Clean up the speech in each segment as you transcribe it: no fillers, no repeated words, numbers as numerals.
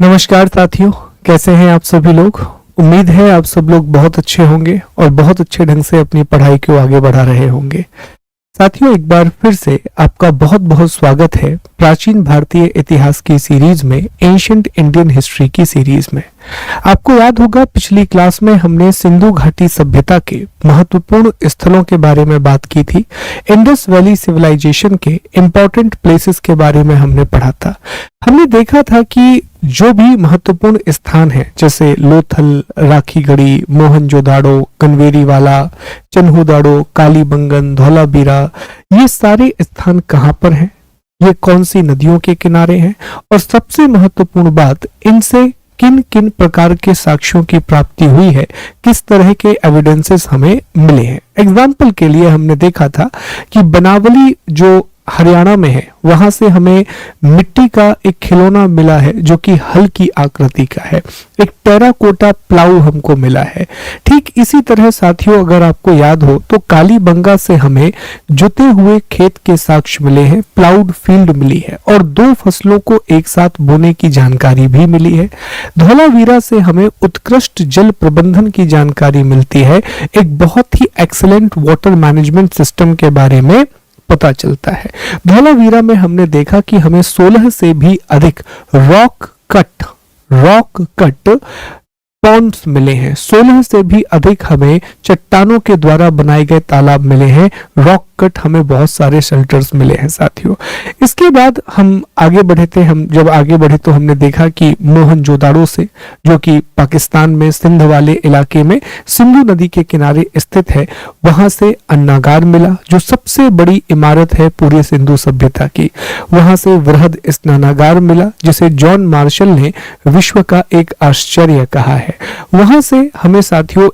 नमस्कार साथियों, कैसे हैं आप सभी लोग। उम्मीद है आप सब लोग बहुत अच्छे होंगे और बहुत अच्छे ढंग से अपनी पढ़ाई को आगे बढ़ा रहे होंगे। साथियों, एक बार फिर से आपका बहुत बहुत स्वागत है प्राचीन भारतीय इतिहास की सीरीज में, एंशिएंट इंडियन हिस्ट्री की सीरीज में। आपको याद होगा पिछली क्लास में हमने सिंधु घाटी सभ्यता के महत्वपूर्ण स्थलों के बारे में बात की थी। इंडस वैली सिविलाइजेशन के इंपॉर्टेंट प्लेसेस के बारे में हमने पढ़ा था। हमने देखा था कि जो भी महत्वपूर्ण स्थान है जैसे लोथल, राखीगढ़ी, मोहनजोदाड़ो, कन्वेरीवाला, चन्हुदाड़ो, कालीबंगन, धौलावीरा, ये सारे स्थान कहाँ पर हैं, ये कौन सी नदियों के किनारे हैं, और सबसे महत्वपूर्ण बात, इनसे किन किन प्रकार के साक्ष्यों की प्राप्ति हुई है, किस तरह के एविडेंसेस हमें मिले हैं। एग्जाम्पल के लिए हमने देखा था कि बनावली जो हरियाणा में है, वहां से हमें मिट्टी का एक खिलौना मिला है जो कि हल की आकृति का है। एक टेराकोटा प्लाऊ हमको मिला है। ठीक इसी तरह साथियों, अगर आपको याद हो तो कालीबंगा से हमें जुते हुए खेत के साक्ष्य मिले हैं, प्लाउड फील्ड मिली है, और 2 फसलों को एक साथ बोने की जानकारी भी मिली है। धौलावीरा से हमें उत्कृष्ट जल प्रबंधन की जानकारी मिलती है। एक बहुत ही एक्सीलेंट वाटर मैनेजमेंट सिस्टम के बारे में पता चलता है। धौलावीरा में हमने देखा कि हमें 16 से भी अधिक रॉक कट पॉन्ड्स मिले हैं। 16 से भी अधिक हमें चट्टानों के द्वारा बनाए गए तालाब मिले हैं। रॉक कट हमें बहुत सारे शेल्टर्स मिले हैं साथियों। इसके बाद हम आगे बढ़े थे। हम जब आगे बढ़े तो हमने देखा कि मोहनजोदाड़ो से, जो कि पाकिस्तान में सिंध वाले इलाके में सिंधु नदी के किनारे स्थित है, वहां से अन्नागार मिला जो सबसे बड़ी इमारत है पूरे सिंधु सभ्यता की। वहां से वृहद स्नानागार मिला जिसे जॉन मार्शल ने विश्व का एक आश्चर्य कहा है। वहां से हमें साथियों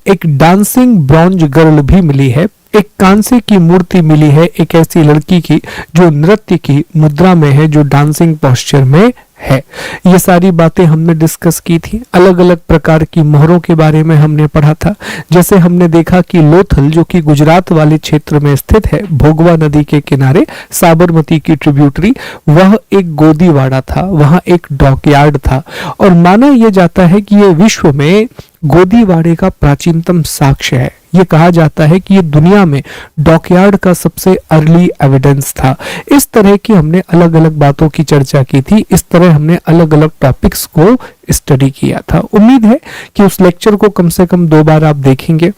एक डांसिंग ब्रॉन्ज गर्ल भी मिली है। एक कांसे की मूर्ति मिली है, एक ऐसी लड़की की जो नृत्य की मुद्रा में है, जो डांसिंग पोस्चर में है। ये सारी बातें हमने डिस्कस की थी। अलग अलग प्रकार की मोहरों के बारे में हमने पढ़ा था। जैसे हमने देखा कि लोथल, जो कि गुजरात वाले क्षेत्र में स्थित है, भोगवा नदी के किनारे, साबरमती की ट्रिब्यूटरी, वह एक गोदीवाड़ा था, वहां एक डॉकयार्ड था, और माना यह जाता है कि यह विश्व में गोदीवाड़े का प्राचीनतम साक्ष्य है। ये कहा जाता है कि ये दुनिया में डॉकयार्ड का सबसे अर्ली एविडेंस था। इस तरह की हमने अलग अलग बातों की चर्चा की थी। इस तरह हमने अलग अलग टॉपिक्स को स्टडी किया था। उम्मीद है कि उस लेक्चर को कम से कम 2 बार आप देखेंगे।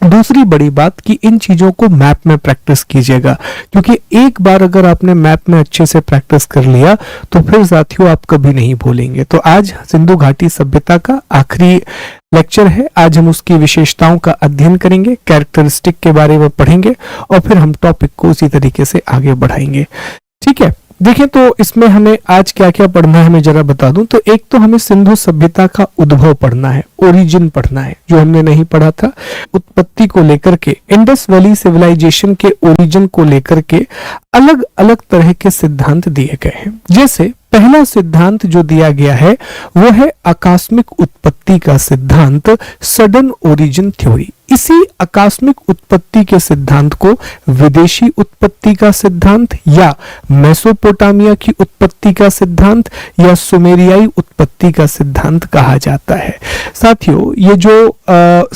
दूसरी बड़ी बात कि इन चीजों को मैप में प्रैक्टिस कीजिएगा, क्योंकि एक बार अगर आपने मैप में अच्छे से प्रैक्टिस कर लिया तो फिर साथियों आप कभी नहीं भूलेंगे। तो आज सिंधु घाटी सभ्यता का आखिरी लेक्चर है। आज हम उसकी विशेषताओं का अध्ययन करेंगे, कैरेक्टरिस्टिक के बारे में पढ़ेंगे, और फिर हम टॉपिक को उसी तरीके से आगे बढ़ाएंगे। ठीक है, देखें तो इसमें हमें आज क्या क्या पढ़ना है मैं जरा बता दूं। तो एक तो हमें सिंधु सभ्यता का उद्भव पढ़ना है, ओरिजिन पढ़ना है, जो हमने नहीं पढ़ा था। उत्पत्ति को लेकर के, इंडस वैली सिविलाइजेशन के ओरिजिन को लेकर के अलग अलग तरह के सिद्धांत दिए गए हैं। जैसे पहला सिद्धांत जो दिया गया है वो है आकस्मिक उत्पत्ति का सिद्धांत, सडन ओरिजिन थ्योरी। इसी आकस्मिक उत्पत्ति के सिद्धांत को विदेशी उत्पत्ति का सिद्धांत, या मेसोपोटामिया की उत्पत्ति का सिद्धांत, या सुमेरियाई उत्पत्ति का सिद्धांत कहा जाता है। साथियों, ये जो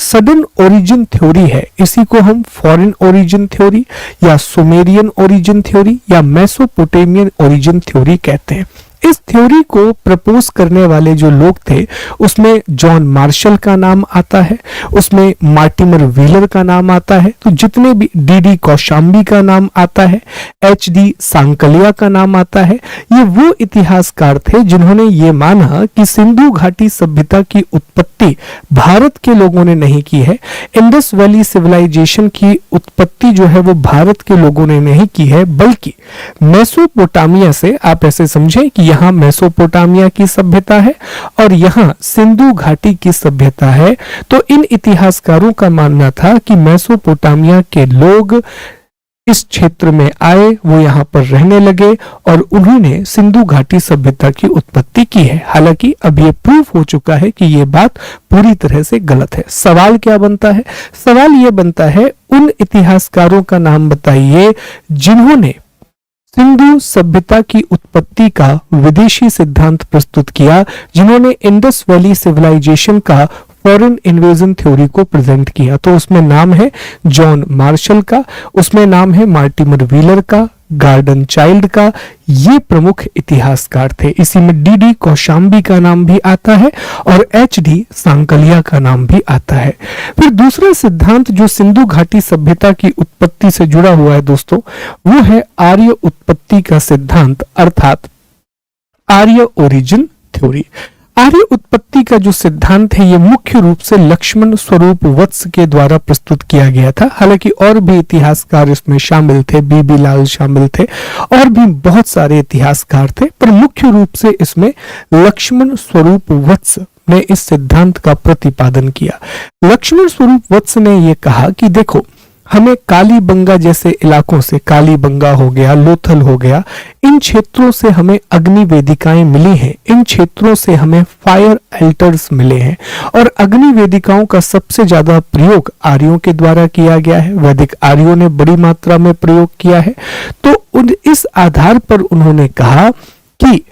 सडन ओरिजिन थ्योरी है, इसी को हम फॉरेन ओरिजिन थ्योरी, या सुमेरियन ओरिजिन थ्योरी, या मेसोपोटामियन ओरिजिन थ्योरी कहते हैं। इस थ्योरी को प्रपोज करने वाले जो लोग थे उसमें जॉन मार्शल का नाम आता है, उसमें मार्टिमर व्हीलर का नाम आता है, तो जितने भी डी कौशाम्बी का नाम आता है, HD सांकलिया का नाम आता है, ये वो इतिहासकार थे जिन्होंने ये माना कि सिंधु घाटी सभ्यता की उत्पत्ति भारत के लोगों ने नहीं की है। इंडस वैली सिविलाइजेशन की उत्पत्ति जो है वो भारत के लोगों ने नहीं की है, बल्कि मेसोपोटामिया से, आप ऐसे समझें कि यहाँ मेसोपोटामिया की सभ्यता है और यहाँ सिंधु घाटी की सभ्यता है। तो इन इतिहासकारों का मानना था कि मेसोपोटामिया के लोग इस क्षेत्र में आए, वो यहाँ पर रहने लगे और उन्होंने सिंधु घाटी सभ्यता की उत्पत्ति की है। हालांकि अब ये प्रूफ हो चुका है कि ये बात पूरी तरह से गलत है। सवाल क्या बनता है? सवाल ये बनता है, उन इतिहासकारों का नाम बताइए जिन्होंने सिंधु सभ्यता की उत्पत्ति का विदेशी सिद्धांत प्रस्तुत किया, जिन्होंने इंडस वैली सिविलाइजेशन का फॉरेन इन्वेजन थ्योरी को प्रेजेंट किया। तो उसमें नाम है जॉन मार्शल का, उसमें नाम है मार्टिमर व्हीलर का, गार्डन चाइल्ड का। ये प्रमुख इतिहासकार थे। इसी में डी कौशाम्बी का नाम भी आता है और HD सांकलिया का नाम भी आता है। फिर दूसरा सिद्धांत जो सिंधु घाटी सभ्यता की उत्पत्ति से जुड़ा हुआ है दोस्तों, वो है आर्य उत्पत्ति का सिद्धांत, अर्थात आर्य ओरिजिन थ्योरी। आर्य उत्पत्ति का जो सिद्धांत है ये मुख्य रूप से लक्ष्मण स्वरूप वत्स के द्वारा प्रस्तुत किया गया था। हालांकि और भी इतिहासकार इसमें शामिल थे, बीबी लाल शामिल थे और भी बहुत सारे इतिहासकार थे, पर मुख्य रूप से इसमें लक्ष्मण स्वरूप वत्स ने इस सिद्धांत का प्रतिपादन किया। लक्ष्मण स्वरूप वत्स ने यह कहा कि देखो, हमें कालीबंगा जैसे इलाकों से, कालीबंगा हो गया, लोथल हो गया, इन क्षेत्रों से हमें अग्नि वेदिकाएं मिली हैं, इन क्षेत्रों से हमें फायर एल्टर्स मिले हैं और अग्नि वेदिकाओं का सबसे ज्यादा प्रयोग आर्यों के द्वारा किया गया है। वैदिक आर्यों ने बड़ी मात्रा में प्रयोग किया है। तो इस आधार पर उन्होंने कहा कि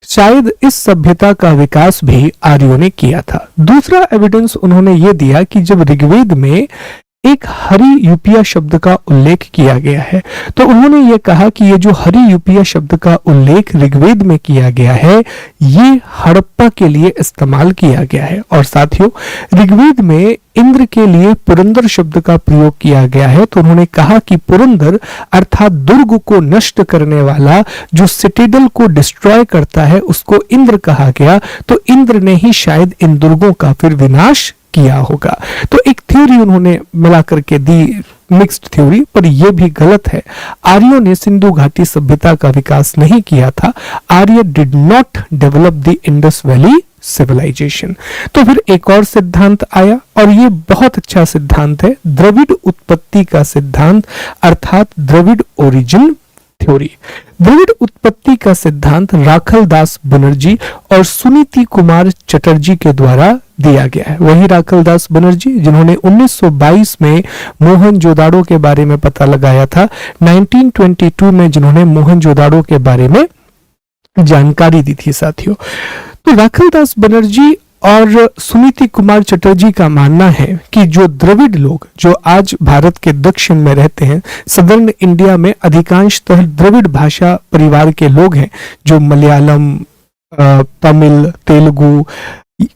शायद इस सभ्यता का विकास भी आर्यों ने किया था। दूसरा एविडेंस उन्होंने ये दिया कि जब ऋग्वेद में एक हरि यूपिया शब्द का उल्लेख किया गया है, तो उन्होंने ये कहा कि ये जो हरि यूपिया शब्द का उल्लेख ऋग्वेद में किया गया है, ये हड़प्पा के लिए इस्तेमाल किया गया है। और साथियों, ऋग्वेद में इंद्र के लिए पुरंदर शब्द का प्रयोग किया गया है। तो उन्होंने कहा कि पुरंदर अर्थात दुर्ग को नष्ट करने वाला, जो सिटिडल को डिस्ट्रॉय करता है, उसको इंद्र कहा गया। तो इंद्र ने ही शायद इन दुर्गों का फिर विनाश किया होगा। तो एक थ्योरी उन्होंने मिला करके दी, मिक्स्ड थ्योरी, पर यह भी गलत है। आर्यों ने सिंधु घाटी सभ्यता का विकास नहीं किया था। Arya did not develop the Indus valley civilization. तो फिर एक और सिद्धांत आया और ये बहुत अच्छा सिद्धांत है, द्रविड़ उत्पत्ति का सिद्धांत, अर्थात द्रविड़ ओरिजिन थ्योरी। द्रविड़ उत्पत्ति का सिद्धांत राखल दास बनर्जी और सुनीति कुमार चटर्जी के द्वारा दिया गया है। वही राखल दास बनर्जी जिन्होंने 1922 में मोहनजोदाड़ो के बारे में पता लगाया था, 1922 में जिन्होंने मोहनजोदाड़ो के बारे में जानकारी दी थी। साथियों, तो राखल दास बनर्जी और सुनीति कुमार चटर्जी का मानना है कि जो द्रविड़ लोग जो आज भारत के दक्षिण में रहते हैं, सदर्न इंडिया में अधिकांशतः द्रविड़ भाषा परिवार के लोग हैं, जो मलयालम, तमिल, तेलुगु,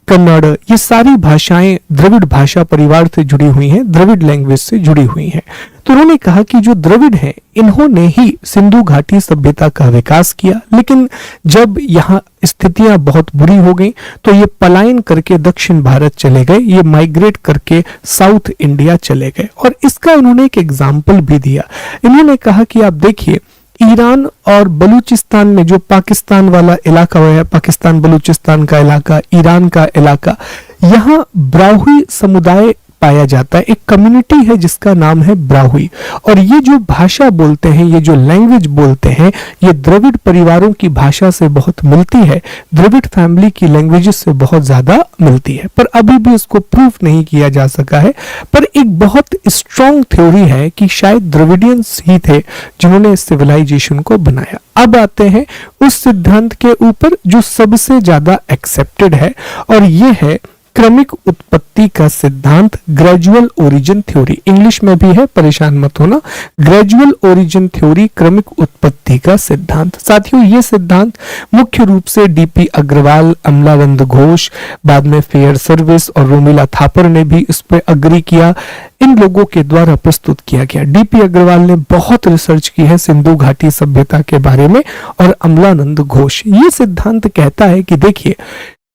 कन्नड़, ये सारी भाषाएं द्रविड़ भाषा परिवार से जुड़ी हुई हैं, द्रविड़ लैंग्वेज से जुड़ी हुई हैं। तो उन्होंने कहा कि जो द्रविड़ हैं, इन्होंने ही सिंधु घाटी सभ्यता का विकास किया, लेकिन जब यहाँ स्थितियां बहुत बुरी हो गई तो ये पलायन करके दक्षिण भारत चले गए, ये माइग्रेट करके साउथ इंडिया चले गए। और इसका उन्होंने एक एग्जाम्पल भी दिया। इन्होंने कहा कि आप देखिए, ईरान और बलूचिस्तान में जो पाकिस्तान वाला इलाका है, पाकिस्तान बलूचिस्तान का इलाका, ईरान का इलाका, यहाँ ब्राहुई समुदाय पाया जाता है। एक कम्युनिटी है जिसका नाम है ब्राहुई, और ये जो भाषा बोलते हैं, ये जो लैंग्वेज बोलते हैं, ये द्रविड़ परिवारों की भाषा से बहुत मिलती है, द्रविड़ फैमिली की लैंग्वेजेस से बहुत ज्यादा मिलती है। पर अभी भी इसको प्रूफ नहीं किया जा सका है, पर एक बहुत स्ट्रॉन्ग थ्योरी है कि शायद द्रविडियंस ही थे जिन्होंने इस सिविलाइजेशन को बनाया। अब आते हैं उस सिद्धांत के ऊपर जो सबसे ज्यादा एक्सेप्टेड है, और ये है क्रमिक उत्पत्ति का सिद्धांत, ग्रेजुअल ओरिजिन थ्योरी। इंग्लिश में भी है, परेशान मत होना, ग्रेजुअल ओरिजिन थ्योरी, क्रमिक उत्पत्ति का सिद्धांत। साथियों, ये सिद्धांत मुख्य रूप से डीपी अग्रवाल, अमलानंद घोष, बाद में फेयर सर्विस और रोमिला थापर ने भी इस पर अग्री किया। इन लोगों के द्वारा प्रस्तुत किया गया। डीपी अग्रवाल ने बहुत रिसर्च की है सिंधु घाटी सभ्यता के बारे में, और अमलानंद घोष ये सिद्धांत कहता है कि देखिए,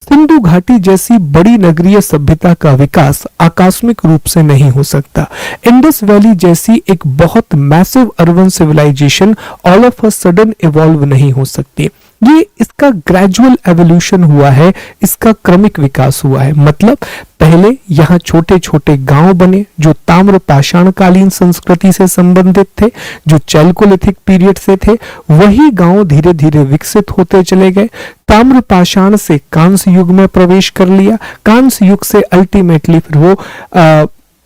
सिंधु घाटी जैसी बड़ी नगरीय सभ्यता का विकास आकस्मिक रूप से नहीं हो सकता। इंडस वैली जैसी एक बहुत massive urban civilisation all of a sudden evolve नहीं हो सकती। ये इसका ग्रेजुअल एवोल्यूशन हुआ है, इसका क्रमिक विकास हुआ है। मतलब पहले यहाँ छोटे छोटे गांव बने जो ताम्र पाषाणकालीन संस्कृति से संबंधित थे, जो चैल्कोलिथिक पीरियड से थे। वही गांव धीरे धीरे विकसित होते चले गए। ताम्र पाषाण से कांस्य युग में प्रवेश कर लिया, कांस्य युग से अल्टीमेटली फिर वो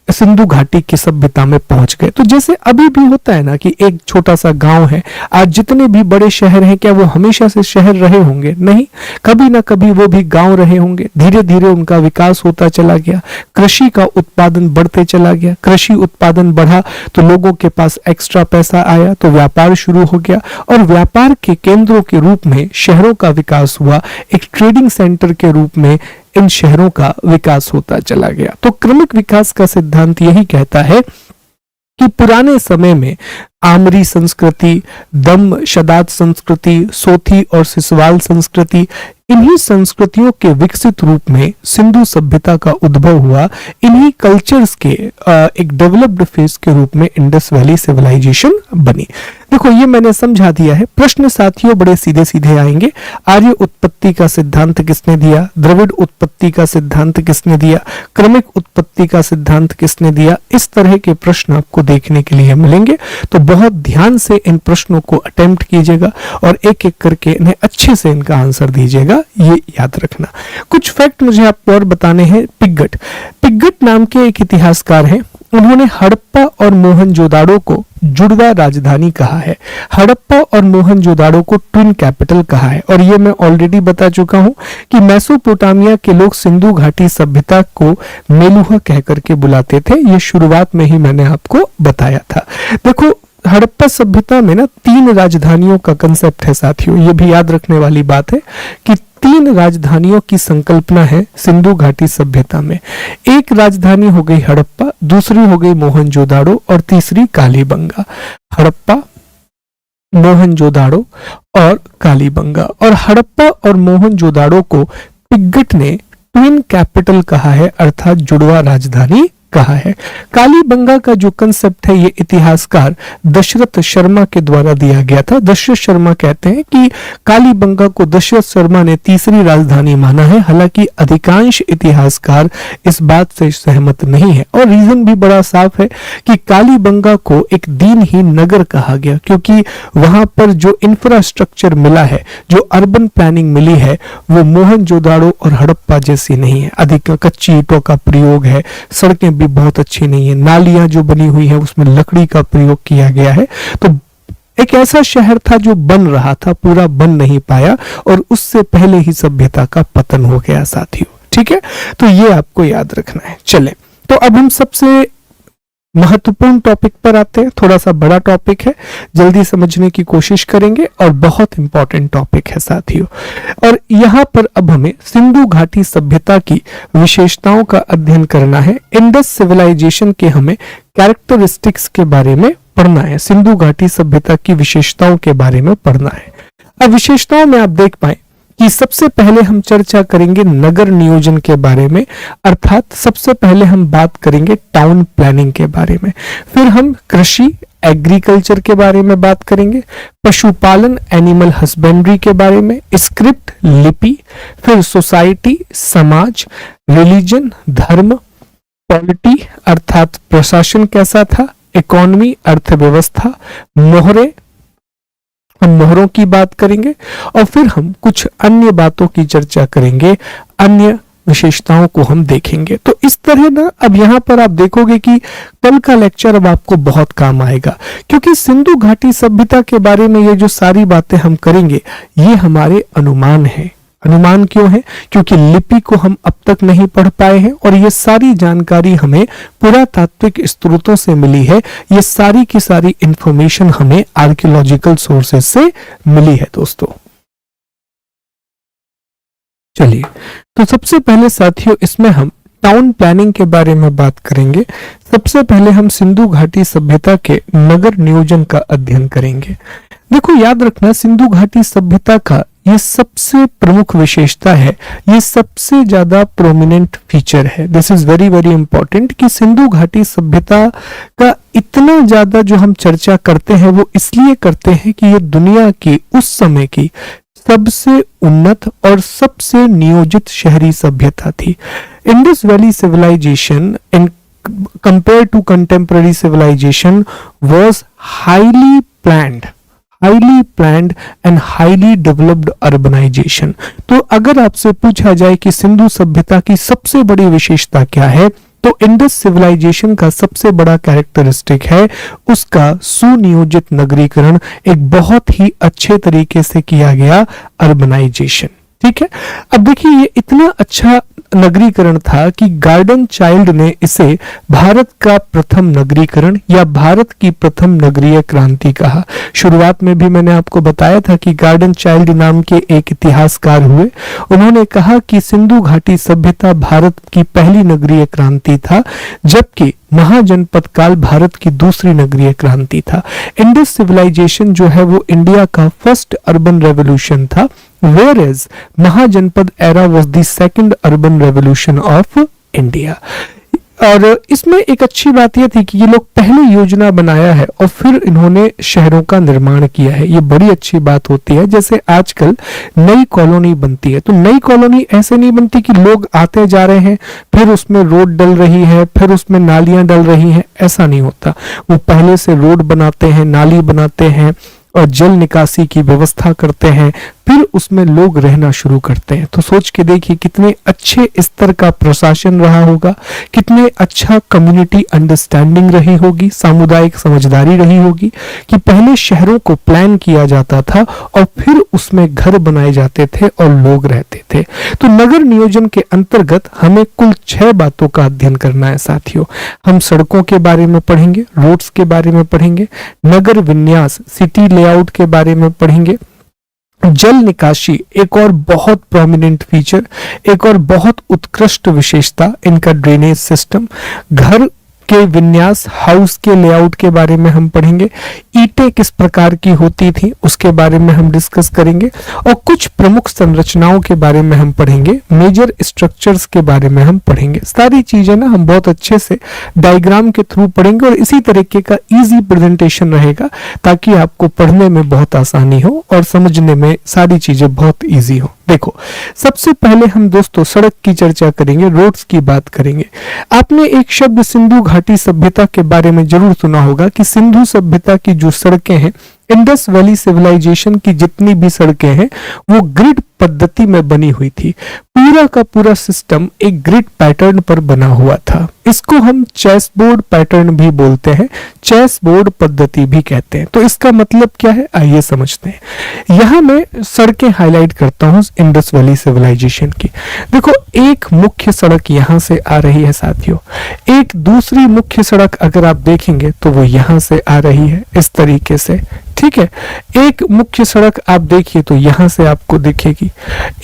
सिंधु घाटी की सभ्यता में पहुंच गए। तो जैसे अभी भी होता है ना कि एक छोटा सा गांव है, आज जितने भी बड़े शहर हैं क्या वो हमेशा से शहर रहे होंगे? नहीं, कभी ना कभी वो भी गांव रहे होंगे। धीरे धीरे उनका विकास होता चला गया, कृषि का उत्पादन बढ़ते चला गया, कृषि उत्पादन बढ़ा तो लोगों के पास एक्स्ट्रा पैसा आया तो व्यापार शुरू हो गया, और व्यापार के केंद्रों के रूप में शहरों का विकास हुआ, एक ट्रेडिंग सेंटर के रूप में इन शहरों का विकास होता चला गया। तो क्रमिक विकास का सिद्धांत यही कहता है कि पुराने समय में आमरी संस्कृति, दम शदात संस्कृति, सोथी और सिसवाल संस्कृति, इन्हीं संस्कृतियों के विकसित रूप में सिंधु सभ्यता का उद्भव हुआ। इन्हीं कल्चर्स के एक डेवलप्ड फेज के रूप में इंडस वैली सिविलाइजेशन बनी। देखो ये मैंने समझा दिया है। प्रश्न साथियों बड़े सीधे सीधे आएंगे। आर्य उत्पत्ति का सिद्धांत किसने दिया? द्रविड़ उत्पत्ति का सिद्धांत किसने दिया? क्रमिक उत्पत्ति का सिद्धांत किसने दिया? इस तरह के प्रश्न आपको देखने के लिए मिलेंगे, तो बहुत ध्यान से इन प्रश्नों को अटेम्प्ट कीजिएगा और एक एक करके इन्हें अच्छे से इनका आंसर दीजिएगा, ये याद रखना। कुछ फैक्ट मुझे आपको और बताने हैं। पिग्गट नाम के एक इतिहासकार हैं, उन्होंने हड़प्पा और मोहनजोदाड़ो को जुड़वा राजधानी कहा है। हड़प्पा और मोहनजोदाड़ो को ट्विन कैपिटल कहा है। और ये मैं ऑलरेडी बता चुका हूं कि मेसोपोटामिया के लोग सिंधु घाटी सभ्यता को मेलुहा कहकर के बुलाते थे। ये शुरुआत में ही मैंने आपको बताया था। देखो हड़प्पा सभ्यता में ना 3 राजधानियों का कंसेप्ट है साथियों, ये भी याद रखने वाली बात है कि 3 राजधानियों की संकल्पना है सिंधु घाटी सभ्यता में। एक राजधानी हो गई हड़प्पा, दूसरी हो गई मोहनजोदाड़ो और तीसरी कालीबंगा। हड़प्पा, मोहनजोदाड़ो और कालीबंगा। और हड़प्पा और मोहनजोदाड़ो को पिग्गट ने ट्विन कैपिटल कहा है, अर्थात जुड़वा राजधानी कहा है। कालीबंगा का जो कंसेप्ट है ये इतिहासकार दशरथ शर्मा के द्वारा दिया गया था। दशरथ शर्मा कहते हैं कि कालीबंगा को दशरथ शर्मा ने तीसरी राजधानी माना है। हालांकि अधिकांश इतिहासकार इस बात से सहमत नहीं है, और रीजन भी बड़ा साफ है कि कालीबंगा को एक दीनहीन नगर कहा गया, क्योंकि वहां पर जो इंफ्रास्ट्रक्चर मिला है, जो अर्बन प्लानिंग मिली है, वो मोहनजोदाड़ो और हड़प्पा जैसी नहीं है। अधिक कच्ची ईंटों का प्रयोग है, सड़कें भी बहुत अच्छी नहीं है, नालियां जो बनी हुई है उसमें लकड़ी का प्रयोग किया गया है। तो एक ऐसा शहर था जो बन रहा था, पूरा बन नहीं पाया, और उससे पहले ही सभ्यता का पतन हो गया साथियों। ठीक है, तो ये आपको याद रखना है। चले, तो अब हम सबसे महत्वपूर्ण टॉपिक पर आते हैं। थोड़ा सा बड़ा टॉपिक है, जल्दी समझने की कोशिश करेंगे, और बहुत इंपॉर्टेंट टॉपिक है साथियों। और यहां पर अब हमें सिंधु घाटी सभ्यता की विशेषताओं का अध्ययन करना है। इंडस सिविलाइजेशन के हमें कैरेक्टरिस्टिक्स के बारे में पढ़ना है, सिंधु घाटी सभ्यता की विशेषताओं के बारे में पढ़ना है। अब विशेषताओं में आप देख पाए कि सबसे पहले हम चर्चा करेंगे नगर नियोजन के बारे में, अर्थात सबसे पहले हम बात करेंगे टाउन प्लानिंग के बारे में। फिर हम कृषि एग्रीकल्चर के बारे में बात करेंगे, पशुपालन एनिमल हस्बेंड्री के बारे में, स्क्रिप्ट लिपि, फिर सोसाइटी समाज, रिलीजन धर्म, पॉलिटी अर्थात प्रशासन कैसा था, इकोनॉमी अर्थव्यवस्था, मोहरे, हम मोहरों की बात करेंगे, और फिर हम कुछ अन्य बातों की चर्चा करेंगे, अन्य विशेषताओं को हम देखेंगे। तो इस तरह ना अब यहाँ पर आप देखोगे कि कल का लेक्चर अब आपको बहुत काम आएगा, क्योंकि सिंधु घाटी सभ्यता के बारे में ये जो सारी बातें हम करेंगे ये हमारे अनुमान है। अनुमान क्यों है? क्योंकि लिपि को हम अब तक नहीं पढ़ पाए हैं, और ये सारी जानकारी हमें पुरातात्विक स्रोतों से मिली है। ये सारी की सारी इंफॉर्मेशन हमें आर्कियोलॉजिकल सोर्सेज से मिली है दोस्तों। चलिए, तो सबसे पहले साथियों इसमें हम टाउन प्लानिंग के बारे में बात करेंगे। सबसे पहले हम सिंधु घाटी सभ्यता के नगर नियोजन का अध्ययन करेंगे। देखो याद रखना, सिंधु घाटी सभ्यता का ये सबसे प्रमुख विशेषता है, ये सबसे ज्यादा प्रोमिनेंट फीचर है। This is very very important कि सिंधु घाटी सभ्यता का इतना ज्यादा जो हम चर्चा करते हैं वो इसलिए करते हैं कि ये दुनिया की उस समय की सबसे उन्नत और सबसे नियोजित शहरी सभ्यता थी। Indus valley civilisation in compare to contemporary civilisation was highly planned and highly developed urbanisation. तो अगर आपसे पूछा जाए कि सिंधु सभ्यता की सबसे बड़ी विशेषता क्या है, तो इंडस सिविलाइजेशन का सबसे बड़ा कैरेक्टरिस्टिक है उसका सुनियोजित नगरीकरण, एक बहुत ही अच्छे तरीके से किया गया अर्बनाइजेशन। ठीक है, अब देखिए ये इतना अच्छा नगरीकरण था कि गार्डन चाइल्ड ने इसे भारत का प्रथम नगरीकरण या भारत की प्रथम नगरीय क्रांति कहा। शुरुआत में भी मैंने आपको बताया था कि गार्डन चाइल्ड नाम के एक इतिहासकार हुए, उन्होंने कहा कि सिंधु घाटी सभ्यता भारत की पहली नगरीय क्रांति था, जबकि महाजनपद काल भारत की दूसरी नगरीय क्रांति था। इंडस सिविलाइजेशन जो है वो इंडिया का फर्स्ट अर्बन रेवोल्यूशन था, whereas mahajanapada era was the second urban revolution of India। और इसमें एक अच्छी बात यह थी कि ये लोग पहले योजना बनाया है और फिर इन्होंने शहरों का निर्माण किया है। ये बड़ी अच्छी बात होती है। जैसे आजकल नई कॉलोनी बनती है तो नई कॉलोनी ऐसे नहीं बनती कि लोग आते जा रहे हैं फिर उसमें रोड डल रही है फिर उसमें नालियां डल रही हैं, ऐसा नहीं होता। वो पहले से रोड बनाते हैं, नाली बनाते हैं और जल निकासी की व्यवस्था करते हैं, फिर उसमें लोग रहना शुरू करते हैं। तो सोच के देखिए कितने अच्छे स्तर का प्रशासन रहा होगा, कितने अच्छा कम्युनिटी अंडरस्टैंडिंग रही होगी, सामुदायिक समझदारी रही होगी कि पहले शहरों को प्लान किया जाता था और फिर उसमें घर बनाए जाते थे और लोग रहते थे। तो नगर नियोजन के अंतर्गत हमें कुल 6 बातों का अध्ययन करना है साथियों। हम सड़कों के बारे में पढ़ेंगे, रोड्स के बारे में पढ़ेंगे, नगर विन्यास सिटी लेआउट के बारे में पढ़ेंगे, जल निकासी एक और बहुत प्रोमिनेंट फीचर, एक और बहुत उत्कृष्ट विशेषता इनका ड्रेनेज सिस्टम, घर के विन्यास हाउस के लेआउट के बारे में हम पढ़ेंगे, ईंटें किस प्रकार की होती थी उसके बारे में हम डिस्कस करेंगे और कुछ प्रमुख संरचनाओं के बारे में हम पढ़ेंगे, मेजर स्ट्रक्चर्स के बारे में हम पढ़ेंगे। सारी चीजें ना हम बहुत अच्छे से डायग्राम के थ्रू पढ़ेंगे और इसी तरीके का इजी प्रेजेंटेशन रहेगा ताकि आपको पढ़ने में बहुत आसानी हो और समझने में सारी चीजें बहुत ईजी हो। देखो सबसे पहले हम दोस्तों सड़क की चर्चा करेंगे, रोड्स की बात करेंगे। आपने एक शब्द सिंधु घाटी सभ्यता के बारे में जरूर सुना होगा कि सिंधु सभ्यता की जो सड़कें हैं, इंडस वैली सिविलाइजेशन की जितनी भी सड़कें हैं वो ग्रिड पद्धति में बनी हुई थी। पूरा का पूरा सिस्टम एक ग्रिड पैटर्न पर बना हुआ था। इसको हम चेस बोर्ड पैटर्न भी बोलते हैं, चेस बोर्ड पद्धति भी कहते हैं। तो इसका मतलब क्या है आइए समझते हैं। यहां मैं सड़कें हाईलाइट करता हूं इंडस वैली सिविलाइजेशन की। देखो एक मुख्य सड़क यहां से आ रही है साथियों, एक दूसरी मुख्य सड़क अगर आप देखेंगे तो वो यहां से आ रही है इस तरीके से, ठीक है। एक मुख्य सड़क आप देखिए तो यहां से आपको दिखेगी,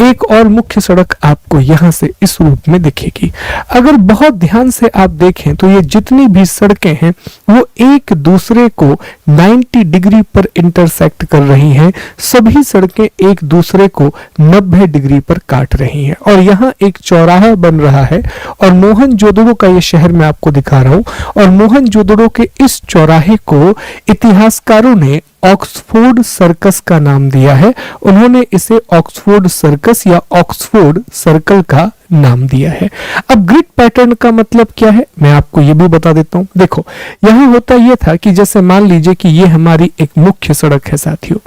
एक और मुख्य सड़क आपको यहां से इस रूप में दिखेगी। अगर बहुत ध्यान से आप देखें तो ये जितनी भी सड़कें हैं वो एक दूसरे को 90 डिग्री पर इंटरसेक्ट कर रही हैं। सभी सड़कें एक दूसरे को 90 डिग्री पर काट रही हैं और यहाँ एक चौराहा बन रहा है और मोहनजोदड़ो का ये शहर मैं आपको दिखा रहा हूं और मोहनजोदड़ो के इस चौराहे को इतिहासकारों ने ऑक्सफोर्ड सर्कस का नाम दिया है। उन्होंने इसे ऑक्सफोर्ड सर्कस या ऑक्सफोर्ड सर्कल का नाम दिया है। अब ग्रिड पैटर्न का मतलब क्या है मैं आपको ये भी बता देता हूं। देखो यहां होता यह था कि जैसे मान लीजिए कि ये हमारी एक मुख्य सड़क है साथियों,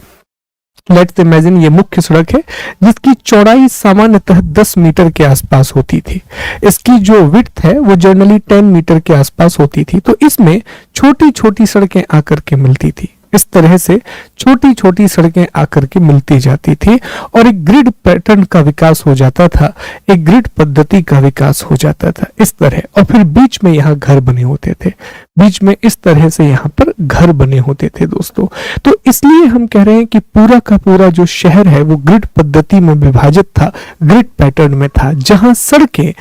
लेट्स इमेजिन ये मुख्य सड़क है जिसकी चौड़ाई सामान्यतः 10 मीटर के आसपास होती थी। इसकी जो विड्थ है वो जनरली 10 मीटर के आसपास होती थी। तो इसमें छोटी छोटी सड़कें आकर के मिलती थी, इस तरह से छोटी छोटी सड़कें आकर के मिलती जाती थी और एक ग्रिड पैटर्न का विकास हो जाता था, एक ग्रिड पद्धति का विकास हो जाता था इस तरह। और फिर बीच में यहाँ घर बने होते थे, बीच में इस तरह से यहाँ पर घर बने होते थे दोस्तों। तो इसलिए हम कह रहे हैं कि पूरा का पूरा जो शहर है वो ग्रिड पद्धति में विभाजित था, ग्रिड पैटर्न में था, जहां सड़कें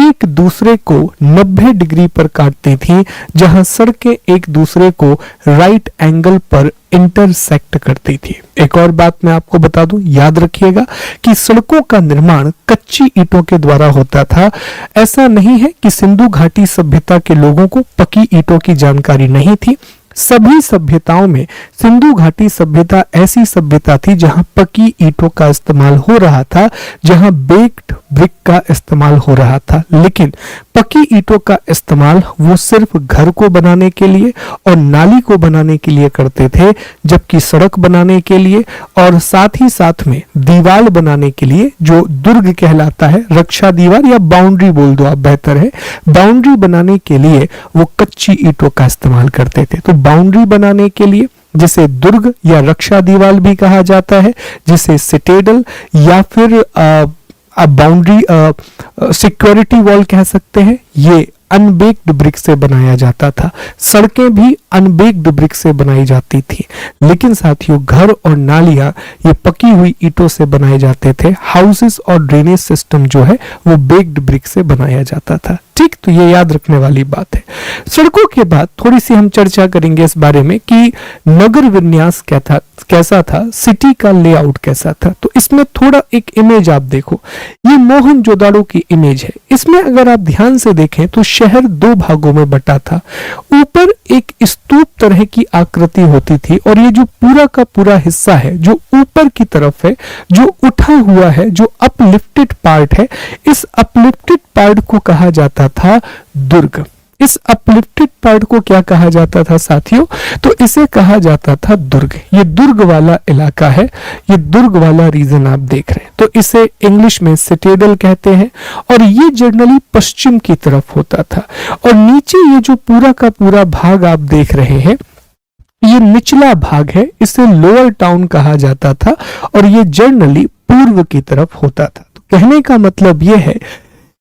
एक दूसरे को 90 डिग्री पर काटती थी, जहां सड़कें एक दूसरे को राइट एंगल पर इंटरसेक्ट करती थी। एक और बात मैं आपको बता दूं, याद रखिएगा कि सड़कों का निर्माण कच्ची ईंटों के द्वारा होता था। ऐसा नहीं है कि सिंधु घाटी सभ्यता के लोगों को पक्की ईंटों की जानकारी नहीं थी। सभी सभ्यताओं में सिंधु घाटी सभ्यता ऐसी सभ्यता थी जहां पकी ईंटों का इस्तेमाल हो रहा था, जहां बेक्ड ब्रिक का इस्तेमाल हो रहा था। लेकिन पकी ईंटों का इस्तेमाल वो सिर्फ घर को बनाने के लिए और नाली को बनाने के लिए करते थे, जबकि सड़क बनाने के लिए और साथ ही साथ में दीवार बनाने के लिए, जो दुर्ग कहलाता है, रक्षा दीवार या बाउंड्री बोल दो आप, बेहतर है, बाउंड्री बनाने के लिए वो कच्ची ईंटों का इस्तेमाल करते थे। तो बाउंड्री बनाने के लिए, जिसे दुर्ग या रक्षा दीवार भी कहा जाता है, जिसे सिटेडल या फिर बाउंड्री सिक्योरिटी वॉल कह सकते हैं, ये अनबेक्ड ब्रिक से बनाया जाता था। सड़कें भी अनबेक्ड ब्रिक से बनाई जाती थी। लेकिन साथियों, घर और नालियां ये पकी हुई ईंटों से बनाए जाते थे। हाउसेस और ड्रेनेज सिस्टम जो है वो बेक्ड ब्रिक से बनाया जाता था। ठीक, तो ये याद रखने वाली बात है। सड़कों के बाद थोड़ी सी हम चर्चा करेंगे इस बारे में कि नगर विन्यास कैसा था, सिटी का लेआउट कैसा था। तो इसमें थोड़ा एक इमेज आप देखो, ये मोहनजोदाड़ो की इमेज है। इसमें अगर आप ध्यान से देखें तो शहर दो भागों में बटा था। ऊपर एक स्तूप तरह की आकृति होती थी और ये जो पूरा का पूरा हिस्सा है जो ऊपर की तरफ है, जो उठा हुआ है, जो अपलिफ्टेड पार्ट है, इस अपलिफ्टेड पार्ट को कहा जाता था दुर्ग। इस अपलिफ्टेड पार्ट को क्या कहा जाता था साथियों? तो इसे कहा जाता था दुर्ग। ये दुर्ग वाला इलाका है, ये दुर्ग वाला रीजन आप देख रहे हैं। तो इसे इंग्लिश में सिटेडल कहते हैं और ये जनरली पश्चिम की तरफ होता था। और नीचे ये जो पूरा का पूरा भाग आप देख रहे हैं, ये निचला भाग है, इसे लोअर टाउन कहा जाता था और ये जनरली पूर्व की तरफ होता था। तो कहने का मतलब ये है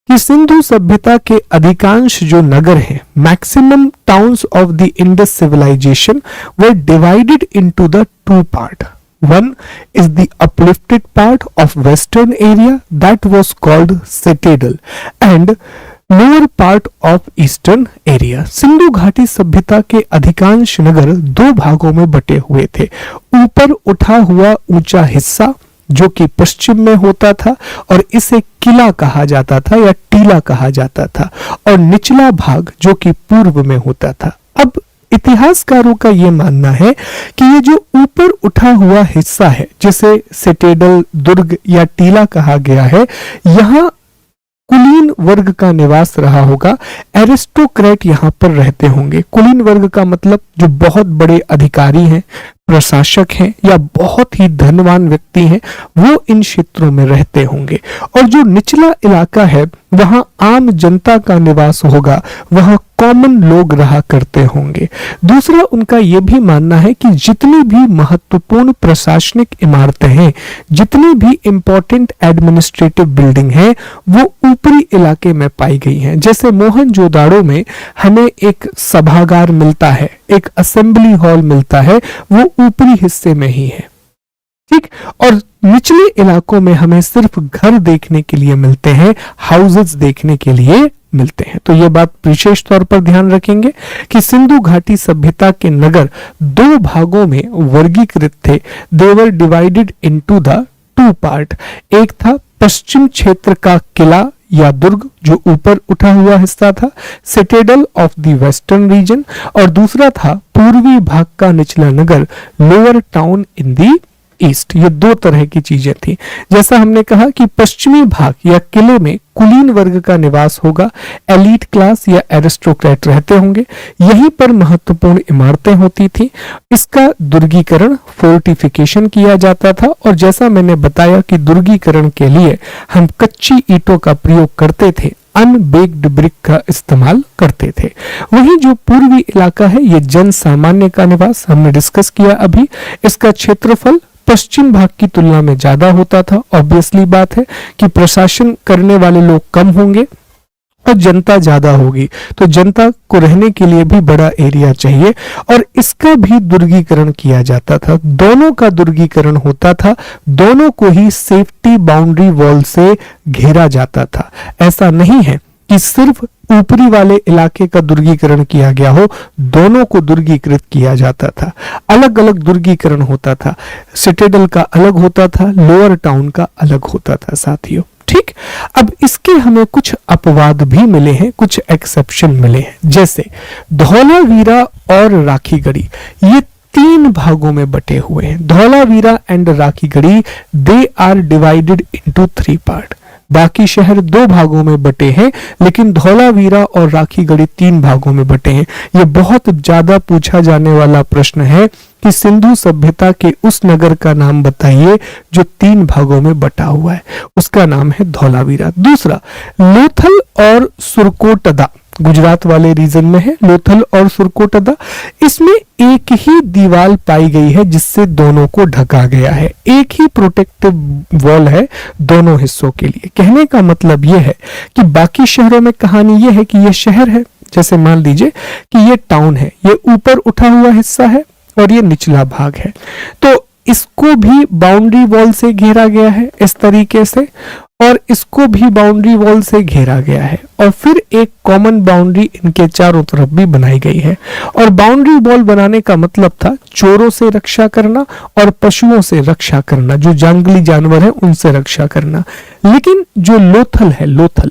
कि सिंधु सभ्यता के अधिकांश जो नगर हैं, maximum towns of the Indus civilisation were divided into the two part. One is the uplifted part of western area that was called citadel and lower part of eastern area. Sindhu घाटी सभ्यता के अधिकांश नगर दो भागों में बटे हुए थे. ऊपर उठा हुआ ऊंचा हिस्सा जो कि पश्चिम में होता था और इसे किला कहा जाता था या टीला कहा जाता था, और निचला भाग जो कि पूर्व में होता था. अब इतिहासकारों का यह मानना है कि ये जो ऊपर उठा हुआ हिस्सा है जिसे सिटेडल, दुर्ग या टीला कहा गया है, यहाँ कुलीन वर्ग का निवास रहा होगा. एरिस्टोक्रेट यहाँ पर रहते होंगे. कुलीन वर्ग का मतलब जो बहुत बड़े अधिकारी हैं, प्रशासक हैं या बहुत ही धनवान व्यक्ति हैं, वो इन क्षेत्रों में रहते होंगे. और जो निचला इलाका है वहां आम जनता का निवास होगा, वहां कॉमन लोग रहा करते होंगे. दूसरा उनका यह भी मानना है कि जितनी भी महत्वपूर्ण प्रशासनिक इमारतें हैं, जितनी भी इंपॉर्टेंट एडमिनिस्ट्रेटिव बिल्डिंग हैं, वो ऊपरी इलाके में पाई गई हैं. जैसे मोहनजोदाड़ो में हमें एक सभागार मिलता है, एक असेंबली हॉल मिलता है, वो ऊपरी हिस्से में ही है. ठीक, और निचले इलाकों में हमें सिर्फ घर देखने के लिए मिलते हैं, हाउसेस देखने के लिए मिलते हैं. तो यह बात विशेष तौर पर ध्यान रखेंगे कि सिंधु घाटी सभ्यता के नगर दो भागों में वर्गीकृत थे. They were divided into the two part. एक था पश्चिम क्षेत्र का किला या दुर्ग जो ऊपर उठा हुआ हिस्सा था, citadel of the western region, और दूसरा था पूर्वी भाग का निचला नगर, lower town in the east. ये दो तरह की चीजें थी. जैसा हमने कहा कि पश्चिमी भाग या किले में कुलीन वर्ग का निवास होगा, एलीट क्लास या एरिस्टोक्रेट रहते होंगे, यहीं पर महत्वपूर्ण इमारतें होती थी. इसका दुर्गीकरण, फोर्टिफिकेशन किया जाता था, और जैसा मैंने बताया कि दुर्गीकरण के लिए हम कच्ची ईंटों का प्रयोग करते थे, अनबेक्ड ब्रिक का इस्तेमाल करते थे. वहीं जो पूर्वी इलाका है ये जन सामान्य का निवास हमने डिस्कस किया अभी. इसका क्षेत्रफल पश्चिम भाग की तुलना में ज्यादा होता था. ऑब्वियसली बात है कि प्रशासन करने वाले लोग कम होंगे और जनता ज्यादा होगी, तो जनता को रहने के लिए भी बड़ा एरिया चाहिए, और इसका भी दुर्गीकरण किया जाता था. दोनों का दुर्गीकरण होता था, दोनों को ही सेफ्टी बाउंड्री वॉल से घेरा जाता था. ऐसा नहीं है कि सिर्फ ऊपरी वाले इलाके का दुर्गीकरण किया गया हो, दोनों को दुर्गीकृत किया जाता था. अलग अलग दुर्गीकरण होता था. सिटेडल का अलग होता था, लोअर टाउन का अलग होता था साथियों. ठीक, अब इसके हमें कुछ अपवाद भी मिले हैं, कुछ एक्सेप्शन मिले हैं, जैसे धौलावीरा और राखीगढ़ी ये 3 भागों में बटे हुए हैं। Dholavira and Rakhigarhi they are divided into 3 part. बाकी शहर 2 भागों में बटे हैं, लेकिन धौलावीरा और राखीगढ़ी 3 भागों में बटे हैं। यह बहुत ज्यादा पूछा जाने वाला प्रश्न है कि सिंधु सभ्यता के उस नगर का नाम बताइए जो 3 भागों में बटा हुआ है। उसका नाम है धौलावीरा। दूसरा, लोथल और सुरकोटदा गुजरात वाले रीजन में है। लोथल और सुरकोटदा, इसमें एक ही दीवार पाई गई है जिससे दोनों को ढका गया है। एक ही प्रोटेक्टिव वॉल है दोनों हिस्सों के लिए। कहने का मतलब यह है कि बाकी शहरों में कहानी यह है कि यह शहर है, जैसे मान लीजिए कि यह टाउन है, यह ऊपर उठा हुआ हिस्सा है और ये निचला भाग है, तो इसको भी बाउंड्री वॉल से घेरा गया है इस तरीके से, और इसको भी बाउंड्री वॉल से घेरा गया है, और फिर एक कॉमन बाउंड्री इनके चारों तरफ भी बनाई गई है। और बाउंड्री वॉल बनाने का मतलब था चोरों से रक्षा करना और पशुओं से रक्षा करना, जो जंगली जानवर है उनसे रक्षा करना। लेकिन जो लोथल है, लोथल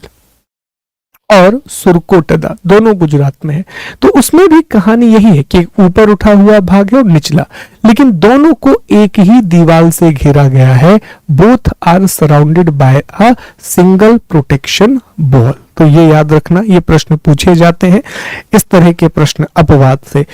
और सुरकोटदा दोनों गुजरात में है, तो उसमें भी कहानी यही है कि ऊपर उठा हुआ भाग है और निचला, लेकिन दोनों को एक ही दीवार से घेरा गया है। Both are surrounded by a single protection wall. तो ये याद रखना, ये प्रश्न पूछे जाते हैं इस तरह के प्रश्न अपवाद से।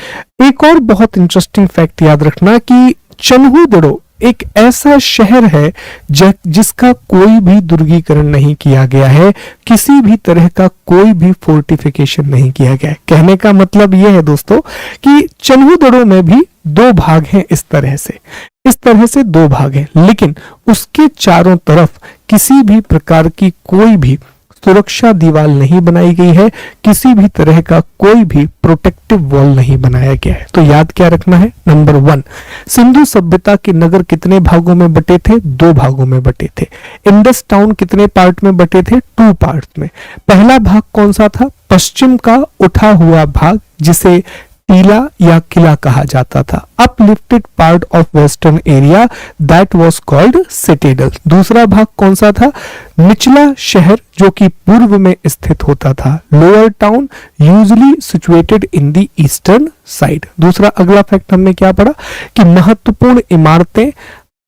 एक और बहुत इंटरेस्टिंग फैक्ट याद रखना कि चन्हूदड़ो एक ऐसा शहर है जिसका कोई भी दुर्गीकरण नहीं किया गया है, किसी भी तरह का कोई भी फोर्टिफिकेशन नहीं किया गया है। कहने का मतलब यह है दोस्तों कि चन्हूदड़ो में भी 2 भाग हैं, इस तरह से 2 भाग हैं, लेकिन उसके चारों तरफ किसी भी प्रकार की कोई भी सुरक्षा दीवार नहीं बनाई गई है, किसी भी तरह का कोई भी प्रोटेक्टिव वॉल नहीं बनाया गया है। तो याद क्या रखना है? नंबर 1, सिंधु सभ्यता के नगर कितने भागों में बटे थे? 2 भागों में बटे थे। इंडस टाउन कितने पार्ट में बटे थे? 2 पार्ट में। पहला भाग कौन सा था? पश्चिम का उठा हुआ भाग, जिसे टीला या किला कहा जाता था। Uplifted part of western area that was called citadel. दूसरा भाग कौन सा था? निचला शहर, जो कि पूर्व में स्थित होता था। Lower town usually situated in the eastern side. दूसरा अगला फैक्ट हमने क्या पढ़ा कि महत्वपूर्ण इमारतें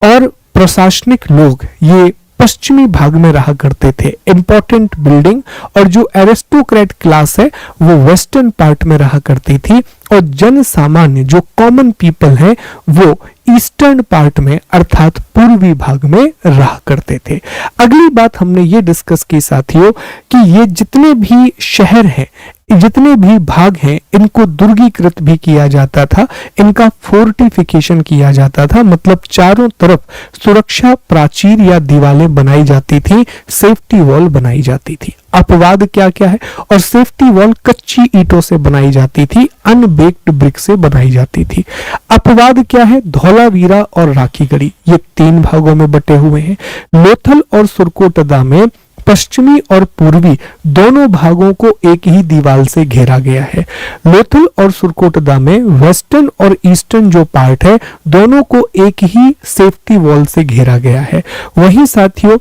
और प्रशासनिक लोग ये पश्चिमी भाग में रहा करते थे। इंपॉर्टेंट बिल्डिंग और जो एरिस्टोक्रेट क्लास है वो वेस्टर्न पार्ट में रहा करती थी, और जन सामान्य जो कॉमन पीपल है वो ईस्टर्न पार्ट में अर्थात पूर्वी भाग में रहा करते थे। अगली बात हमने ये डिस्कस की साथियों कि ये जितने भी शहर हैं, जितने भी भाग हैं, इनको दुर्गीकृत भी किया जाता था, इनका फोर्टिफिकेशन किया जाता था, मतलब चारों तरफ सुरक्षा प्राचीर या दीवारें बनाई जाती थी, सेफ्टी वॉल बनाई जाती थी। अपवाद क्या क्या है? और सेफ्टी वॉल कच्ची ईंटों से बनाई जाती थी, अनबेक्ड ब्रिक से बनाई जाती थी। अपवाद क्या है? धौलावीरा और राखीगढ़ी ये 3 भागों में बटे हुए हैं। लोथल और सुरकोटदा में पश्चिमी और पूर्वी दोनों भागों को एक ही दीवार से घेरा गया है। लोथल और सुरकोटदा में वेस्टर्न और ईस्टर्न जो पार्ट है दोनों को एक ही सेफ्टी वॉल से घेरा गया है। वहीं साथियों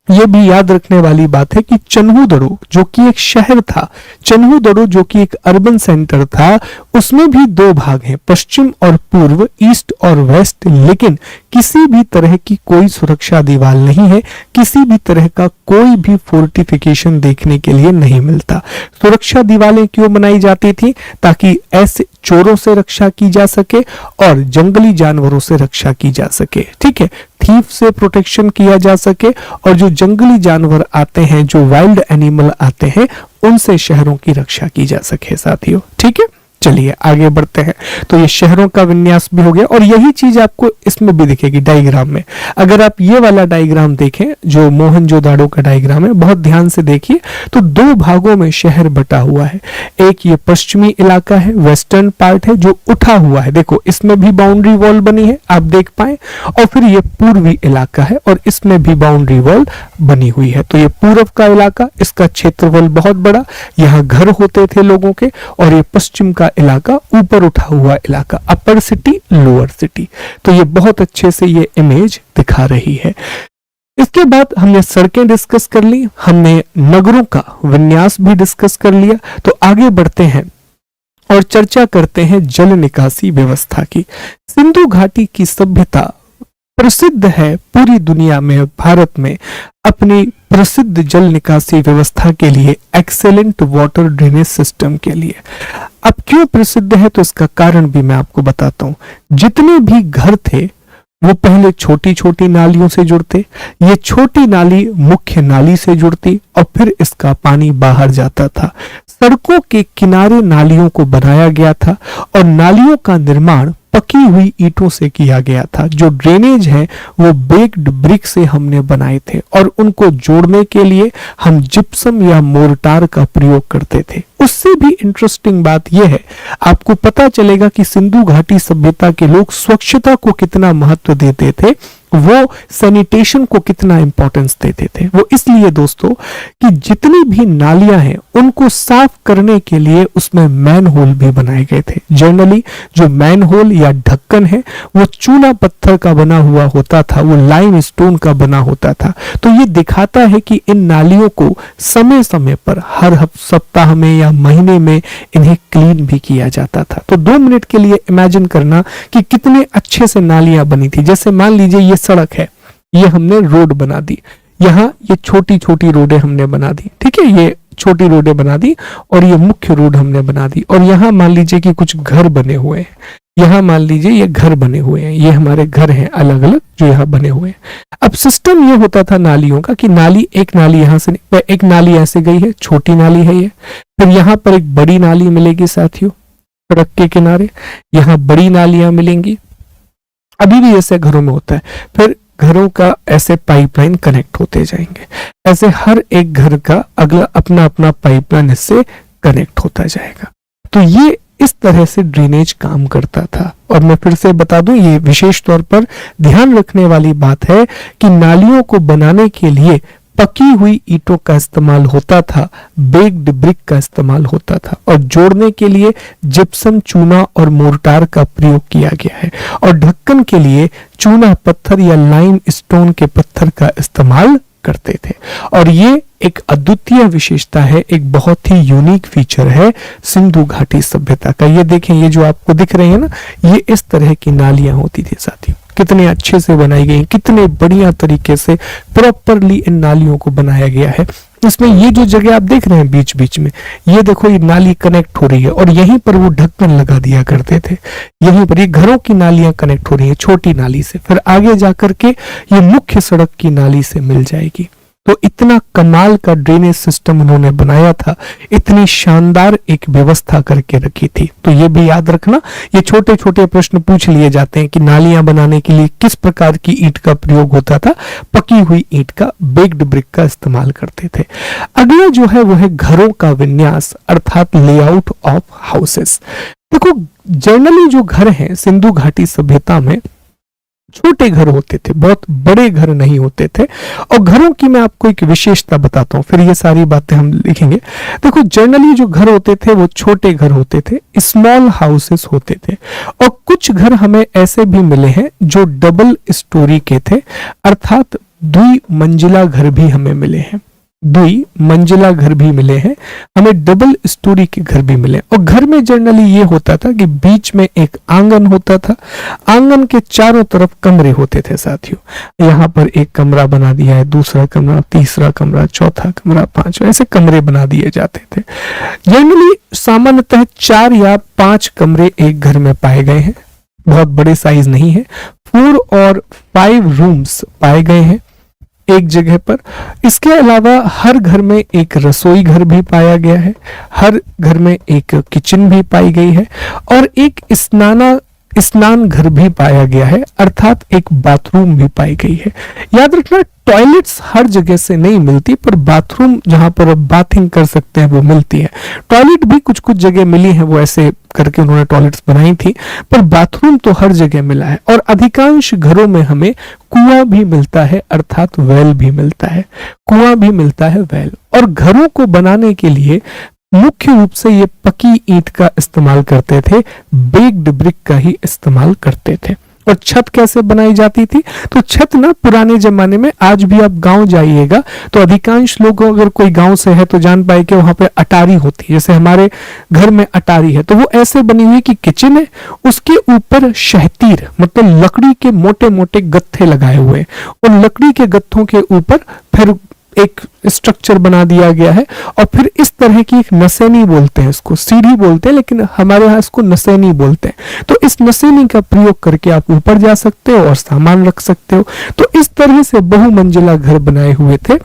ये भी याद रखने वाली बात है कि चन्हूदड़ो जो कि एक शहर था, चन्हूदड़ो जो कि एक अर्बन सेंटर था, उसमें भी 2 भाग हैं, पश्चिम और पूर्व, ईस्ट और वेस्ट, लेकिन किसी भी तरह की कोई सुरक्षा दीवार नहीं है, किसी भी तरह का कोई भी फोर्टिफिकेशन देखने के लिए नहीं मिलता। सुरक्षा दीवारें क्यों बनाई जाती थी? ताकि ऐसे चोरों से रक्षा की जा सके और जंगली जानवरों से रक्षा की जा सके। ठीक है, थीफ से प्रोटेक्शन किया जा सके, और जो जंगली जानवर आते हैं, जो वाइल्ड एनिमल आते हैं, उनसे शहरों की रक्षा की जा सके साथियों। ठीक है, चलिए आगे बढ़ते हैं। तो ये शहरों का विन्यास भी हो गया, और यही चीज आपको इसमें भी दिखेगी डायग्राम में। अगर आप ये वाला डायग्राम देखें जो मोहनजोदाड़ो का डायग्राम है, बहुत ध्यान से देखिए, तो 2 भागों में शहर बटा हुआ है। एक ये पश्चिमी इलाका है, वेस्टर्न पार्ट है जो उठा हुआ है, देखो इसमें भी बाउंड्री वॉल बनी है, आप देख पाए, और फिर ये पूर्वी इलाका है और इसमें भी बाउंड्री वॉल बनी हुई है। तो ये पूर्व का इलाका, इसका क्षेत्रफल बहुत बड़ा, यहाँ घर होते थे लोगों के, और ये पश्चिम का इलाका, ऊपर उठा हुआ इलाका, अपर सिटी, लोअर सिटी। तो ये बहुत अच्छे से ये इमेज दिखा रही है। इसके बाद हमने सड़कें डिस्कस कर ली, हमने नगरों का विन्यास भी डिस्कस कर लिया। तो आगे बढ़ते हैं और चर्चा करते हैं जल निकासी व्यवस्था की। सिंधु घाटी की सभ्यता प्रसिद्ध है पूरी दुनिया में, भारत में अपनी प्रसिद्ध जल निकासी व्यवस्था के लिए, एक्सेलेंट वाटर ड्रेनेज सिस्टम के लिए। अब क्यों प्रसिद्ध है तो इसका कारण भी मैं आपको बताता हूं। जितने भी घर थे वो पहले छोटी छोटी नालियों से जुड़ते, ये छोटी नाली मुख्य नाली से जुड़ती और फिर इसका पानी बाहर जाता था। सड़कों के किनारे नालियों को बनाया गया था और नालियों का निर्माण पकी हुई ईंटों से किया गया था। जो ड्रेनेज है वो बेक्ड ब्रिक से हमने बनाए थे और उनको जोड़ने के लिए हम जिप्सम या मोर्टार का प्रयोग करते थे। उससे भी इंटरेस्टिंग बात यह है, आपको पता चलेगा कि सिंधु घाटी सभ्यता के लोग स्वच्छता को कितना महत्व देते थे, वो सैनिटेशन को कितना इंपॉर्टेंस देते थे। वो इसलिए दोस्तों कि जितनी भी नालियां हैं उनको साफ करने के लिए उसमें मैन होल भी बनाए गए थे। जनरली जो मैन होल या ढक्कन है वो चूना पत्थर का बना हुआ होता था, वो लाइम स्टोन का बना होता था। तो ये दिखाता है कि इन नालियों को समय समय पर हर सप्ताह में या महीने में इन्हें क्लीन भी किया जाता था। तो 2 मिनट के लिए इमेजिन करना कि कितने अच्छे से नालियां बनी थी। जैसे मान लीजिए ये सड़क है, ये हमने रोड बना दी, यहाँ ये छोटी छोटी रोडें हमने बना दी, ठीक है, ये छोटी रोडें बना दी और ये मुख्य रोड हमने बना दी। और यहाँ मान लीजिए कि कुछ घर बने हुए हैं, यहाँ मान लीजिए ये घर बने हुए हैं, ये हमारे घर हैं अलग अलग जो यहाँ बने हुए हैं। अब सिस्टम ये होता था नालियों का कि एक नाली यहाँ से, एक नाली ऐसे गई है, छोटी नाली है ये, फिर यहाँ पर एक बड़ी नाली मिलेगी साथियों सड़क के किनारे, यहाँ बड़ी नालियां मिलेंगी। अभी भी ऐसे घरों में होता है, फिर घरों का ऐसे पाइपलाइन कनेक्ट होते जाएंगे, ऐसे हर एक घर का अगला अपना अपना पाइपलाइन इससे कनेक्ट होता जाएगा। तो ये इस तरह से ड्रेनेज काम करता था। और मैं फिर से बता दूं, ये विशेष तौर पर ध्यान रखने वाली बात है कि नालियों को बनाने के लिए पकी हुई ईंटों का इस्तेमाल होता था, बेक्ड ब्रिक का इस्तेमाल होता था और जोड़ने के लिए जिप्सम, चूना और मोर्टार का प्रयोग किया गया है और ढक्कन के लिए चूना पत्थर या लाइम स्टोन के पत्थर का इस्तेमाल करते थे। और ये एक अद्वितीय विशेषता है, एक बहुत ही यूनिक फीचर है सिंधु घाटी सभ्यता का। ये देखें, ये जो आपको दिख रहे हैं ना, ये इस तरह की नालियां होती थी साथियों, कितने अच्छे से बनाई गई, कितने बढ़िया तरीके से प्रॉपरली इन नालियों को बनाया गया है। इसमें ये जो जगह आप देख रहे हैं बीच बीच में, ये देखो ये नाली कनेक्ट हो रही है और यहीं पर वो ढक्कन लगा दिया करते थे। यहीं पर ये घरों की नालियां कनेक्ट हो रही है छोटी नाली से, फिर आगे जाकर के ये मुख्य सड़क की नाली से मिल जाएगी। तो इतना कमाल का ड्रेनेज सिस्टम उन्होंने बनाया था, इतनी शानदार एक व्यवस्था करके रखी थी। तो ये भी याद रखना, ये छोटे छोटे प्रश्न पूछ लिए जाते हैं कि नालियां बनाने के लिए किस प्रकार की ईंट का प्रयोग होता था। पकी हुई ईंट का, बेक्ड ब्रिक का इस्तेमाल करते थे। अगला जो है वो है घरों का विन्यास अर्थात लेआउट ऑफ हाउसेस। देखो जनरली जो घर हैं सिंधु घाटी सभ्यता में छोटे घर होते थे, बहुत बड़े घर नहीं होते थे। और घरों की मैं आपको एक विशेषता बताता हूँ, फिर ये सारी बातें हम लिखेंगे। देखो जनरली जो घर होते थे वो छोटे घर होते थे, स्मॉल हाउसेस होते थे। और कुछ घर हमें ऐसे भी मिले हैं जो डबल स्टोरी के थे, अर्थात 2 मंजिला घर भी हमें मिले हैं, 2 मंजिला घर भी मिले हैं, हमें डबल स्टोरी के घर भी मिले। और घर में जनरली ये होता था कि बीच में एक आंगन होता था, आंगन के चारों तरफ कमरे होते थे साथियों। यहाँ पर एक कमरा बना दिया है, दूसरा कमरा, तीसरा कमरा, चौथा कमरा, 5, ऐसे कमरे बना दिए जाते थे। जनरली सामान्यतः 4 या 5 कमरे एक घर में पाए गए हैं, बहुत बड़े साइज नहीं है। 4 और 5 रूम्स पाए गए हैं एक जगह पर। इसके अलावा हर घर में एक रसोई घर भी पाया गया है, हर घर में एक किचन भी पाई गई है और एक स्नान घर भी पाया गया है, अर्थात एक बाथरूम भी पाई गई है। याद रखना, टॉयलेट्स हर जगह से नहीं मिलती, पर बाथरूम जहां पर आप बाथिंग कर सकते हैं वो मिलती है। टॉयलेट भी कुछ कुछ जगह मिली है, वो ऐसे करके उन्होंने टॉयलेट्स बनाई थी, पर बाथरूम तो हर जगह मिला है। और अधिकांश घरों में हमें कुआं भी मिलता है, अर्थात वेल भी मिलता है, कुआं भी मिलता है, वेल। और घरों को बनाने के लिए मुख्य रूप से ये पकी ईंट का इस्तेमाल करते थे, बेक्ड ब्रिक का ही इस्तेमाल करते थे। और छत कैसे बनाई जाती थी? तो छत ना पुराने जमाने में, आज भी आप गांव जाइएगा तो अधिकांश लोग, अगर कोई गांव से है तो जान पाए कि वहां पे अटारी होती है, जैसे हमारे घर में अटारी है, तो वो ऐसे बनी हुई कि किचन है, उसके ऊपर शहतीर मतलब लकड़ी के मोटे मोटे गत्थे लगाए हुए हैं, और लकड़ी के गत्थों के ऊपर फिर एक स्ट्रक्चर बना दिया गया है, और फिर इस तरह की एक नसेनी बोलते हैं, इसको सीढ़ी बोलते हैं, लेकिन हमारे यहाँ इसको नसेनी बोलते हैं। तो इस नसेनी का प्रयोग करके आप ऊपर जा सकते हो और सामान रख सकते हो। तो इस तरह से बहुमंजिला घर बनाए हुए थे,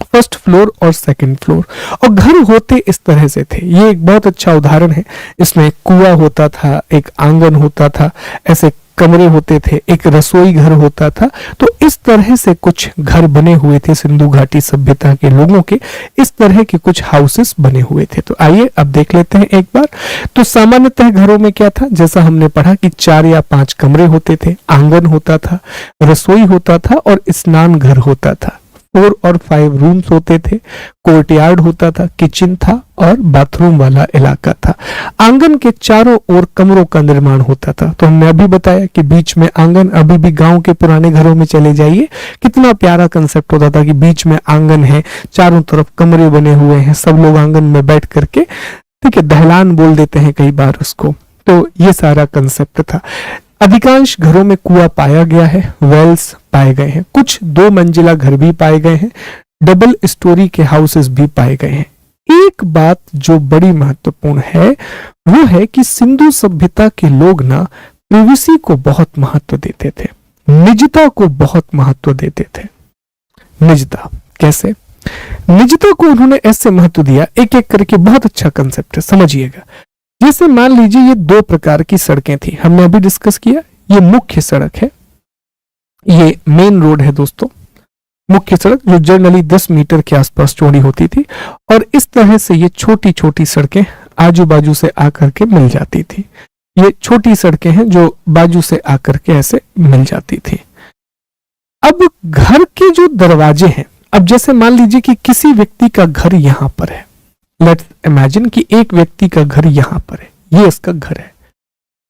फर्स्ट फ्लोर और सेकंड फ्लोर, और घर होते इस तरह से थे। ये एक बहुत अच्छा उदाहरण है। इसमें कुआं होता था, एक आंगन होता था, ऐसे कमरे होते थे, एक रसोई घर होता था। तो इस तरह से कुछ घर बने हुए थे सिंधु घाटी सभ्यता के लोगों के, इस तरह के कुछ हाउसेस बने हुए थे। तो आइए अब देख लेते हैं एक बार। तो सामान्यतः घरों में क्या था, जैसा हमने पढ़ा कि 4 या 5 कमरे होते थे, आंगन होता था, रसोई होता था और स्नान घर होता था। 4 और 5 रूम्स होते थे, कोर्टयार्ड होता था, किचन था और बाथरूम वाला इलाका था। आंगन के चारों ओर कमरों का निर्माण होता था। तो हमने अभी बताया कि बीच में आंगन, अभी भी गांव के पुराने घरों में चले जाइए, कितना प्यारा कंसेप्ट होता था कि बीच में आंगन है, चारों तरफ कमरे बने हुए हैं, सब लोग आंगन में बैठ करके, ठीक है, दहलान बोल देते हैं कई बार उसको। तो ये सारा कंसेप्ट था। अधिकांश घरों में कुआं पाया गया है, वेल्स पाए गए हैं, कुछ 2 मंजिला घर भी पाए गए हैं, डबल स्टोरी के हाउसेस भी पाए गए हैं। एक बात जो बड़ी महत्वपूर्ण है वो है कि सिंधु सभ्यता के लोग ना प्रिवेसी को बहुत महत्व देते थे, निजता को बहुत महत्व देते थे। निजता कैसे? निजता को उन्होंने ऐसे महत्व दिया, एक एक करके, बहुत अच्छा कंसेप्ट है, समझिएगा। जैसे मान लीजिए ये 2 प्रकार की सड़कें थी, हमने अभी डिस्कस किया। ये मुख्य सड़क है, ये मेन रोड है दोस्तों, मुख्य सड़क जो जनरली 10 मीटर के आसपास चौड़ी होती थी, और इस तरह से ये छोटी छोटी सड़कें आजू बाजू से आकर के मिल जाती थी। ये छोटी सड़कें हैं जो बाजू से आकर के ऐसे मिल जाती थी। अब घर के जो दरवाजे हैं, अब जैसे मान लीजिए कि किसी व्यक्ति का घर यहां पर है, लेट्स इमेजिन कि एक व्यक्ति का घर यहां पर है, ये इसका घर है।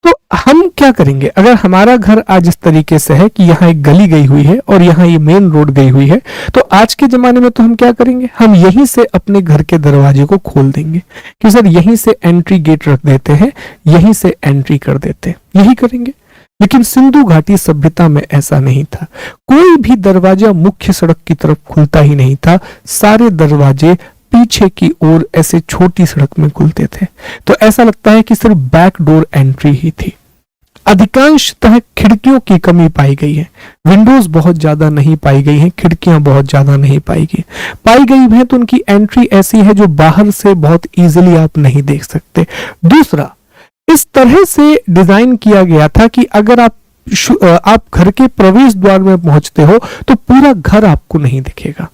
तो हम क्या करेंगे, अगर हमारा घर आज इस तरीके से है कि यहाँ एक गली गई हुई है और यहाँ ये मेन रोड गई हुई है, तो आज के जमाने में तो हम क्या करेंगे, हम यहीं से अपने घर के दरवाजे को खोल देंगे कि सर यहीं से एंट्री गेट रख देते हैं, यहीं से एंट्री कर देते हैं, यही करेंगे। लेकिन सिंधु घाटी सभ्यता में ऐसा नहीं था। कोई भी दरवाजा मुख्य सड़क की तरफ खुलता ही नहीं था, सारे दरवाजे पीछे की ओर ऐसे छोटी सड़क में खुलते थे। तो ऐसा लगता है कि सिर्फ बैक डोर एंट्री ही थी। अधिकांशतः खिड़कियों की कमी पाई गई है, विंडोज बहुत ज्यादा नहीं पाई गई हैं, खिड़कियां बहुत ज्यादा नहीं पाई गई हैं, तो उनकी एंट्री ऐसी है जो बाहर से बहुत इजीली आप नहीं देख सकते। दूसरा, इस तरह से डिजाइन किया गया था कि अगर आप घर के प्रवेश द्वार में पहुंचते हो तो पूरा घर आपको नहीं दिखेगा।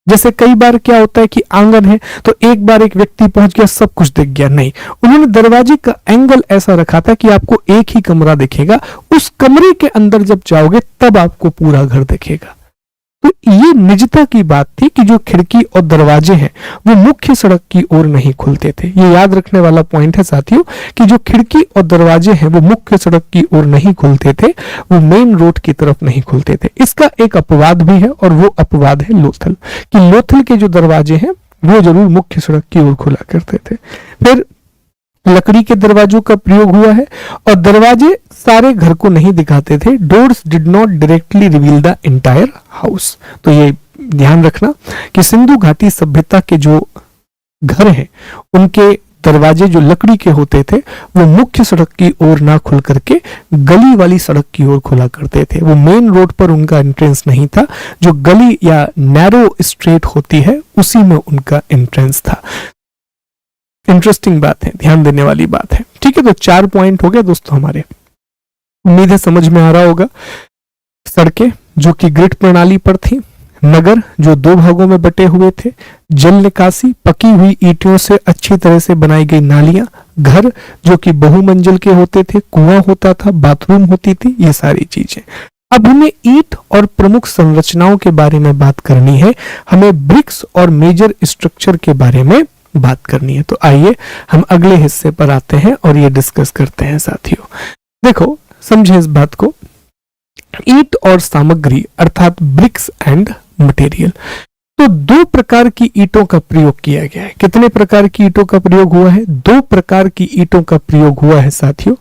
जैसे कई बार क्या होता है कि आंगन है तो एक बार एक व्यक्ति पहुंच गया, सब कुछ दिख गया, नहीं, उन्होंने दरवाजे का एंगल ऐसा रखा था कि आपको एक ही कमरा दिखेगा, उस कमरे के अंदर जब जाओगे तब आपको पूरा घर दिखेगा। तो ये निजता की बात थी कि जो खिड़की और दरवाजे हैं वो मुख्य सड़क की ओर नहीं खुलते थे। ये याद रखने वाला पॉइंट है साथियों कि जो खिड़की और दरवाजे हैं वो मुख्य सड़क की ओर नहीं खुलते थे, वो मेन रोड की तरफ नहीं खुलते थे। इसका एक अपवाद भी है और वो अपवाद है लोथल, कि लोथल के जो दरवाजे हैं वो जरूर मुख्य सड़क की ओर खुला करते थे। फिर लकड़ी के दरवाजों का प्रयोग हुआ है और दरवाजे सारे घर को नहीं दिखाते थे। Doors did not directly reveal the entire house. तो ये ध्यान रखना कि सिंधु घाटी सभ्यता के जो घर हैं उनके दरवाजे जो लकड़ी के होते थे वो मुख्य सड़क की ओर ना खुल करके गली वाली सड़क की ओर खुला करते थे। वो मेन रोड पर उनका एंट्रेंस नहीं था, जो गली या नैरो स्ट्रेट होती है उसी में उनका एंट्रेंस था। इंटरेस्टिंग बात है, ध्यान देने वाली बात है। ठीक है, तो 4 पॉइंट हो गए दोस्तों हमारे, उम्मीद है समझ में आ रहा होगा। सड़कें जो कि ग्रिड प्रणाली पर थी, नगर जो 2 भागों में बटे हुए थे, जल निकासी पकी हुई ईंटों से अच्छी तरह से बनाई गई नालियां, घर जो कि बहुमंजिल के होते थे, कुआं होता था, बाथरूम होती थी, ये सारी चीजें। अब हमें ईंट और प्रमुख संरचनाओं के बारे में बात करनी है, हमें ब्रिक्स और मेजर स्ट्रक्चर के बारे में बात करनी है। तो आइए हम अगले हिस्से पर आते हैं और ये डिस्कस करते हैं साथियों। देखो, समझे इस बात को ईंट और सामग्री अर्थात ब्रिक्स एंड मटेरियल। तो दो प्रकार की ईंटों का प्रयोग किया गया है। कितने प्रकार की ईंटों का प्रयोग हुआ है? दो प्रकार की ईंटों का प्रयोग हुआ है साथियों।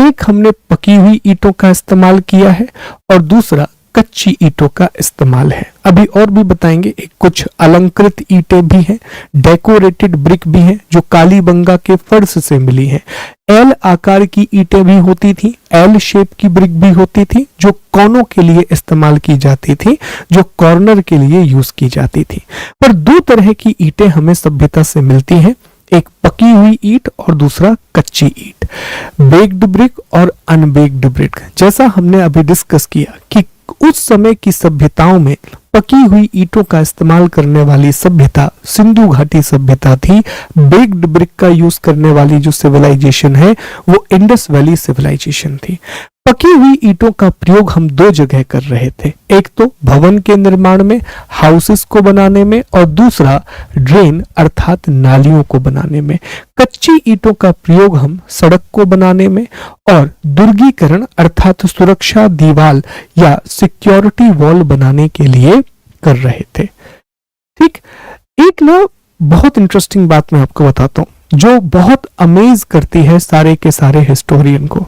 एक हमने पकी हुई ईंटों का इस्तेमाल किया है और दूसरा कच्ची ईंटों का इस्तेमाल है। अभी और भी बताएंगे। एक कुछ अलंकृत ईंटें भी हैं, डेकोरेटेड ब्रिक भी हैं जो कालीबंगा के फर्श से मिली हैं। एल आकार की ईंटें भी होती थी, एल शेप की ब्रिक भी होती थी जो कोनों के लिए इस्तेमाल की जाती थी, जो कॉर्नर के लिए यूज की जाती थी। पर दो तरह की ईंटें हमें सभ्यता से मिलती हैं, एक पकी हुई ईंट और दूसरा कच्ची ईंट। बेक्ड ब्रिक और अनबेक्ड ब्रिक। जैसा हमने अभी डिस्कस किया कि उस समय की सभ्यताओं में पकी हुई ईंटों का इस्तेमाल करने वाली सभ्यता सिंधु घाटी सभ्यता थी। बेक्ड ब्रिक का यूज करने वाली जो सिविलाइजेशन है वो इंडस वैली सिविलाइजेशन थी। पकी हुई ईंटों का प्रयोग हम दो जगह कर रहे थे, एक तो भवन के निर्माण में, हाउसेस को बनाने में, और दूसरा ड्रेन अर्थात नालियों को बनाने में। कच्ची ईंटों का प्रयोग हम सड़क को बनाने में और दुर्गीकरण अर्थात सुरक्षा दीवार या सिक्योरिटी वॉल बनाने के लिए कर रहे थे। ठीक, एक ना बहुत इंटरेस्टिंग बात मैं आपको बताता हूं जो बहुत अमेज करती है सारे के सारे हिस्टोरियन को।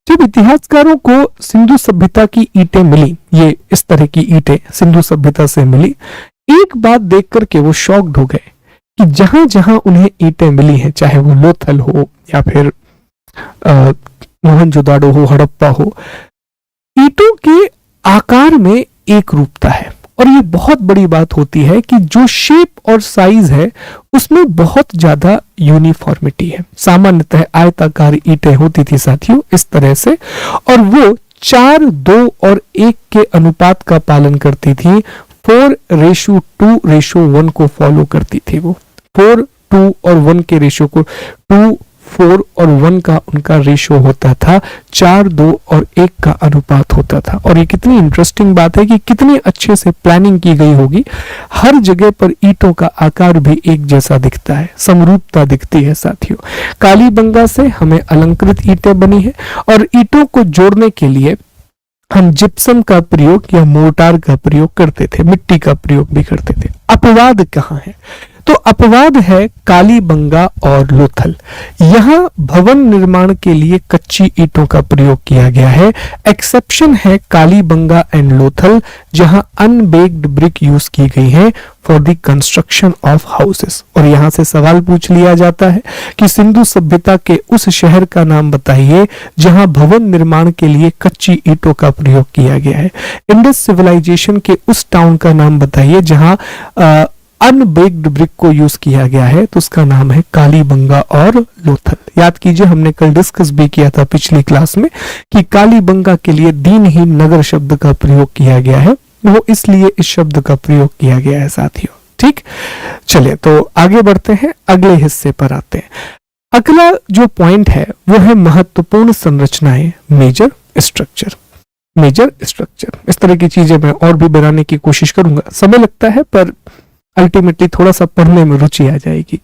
जब इतिहासकारों को सिंधु सभ्यता की ईंटें मिली, ये इस तरह की ईंटें सिंधु सभ्यता से मिली, एक बात देख करके वो शॉक्ड हो गए कि जहां जहां उन्हें ईंटें मिली हैं, चाहे वो लोथल हो या फिर मोहनजोदाड़ो हो, हड़प्पा हो, ईंटों के आकार में एक रूपता है। और ये बहुत बड़ी बात होती है कि जो शेप और साइज है उसमें बहुत ज्यादा यूनिफॉर्मिटी है। सामान्यतः आयताकार ईंटें होती थी साथियों इस तरह से, और वो 4, 2 और 1 के अनुपात का पालन करती थी। 4:2:1 को फॉलो करती थी। वो 4, 2 और 1 के रेशो को 2, 4 और 1 का उनका रेशो होता था, 4, 2 और 1 का अनुपात होता था। और ये कितनी इंटरेस्टिंग बात है कि कितनी अच्छे से प्लानिंग की गई होगी। हर जगह पर ईंटों का आकार भी एक जैसा दिखता है, समरूपता दिखती है साथियों। कालीबंगा से हमें अलंकृत ईंटें बनी है और ईंटों को जोड़ने के लिए हम जिप्सम का प्रयोग या मोर्टार का प्रयोग करते थे, मिट्टी का प्रयोग भी करते थे। अपवाद कहाँ है? तो अपवाद है कालीबंगा और लोथल। यहां भवन निर्माण के लिए कच्ची ईंटों का प्रयोग किया गया है। एक्सेप्शन है कालीबंगा एंड लोथल जहां अनबेक्ड ब्रिक यूज की गई है for the construction of houses. और यहां से सवाल पूछ लिया जाता है कि सिंधु सभ्यता के उस शहर का नाम बताइए जहां भवन निर्माण के लिए कच्ची ईंटों का प्रयोग किया गया है। इंडस सिविलाइजेशन के उस टाउन का नाम बताइए जहां अनबेक्ड ब्रिक को यूज किया गया है, तो उसका नाम है कालीबंगा और लोथल। याद कीजिए हमने कल डिस्कस भी किया था पिछली क्लास में कि कालीबंगा के लिए दीनहीन नगर शब्द का प्रयोग किया गया है, वो इसलिए इस शब्द का प्रयोग किया गया है साथियों। ठीक, चलिए तो आगे बढ़ते हैं, अगले हिस्से पर आते हैं। अगला जो पॉइंट है वो है महत्वपूर्ण संरचनाएं, मेजर स्ट्रक्चर। मेजर स्ट्रक्चर इस तरह की चीजें मैं और भी बनाने की कोशिश करूंगा, समय लगता है पर अल्टीमेटली थोड़ा सा पढ़ने में रुचि आ जाएगी।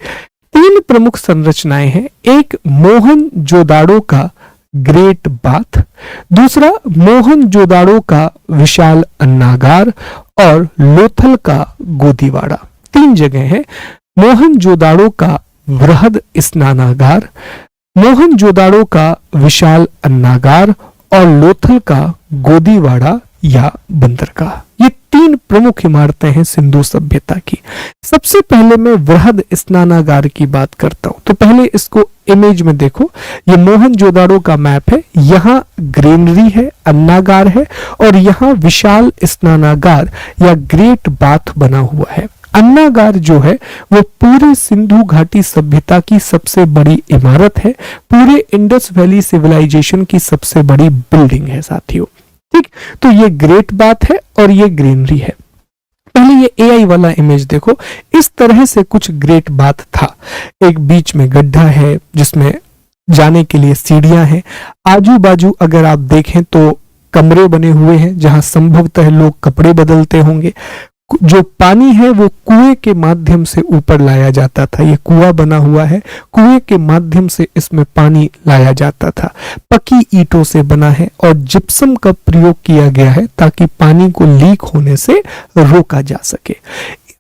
3 प्रमुख संरचनाएं हैं। एक मोहनजोदाड़ो का ग्रेट बाथ, दूसरा मोहनजोदाड़ो का विशाल अन्नागार और लोथल का गोदीवाड़ा। 3 जगह है। मोहनजोदाड़ो का वृहद स्नानागार, मोहनजोदाड़ो का विशाल अन्नागार और लोथल का गोदीवाड़ा या बंदरगाह। ये 3 प्रमुख इमारतें हैं सिंधु सभ्यता की। सबसे पहले मैं वृहद स्नानागार की बात करता हूं, तो पहले इसको इमेज में देखो। ये मोहनजोदाड़ो का मैप है, यहाँ ग्रेनरी है, अन्नागार है और यहाँ विशाल स्नानागार या ग्रेट बाथ बना हुआ है। अन्नागार जो है वो पूरे सिंधु घाटी सभ्यता की सबसे बड़ी इमारत है, पूरे इंडस वैली सिविलाइजेशन की सबसे बड़ी बिल्डिंग है साथियों। ठीक, तो ये ग्रेट बात है और ये ग्रीनरी है। पहले ये एआई वाला इमेज देखो, इस तरह से कुछ ग्रेट बात था। एक बीच में गड्ढा है जिसमें जाने के लिए सीढ़ियां हैं। आजू बाजू अगर आप देखें तो कमरे बने हुए हैं जहां संभवतः लोग कपड़े बदलते होंगे। जो पानी है वो कुएं के माध्यम से ऊपर लाया जाता था। ये कुआं बना हुआ है, कुएं के माध्यम से इसमें पानी लाया जाता था। पक्की ईंटों से बना है और जिप्सम का प्रयोग किया गया है ताकि पानी को लीक होने से रोका जा सके।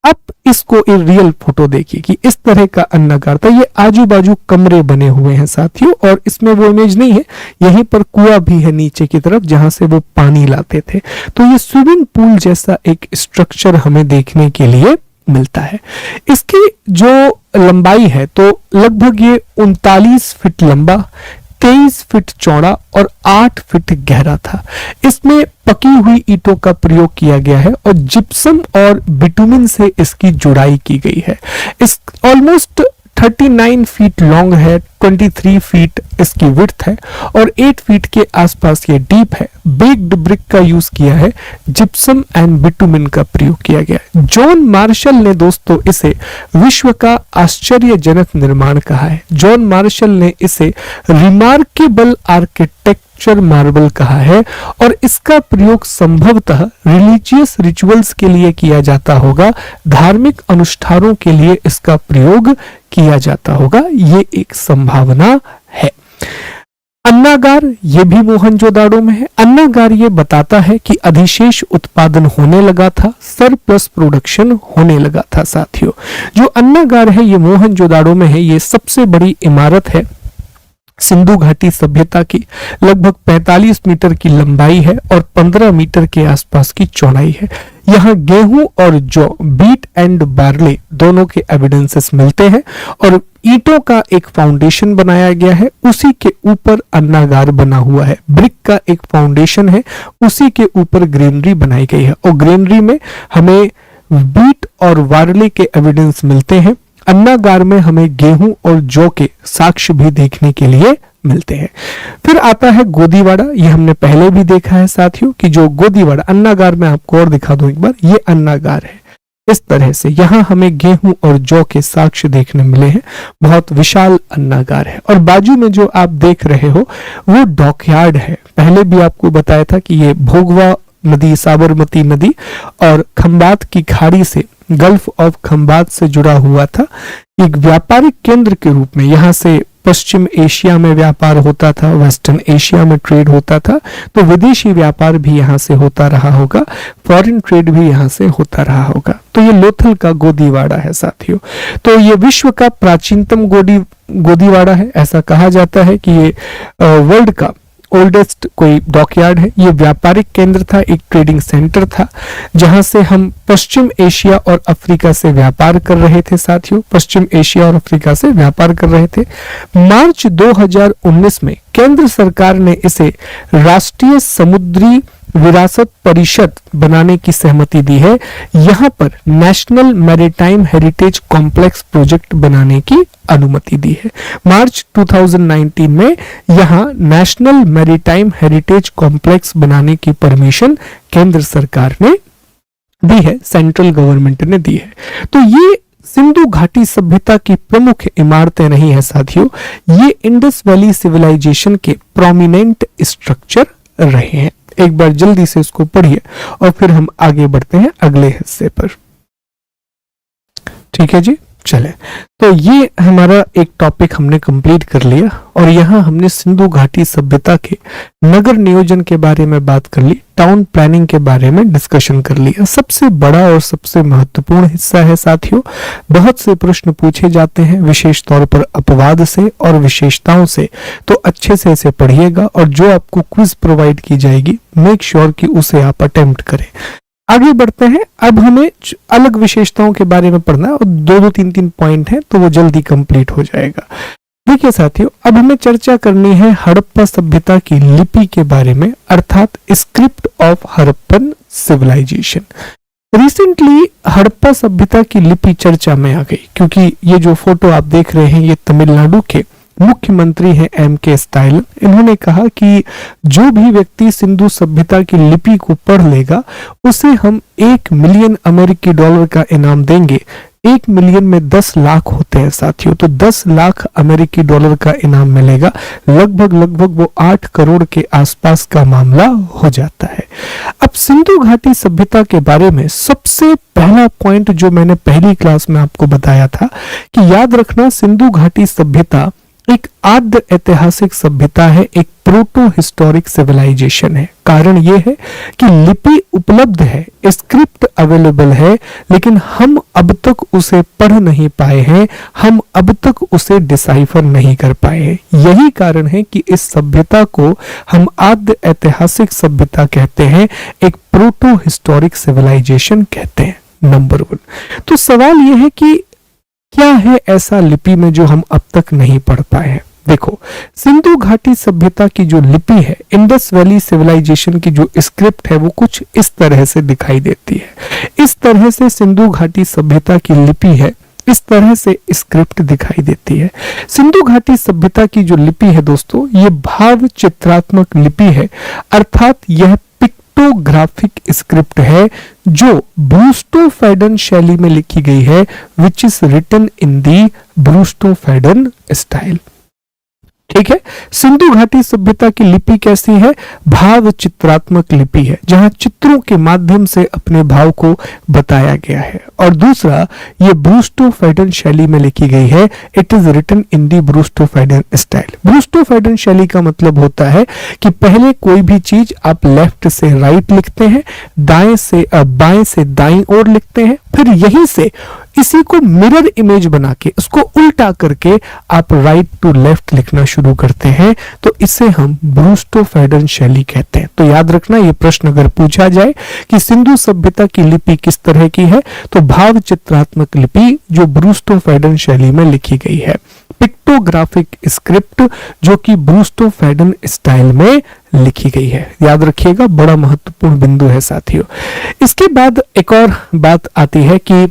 अब इसको एक रियल फोटो देखिए कि इस तरह का अन्नागार था। ये आजू बाजू कमरे बने हुए हैं साथियों, और इसमें वो इमेज नहीं है, यहीं पर कुआं भी है नीचे की तरफ जहां से वो पानी लाते थे। तो ये स्विमिंग पूल जैसा एक स्ट्रक्चर हमें देखने के लिए मिलता है। इसकी जो लंबाई है तो लगभग ये 39 फीट लंबा, 23 फीट चौड़ा और 8 फीट गहरा था। इसमें पकी हुई ईंटों का प्रयोग किया गया है और जिप्सम और बिटुमिन से इसकी जुड़ाई की गई है। इस ऑलमोस्ट 39 फीट लॉन्ग है, 23 फीट इसकी विड्थ है और 8 फीट के आसपास ये डीप है। बेक्ड ब्रिक का यूज किया है, जिप्सम एंड बिटुमिन का प्रयोग किया गया है। जॉन मार्शल ने दोस्तों इसे विश्व का आश्चर्यजनक निर्माण कहा है। जॉन मार्शल ने इसे रिमार्केबल आर्किटेक्चर मार्बल कहा है और इसका प्रयोग संभवतः रिलीजियस रिचुअल्स के लिए किया जाता होगा, धार्मिक अनुष्ठानों के लिए इसका प्रयोग किया जाता होगा, ये एक संभावना है। अन्नागार ये भी मोहनजोदाड़ो में है। अन्नागार ये बताता है कि अधिशेष उत्पादन होने लगा था, सरप्लस प्रोडक्शन होने लगा था साथियों। जो अन्नागार है ये मोहनजोदाड़ो में है। ये सबसे बड़ी इमारत है सिंधु घाटी सभ्यता की। लगभग 45 मीटर की लंबाई है और 15 मीटर के आसपास की चौड़ाई है। यहाँ गेहूं और जौ, बीट एंड बार्ले दोनों के एविडेंसेस मिलते हैं और ईंटों का एक फाउंडेशन बनाया गया है, उसी के ऊपर अन्नागार बना हुआ है। ब्रिक का एक फाउंडेशन है, उसी के ऊपर ग्रेनरी बनाई गई है और ग्रेनरी में हमें बीट और बार्ले के एविडेंस मिलते हैं। अन्नागार में हमें गेहूं और जौ के साक्ष्य भी देखने के लिए मिलते हैं। फिर आता है गोदीवाड़ा। ये हमने पहले भी देखा है साथियों कि जो गोदीवाड़ा अन्नागार में आपको और दिखा दूं एक बार, ये अन्नागार है। इस तरह से यहाँ हमें गेहूं और जौ के साक्ष्य देखने मिले हैं। बहुत विशाल अन्नागार है और बाजू में जो आप देख रहे हो वो डॉकयार्ड है। पहले भी आपको बताया था कि ये भोगवा नदी, साबरमती नदी और खंबात की खाड़ी से, गल्फ ऑफ खंबात से जुड़ा हुआ था। एक व्यापारिक केंद्र के रूप में यहाँ से पश्चिम एशिया में व्यापार होता था, वेस्टर्न एशिया में ट्रेड होता था, तो विदेशी व्यापार भी यहाँ से होता रहा होगा, फॉरेन ट्रेड भी यहाँ से होता रहा होगा। तो ये लोथल का गोदीवाड़ा है साथियों। तो ये विश्व का प्राचीनतम गोदीवाड़ा है। ऐसा कहा जाता है कि ये वर्ल्ड का ओल्डेस्ट कोई डॉकयार्ड है। ये व्यापारिक केंद्र था, एक ट्रेडिंग सेंटर था जहां से हम पश्चिम एशिया और अफ्रीका से व्यापार कर रहे थे साथियों। पश्चिम एशिया और अफ्रीका से व्यापार कर रहे थे। मार्च 2019 में केंद्र सरकार ने इसे राष्ट्रीय समुद्री विरासत परिषद बनाने की सहमति दी है। यहाँ पर national maritime heritage complex project बनाने की अनुमति दी है। मार्च 2019 में यहाँ नेशनल मैरीटाइम हेरिटेज कॉम्प्लेक्स बनाने की परमिशन केंद्र सरकार ने दी है, सेंट्रल गवर्नमेंट ने दी है। तो ये सिंधु घाटी सभ्यता की प्रमुख इमारतें नहीं है साथियों, ये इंडस वैली सिविलाइजेशन के प्रोमिनेंट स्ट्रक्चर रहे हैं। एक बार जल्दी से इसको पढ़िए और फिर हम आगे बढ़ते हैं अगले हिस्से पर। ठीक है जी, चले। तो ये हमारा एक टॉपिक हमने कंप्लीट कर लिया और यहाँ हमने सिंधु घाटी सभ्यता के नगर नियोजन के बारे में बात कर ली, टाउन प्लानिंग के बारे में डिस्कशन कर लिया। सबसे बड़ा और सबसे महत्वपूर्ण हिस्सा है साथियों। बहुत से प्रश्न पूछे जाते हैं विशेष तौर पर अपवाद से और विशेषताओं से, तो अच्छे से इसे पढ़िएगा और जो आपको क्विज प्रोवाइड की जाएगी मेक श्योर कि उसे आप अटेम्प्ट करें। आगे बढ़ते हैं। अब हमें अलग विशेषताओं के बारे में पढ़ना है और दो तीन पॉइंट हैं तो वो जल्दी कंप्लीट हो जाएगा। देखिए साथियों, अब हमें चर्चा करनी है हड़प्पा सभ्यता की लिपि के बारे में, अर्थात script of Harappan civilisation. Recently Harappa सभ्यता की लिपि चर्चा में आ गई क्योंकि ये जो फोटो आप देख रहे हैं ये तमिलनाडु के मुख्यमंत्री हैं M.K. स्टालिन। इन्होंने कहा कि जो भी व्यक्ति सिंधु सभ्यता की लिपि को पढ़ लेगा उसे हम 1 मिलियन अमेरिकी डॉलर का इनाम देंगे। 1 मिलियन में 10 लाख होते हैं साथियों, तो 10 लाख अमेरिकी डॉलर का इनाम मिलेगा। लगभग वो 8 करोड़ के आसपास का मामला हो जाता है। अब सिंधु घाटी सभ्यता के बारे में सबसे पहला पॉइंट जो मैंने पहली क्लास में आपको बताया था कि याद रखना, सिंधु घाटी सभ्यता एक आद्य ऐतिहासिक सभ्यता है, एक प्रोटो हिस्टोरिक सिविलाइजेशन है। कारण यह है कि लिपि उपलब्ध है, स्क्रिप्ट अवेलेबल है, लेकिन हम अब तक उसे पढ़ नहीं पाए हैं, हम अब तक उसे डिसाइफर नहीं कर पाए हैं। यही कारण है कि इस सभ्यता को हम आद्य ऐतिहासिक सभ्यता कहते हैं, एक प्रोटो हिस्टोरिक सिविलाइजेशन कहते हैं। नंबर 1। तो सवाल यह है कि क्या है ऐसा लिपि में जो हम अब तक नहीं पढ़ पाए हैं। देखो, सिंधु घाटी सभ्यता की जो लिपि है, इंडस वैली सिविलाइजेशन की जो स्क्रिप्ट है, वो कुछ इस तरह से दिखाई देती है। इस तरह से सिंधु घाटी सभ्यता की लिपि है, इस तरह से स्क्रिप्ट दिखाई देती है। सिंधु घाटी सभ्यता की जो लिपि है दोस्तों, ये भाव चित्रात्मक लिपि है, अर्थात यह पिक्टोग्राफिक स्क्रिप्ट है जो ब्रूस्टोफैडन शैली में लिखी गई है, which is written in the boustrophedon style. ठीक है, सिंधु घाटी सभ्यता की लिपि कैसी है? भाव चित्रात्मक लिपि है, जहां चित्रों के माध्यम से अपने भाव को बताया गया है। और दूसरा, ये ब्रूस्टोफैडन शैली में लिखी गई है, it is written in the boustrophedon style. Boustrophedon शैली का मतलब होता है कि पहले कोई भी चीज आप लेफ्ट से राइट लिखते हैं, दाएं से बाएं से दाईं ओर लिखते हैं, फिर यहीं से इसी को मिरर इमेज बना के उसको उल्टा करके आप राइट टू लेफ्ट लिखना शुरू करते हैं, तो इसे हम ब्रूस्टोफैडन शैली कहते हैं। तो याद रखना, ये प्रश्न अगर पूछा जाए कि सिंधु सभ्यता की लिपि किस तरह की है, तो भाव चित्रात्मक लिपि जो ब्रूस्टोफैडन शैली में लिखी गई है, पिक्टोग्राफिक स्क्रिप्ट जो कि ब्रूस्टोफैडन स्टाइल में लिखी गई है। याद रखिएगा, बड़ा महत्वपूर्ण बिंदु है साथियों। इसके बाद एक और बात आती है कि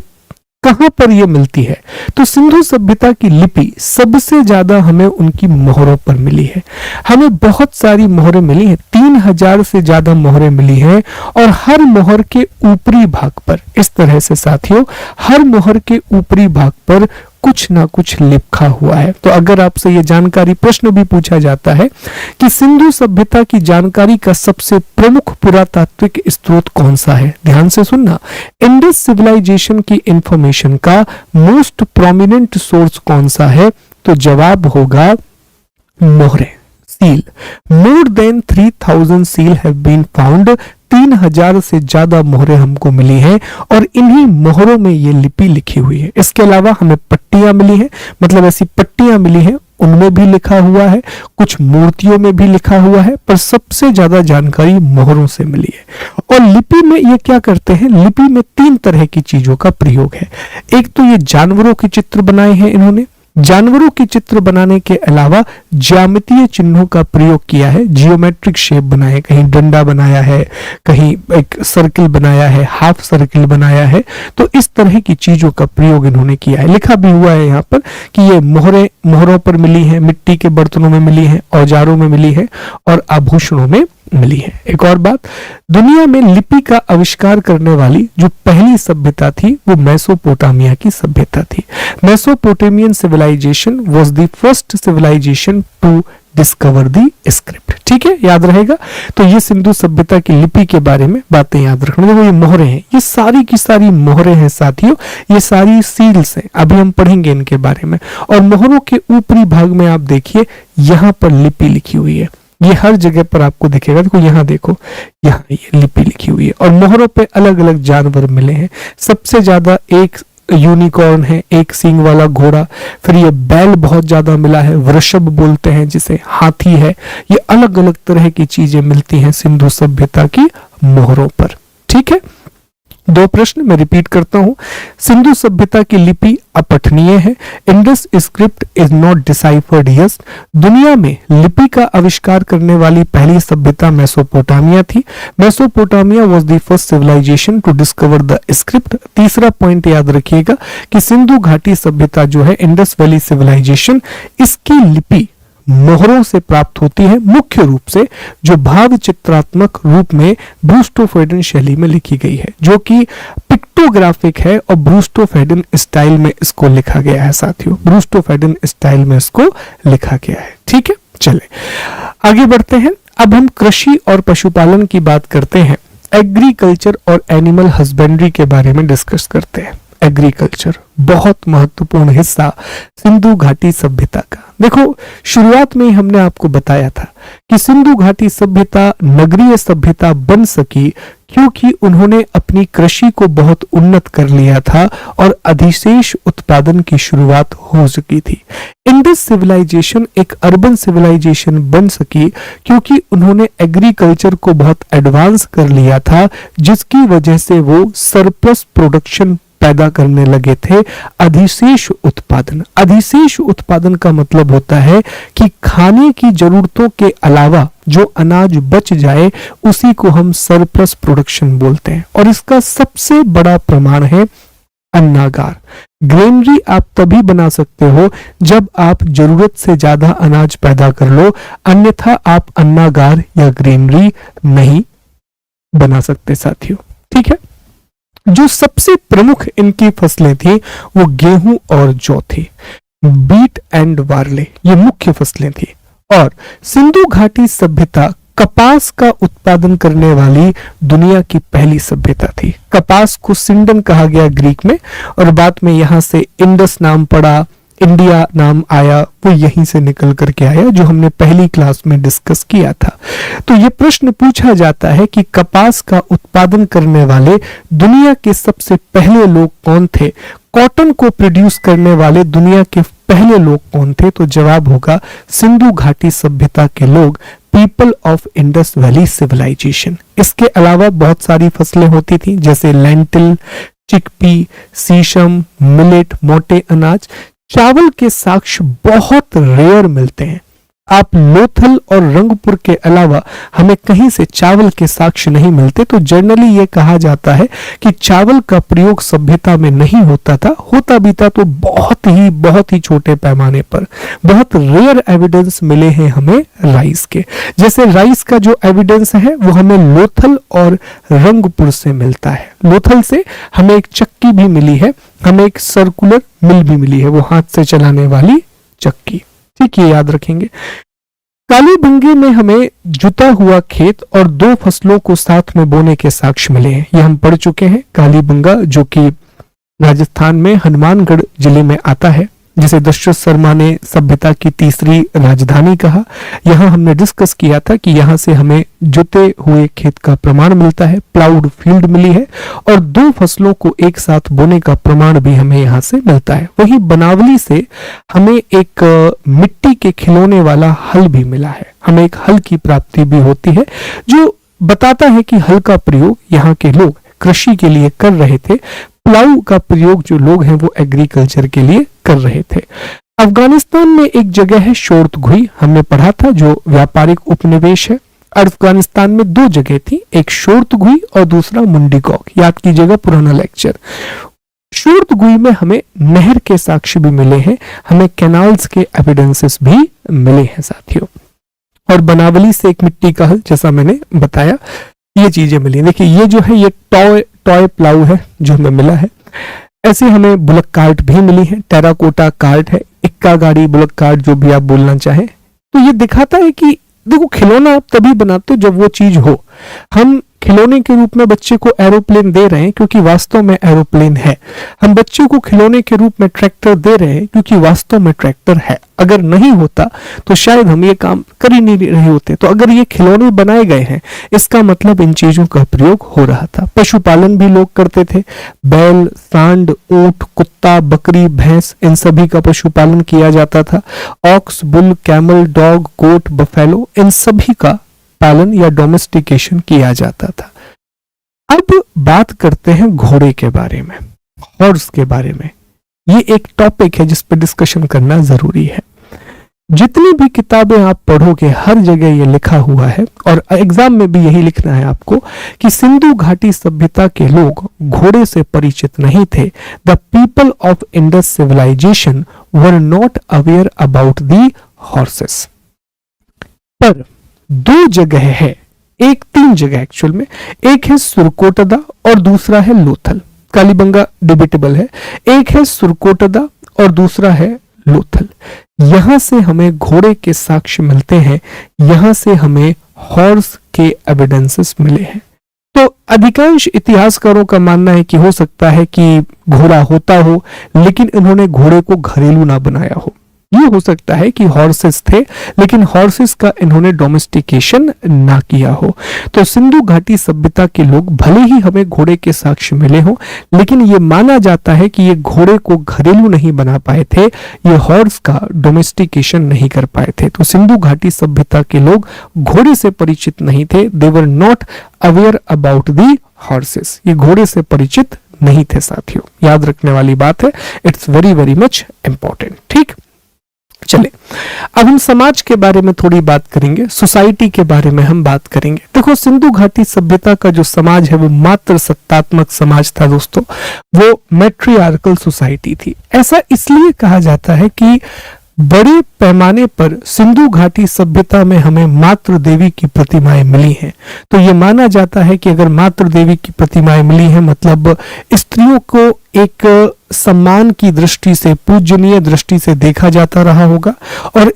कहां पर यह मिलती है, तो सिंधु सभ्यता की लिपि सबसे ज्यादा हमें उनकी मोहरों पर मिली है। हमें बहुत सारी मोहरें मिली हैं, 3000 से ज्यादा मोहरें मिली हैं, और हर मोहर के ऊपरी भाग पर, इस तरह से साथियों, हर मोहर के ऊपरी भाग पर कुछ ना कुछ लिखा हुआ है। तो अगर आपसे यह जानकारी, प्रश्न भी पूछा जाता है कि सिंधु सभ्यता की जानकारी का सबसे प्रमुख पुरातात्विक स्रोत कौन सा है, ध्यान से सुनना, इंडस सिविलाइजेशन की इंफॉर्मेशन का मोस्ट प्रोमिनेंट सोर्स कौन सा है, तो जवाब होगा मोहरें, seal. More than 3000 seal have been found, 3000 से ज्यादा मोहरें हमको मिली हैं, और इन्हीं मोहरों में ये लिपि लिखी हुई है। इसके अलावा हमें पट्टियां मिली हैं, मतलब ऐसी पट्टियां मिली हैं, उनमें भी लिखा हुआ है, कुछ मूर्तियों में भी लिखा हुआ है, पर सबसे ज्यादा जानकारी मोहरों से मिली है। और लिपि में ये क्या करते हैं, लिपि में 3 तरह की चीजों का प्रयोग है। एक तो ये जानवरों के चित्र बनाए हैं इन्होंने, जानवरों के चित्र बनाने के अलावा ज्यामितीय चिन्हों का प्रयोग किया है, जियोमेट्रिक शेप बनाए, कहीं डंडा बनाया है, कहीं एक सर्किल बनाया है, हाफ सर्किल बनाया है। तो इस तरह की चीजों का प्रयोग इन्होंने किया है। लिखा भी हुआ है यहाँ पर कि ये मोहरों पर मिली है, मिट्टी के बर्तनों में मिली है, औजारों में मिली है, और आभूषणों में मिली है। एक और बात, दुनिया में लिपि का आविष्कार करने वाली जो पहली सभ्यता थी वो मेसोपोटामिया की सभ्यता थी। Mesopotamian civilisation was the first civilisation to discover the script. ठीक है, याद रहेगा। तो ये सिंधु सभ्यता की लिपि के बारे में बातें याद रखना। देखो, ये मोहरें हैं, ये सारी की सारी मोहरें हैं साथियों, ये सारी सील्स हैं, अभी हम पढ़ेंगे इनके बारे में। और मोहरों के ऊपरी भाग में आप देखिए, यहां पर लिपि लिखी हुई है, ये हर जगह पर आपको दिखेगा। देखो यहाँ, देखो यहाँ ये लिपि लिखी हुई है, और मोहरों पे अलग अलग जानवर मिले हैं। सबसे ज्यादा एक यूनिकॉर्न है, एक सींग वाला घोड़ा, फिर ये बैल बहुत ज्यादा मिला है, वृषभ बोलते हैं जिसे, हाथी है। ये अलग अलग तरह की चीजें मिलती हैं सिंधु सभ्यता की मोहरों पर। ठीक है, 2 प्रश्न मैं रिपीट करता हूं। सिंधु सभ्यता की लिपि अपठनीय है, Indus script is not deciphered yes. दुनिया में लिपि का आविष्कार करने वाली पहली सभ्यता मेसोपोटामिया थी। Mesopotamia was the first civilisation to discover the script. तीसरा पॉइंट याद रखिएगा कि सिंधु घाटी सभ्यता जो है, इंडस वैली सिविलाइजेशन, इसकी लिपि मोहरों से प्राप्त होती है, मुख्य रूप से जो भाव चित्रात्मक रूप में ब्रूस्टोफैडन शैली में लिखी गई है, जो कि पिक्टोग्राफिक है, और ब्रूस्टोफैडन स्टाइल में इसको लिखा गया है साथियों, ब्रूस्टोफैडन स्टाइल में इसको लिखा गया है। ठीक है, चले आगे बढ़ते हैं। अब हम कृषि और पशुपालन की बात करते हैं। एग्रीकल्चर और एनिमल हस्बेंड्री के बारे में डिस्कस करते हैं। एग्रीकल्चर बहुत महत्वपूर्ण हिस्सा सिंधु घाटी सभ्यता का। देखो, शुरुआत में ही हमने आपको बताया था कि सिंधु घाटी सभ्यता नगरीय सभ्यता बन सकी क्योंकि उन्होंने अपनी कृषि को बहुत उन्नत कर लिया था और अधिशेष उत्पादन की शुरुआत हो चुकी थी। इंडस सिविलाइजेशन एक अर्बन सिविलाइजेशन बन सकी क्योंकि उन्होंने एग्रीकल्चर को बहुत एडवांस कर लिया था, जिसकी वजह से वो सरप्लस प्रोडक्शन पैदा करने लगे थे। अधिशेष उत्पादन, अधिशेष उत्पादन का मतलब होता है कि खाने की जरूरतों के अलावा जो अनाज बच जाए उसी को हम सरप्लस प्रोडक्शन बोलते हैं। और इसका सबसे बड़ा प्रमाण है अन्नागार। ग्रेनरी आप तभी बना सकते हो जब आप जरूरत से ज्यादा अनाज पैदा कर लो, अन्यथा आप अन्नागार या ग्रेनरी नहीं बना सकते साथियों। ठीक है, जो सबसे प्रमुख इनकी फसलें थी वो गेहूं और जौ थी। बीट एंड बार्ले ये मुख्य फसलें थी। और सिंधु घाटी सभ्यता कपास का उत्पादन करने वाली दुनिया की पहली सभ्यता थी। कपास को सिंडन कहा गया ग्रीक में, और बाद में यहां से इंडस नाम पड़ा, इंडिया नाम आया, वो यहीं से निकल करके आया, जो हमने पहली क्लास में डिस्कस किया था। तो ये प्रश्न पूछा जाता है कि कपास का उत्पादन करने वाले दुनिया के सबसे पहले लोग कौन थे, कॉटन को प्रोड्यूस करने वाले दुनिया के पहले लोग कौन थे? तो जवाब होगा सिंधु घाटी सभ्यता के लोग, people of Indus valley civilisation. इसके अलावा बहुत सारी फसलें होती थी जैसे लेंटिल, चिकपी, सीशम, मिलेट, मोटे अनाज। चावल के साक्ष्य बहुत रेयर मिलते हैं। आप लोथल और रंगपुर के अलावा हमें कहीं से चावल के साक्ष्य नहीं मिलते। तो जनरली ये कहा जाता है कि चावल का प्रयोग सभ्यता में नहीं होता था, होता भी था तो बहुत ही छोटे पैमाने पर। बहुत रेयर एविडेंस मिले हैं हमें राइस के। जैसे राइस का जो एविडेंस है वो हमें लोथल और रंगपुर से मिलता है। लोथल से हमें एक चक्की भी मिली है, हमें एक सर्कुलर मिल भी मिली है, वो हाथ से चलाने वाली चक्की। ठीक है, याद रखेंगे। कालीबंगा में हमें जुता हुआ खेत और दो फसलों को साथ में बोने के साक्ष्य मिले हैं। ये हम पढ़ चुके हैं। कालीबंगा जो कि राजस्थान में हनुमानगढ़ जिले में आता है, जिसे दशरथ शर्मा ने सभ्यता की तीसरी राजधानी कहा। यहां हमने डिस्कस किया था कि यहां से हमें जुते हुए खेत का प्रमाण मिलता है, प्लाउड फील्ड मिली है, और दो फसलों को एक साथ बोने का प्रमाण भी हमें यहां से मिलता है। वहीं बनावली से हमें एक मिट्टी के खिलौने वाला हल भी मिला है। हमें एक हल की प्राप्ति भी होती है, जो बताता है कि हल का प्रयोग यहाँ के लोग कृषि के लिए कर रहे थे। प्लाऊ का प्रयोग जो लोग हैं वो एग्रीकल्चर के लिए कर रहे थे। अफगानिस्तान में एक जगह है शोरतगुई, हमने पढ़ा था, जो व्यापारिक उपनिवेश है। अफगानिस्तान में दो जगह थी, एक शोरतगुई और दूसरा मुंडीगौक। याद कीजिएगा पुराना लेक्चर। शोरतगुई में हमें नहर के साक्ष्य भी मिले हैं, हमें कैनाल्स के एविडेंसेस भी मिले हैं साथियों। और बनावली से एक मिट्टी का हल, जैसा मैंने बताया, ये चीजें मिली। देखिए ये जो है ये टॉय प्लाऊ है जो हमें मिला है। ऐसे हमें बुलक कार्ट भी मिली है, टेराकोटा कार्ट है, इक्का गाड़ी, बुलक कार्ट, जो भी आप बोलना चाहें। तो ये दिखाता है कि देखो, खिलौना आप तभी बनाते हो जब वो चीज हो। हम खिलौने के रूप में बच्चे को एरोप्लेन दे रहे हैं क्योंकि वास्तव में एरोप्लेन है। हम बच्चे को खिलौने के रूप में ट्रैक्टर दे रहे हैं क्योंकि वास्तव में ट्रैक्टर है। अगर नहीं होता तो शायद हम ये काम कर ही नहीं रहे होते। तो अगर ये खिलौने बनाए गए हैं, इसका मतलब इन चीजों का प्रयोग हो रहा था। पशुपालन भी लोग करते थे। बैल, सांड, ऊंट, कुत्ता, बकरी, भैंस, इन सभी का पशुपालन किया जाता था। ऑक्स, बुल, कैमल, डॉग, गोट, बफेलो, इन सभी का पालन या डोमेस्टिकेशन किया जाता था। अब बात करते हैं घोड़े के बारे में, हॉर्स के बारे में। ये एक टॉपिक है जिस पर डिस्कशन करना जरूरी है। जितनी भी किताबें आप पढ़ोगे हर जगह ये लिखा हुआ है, और एग्जाम में भी यही लिखना है आपको, कि सिंधु घाटी सभ्यता के लोग घोड़े से परिचित नहीं थे। The people of Indus civilisation were not aware about the horses. पर दो जगह है, एक तीन जगह एक्चुअल में, एक है सुरकोटदा और दूसरा है लोथल। कालीबंगा डिबेटेबल है। एक है सुरकोटदा और दूसरा है लोथल। यहां से हमें घोड़े के साक्ष्य मिलते हैं, यहां से हमें हॉर्स के एविडेंसेस मिले हैं। तो अधिकांश इतिहासकारों का मानना है कि हो सकता है कि घोड़ा होता हो, लेकिन इन्होंने घोड़े को घरेलू ना बनाया हो। ये हो सकता है कि हॉर्सेस थे, लेकिन हॉर्सेस का इन्होंने डोमेस्टिकेशन ना किया हो। तो सिंधु घाटी सभ्यता के लोग भले ही हमें घोड़े के साक्ष्य मिले हों, लेकिन ये माना जाता है कि ये घोड़े को घरेलू नहीं बना पाए थे, ये हॉर्स का डोमेस्टिकेशन नहीं कर पाए थे। तो सिंधु घाटी सभ्यता के लोग घोड़े से परिचित नहीं थे। They were not aware about the horses. ये घोड़े से परिचित नहीं थे साथियों, याद रखने वाली बात है। It's very very much important. ठीक, चले अब हम समाज के बारे में थोड़ी बात करेंगे, सोसाइटी के बारे में हम बात करेंगे। देखो, सिंधु घाटी सभ्यता का जो समाज है वो मात्र सत्तात्मक समाज था दोस्तों, वो मैट्रियार्कल सोसाइटी थी। ऐसा इसलिए कहा जाता है कि बड़े पैमाने पर सिंधु घाटी सभ्यता में हमें मातृ देवी की प्रतिमाएं मिली हैं। तो ये माना जाता है कि अगर मातृ देवी की प्रतिमाएं मिली हैं, मतलब स्त्रियों को एक सम्मान की दृष्टि से, पूजनीय दृष्टि से देखा जाता रहा होगा, और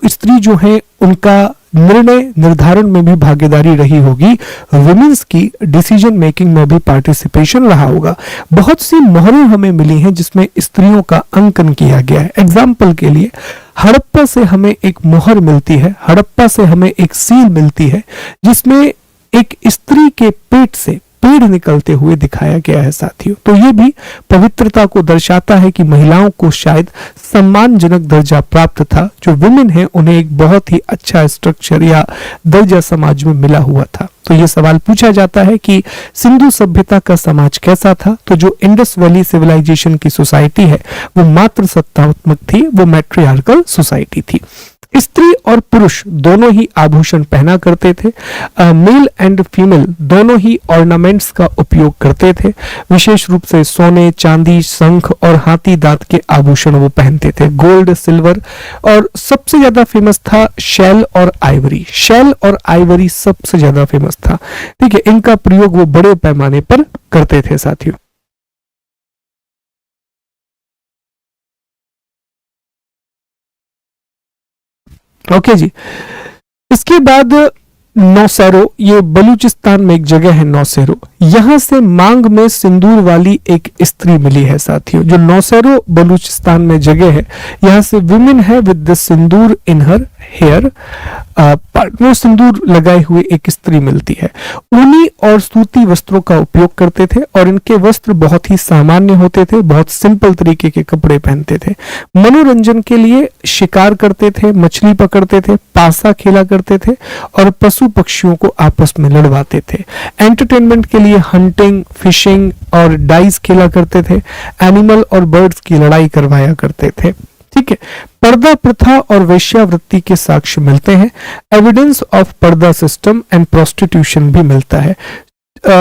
स्त्री जो है उनका निर्णय निर्धारण में भी भागीदारी रही होगी, वुमेन्स की डिसीजन मेकिंग में भी पार्टिसिपेशन रहा होगा। बहुत सी मोहरें हमें मिली हैं जिसमें स्त्रियों का अंकन किया गया है। एग्जाम्पल के लिए हड़प्पा से हमें एक मोहर मिलती है, हड़प्पा से हमें एक सील मिलती है जिसमें एक स्त्री के पेट से पेड़ निकलते हुए दिखाया गया है साथियों। तो ये भी पवित्रता को दर्शाता है कि महिलाओं को शायद सम्मानजनक दर्जा प्राप्त था। जो वुमेन है उन्हें एक बहुत ही अच्छा स्ट्रक्चर या दर्जा समाज में मिला हुआ था। तो ये सवाल पूछा जाता है कि सिंधु सभ्यता का समाज कैसा था। तो जो इंडस वैली सिविलाइजेशन की सोसाइटी है वो मात्र सत्तात्मक थी, वो मैट्रियार्कल सोसाइटी थी। स्त्री और पुरुष दोनों ही आभूषण पहना करते थे। मेल एंड फीमेल दोनों ही ऑर्नामेंट्स का उपयोग करते थे। विशेष रूप से सोने, चांदी, शंख और हाथी दांत के आभूषण वो पहनते थे, गोल्ड, सिल्वर, और सबसे ज्यादा फेमस था शेल और आइवरी। शेल और आइवरी सबसे ज्यादा फेमस था। ठीक है, इनका प्रयोग वो बड़े पैमाने पर करते थे साथियों। ओके जी, इसके बाद नौसेरो, ये बलूचिस्तान में एक जगह है नौसेरो, यहां से मांग में सिंदूर वाली एक स्त्री मिली है साथियों। जो नौसेरो बलूचिस्तान में जगह है, यहां से वुमेन है with the sindoor in her hair, वो सिंदूर लगाए हुए एक स्त्री मिलती है। ऊनी और सूती वस्त्रों का उपयोग करते थे और इनके वस्त्र बहुत ही सामान्य होते थे, बहुत सिंपल तरीके के कपड़े पहनते थे। मनोरंजन के लिए शिकार करते थे, मछली पकड़ते थे, पासा खेला करते थे और पशु पक्षियों को आपस में लड़वाते थे। एंटरटेनमेंट के लिए हंटिंग, फिशिंग और डाइस खेला करते थे। एनिमल और बर्ड्स की लड़ाई करवाया करते थे। ठीक है, पर्दा प्रथा और वेश्यावृत्ति के साक्ष्य मिलते हैं। एविडेंस ऑफ पर्दा सिस्टम एंड प्रोस्टिट्यूशन भी मिलता है।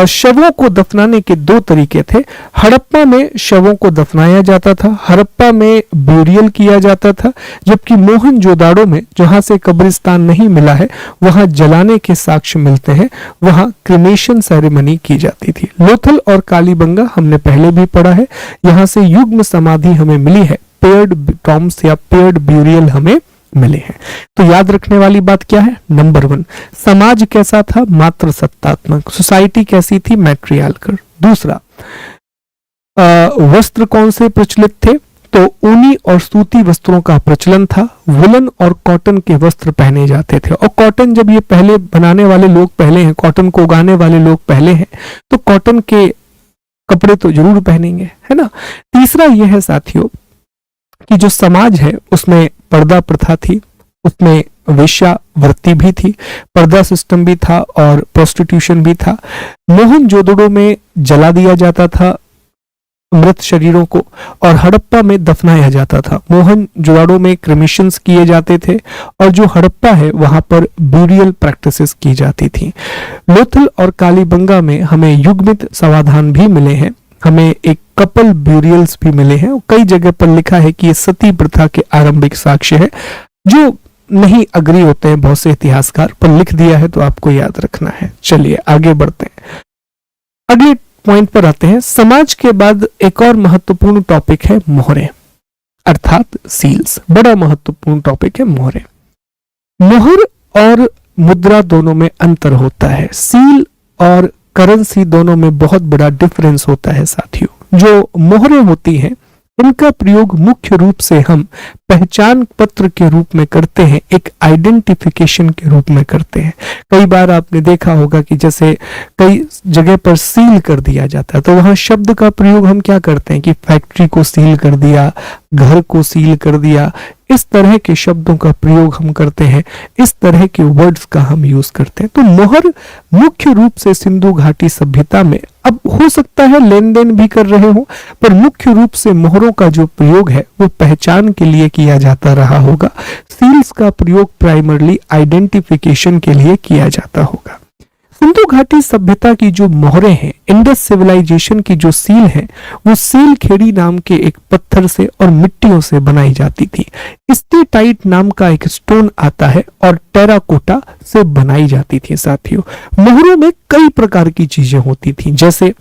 शवों को दफनाने के दो तरीके थे। हड़प्पा में शवों को दफनाया जाता था, हड़प्पा में ब्यूरियल किया जाता था, जबकि मोहनजोदाड़ो में, जहां से कब्रिस्तान नहीं मिला है, वहां जलाने के साक्ष्य मिलते हैं, वहां क्रिमेशन सेरेमनी की जाती थी। लोथल और कालीबंगा हमने पहले भी पढ़ा है, यहां से युग्म समाधि हमें मिली है, पेयर्ड टॉम्स या पेयर्ड ब्यूरियल हमें मिले हैं। तो याद रखने वाली बात क्या है? नंबर 1, समाज कैसा था? मात्र सत्तात्मक। सोसाइटी कैसी थी? मैट्रियार्कल। दूसरा, वस्त्र कौन से प्रचलित थे? तो ऊनी और सूती वस्त्रों का प्रचलन था। वुलन और कॉटन के वस्त्र पहने जाते थे, और कॉटन जब ये पहले बनाने वाले लोग पहले हैं, कॉटन को उगाने वाले लोग पहले हैं, तो कॉटन के कपड़े तो जरूर पहनेंगे, है ना। तीसरा यह है साथियों कि जो समाज है उसमें पर्दा प्रथा थी, उसमें वेश्यावृत्ति भी थी, पर्दा सिस्टम भी था और प्रोस्टिट्यूशन भी था। मोहनजोदड़ो में जला दिया जाता था मृत शरीरों को और हड़प्पा में दफनाया जाता था। मोहनजोदड़ो में क्रिमेशंस किए जाते थे और जो हड़प्पा है वहां पर ब्यूरियल प्रैक्टिसेस की जाती थी। लोथल और कालीबंगा में हमें युग्मित समाधान भी मिले हैं, हमें एक कपल ब्यूरियल्स भी मिले हैं। कई जगह पर लिखा है कि ये सती प्रथा के आरंभिक साक्ष्य है। जो नहीं अग्री होते हैं बहुत से इतिहासकार, पर लिख दिया है तो आपको याद रखना है। चलिए आगे बढ़ते हैं, अगले पॉइंट पर आते हैं। समाज के बाद एक और महत्वपूर्ण टॉपिक है मोहरें, अर्थात सील्स। बड़ा महत्वपूर्ण टॉपिक है मोहरें। मोहर और मुद्रा दोनों में अंतर होता है। सील और करेंसी दोनों में बहुत बड़ा डिफरेंस होता है साथियों। जो मोहरें होती हैं इनका प्रयोग मुख्य रूप से हम पहचान पत्र के रूप में करते हैं, एक आइडेंटिफिकेशन के रूप में करते हैं। कई बार आपने देखा होगा कि जैसे कई जगह पर सील कर दिया जाता है तो वहां शब्द का प्रयोग हम क्या करते हैं कि फैक्ट्री को सील कर दिया, घर को सील कर दिया, इस तरह के शब्दों का प्रयोग हम करते हैं, इस तरह के वर्ड्स का हम यूज करते हैं। तो मोहर मुख्य रूप से सिंधु घाटी सभ्यता में, अब हो सकता है लेन देन भी कर रहे हो, पर मुख्य रूप से मोहरों का जो प्रयोग है वो पहचान के लिए किया जाता रहा होगा। सील्स का प्रयोग प्राइमरली आइडेंटिफिकेशन के लिए किया जाता होगा। सिंधु घाटी सभ्यता की जो मोहरें हैं, इंडस सिविलाइजेशन की जो सील है, वो सील खेड़ी नाम के एक पत्थर से और मिट्टियों से बनाई जाती थी। स्टेटाइट नाम का एक स्टोन आता है और टेराकोटा से बनाई जाती थी। साथियों, मोहरों में कई प्रकार की चीजें होती थी, जैसे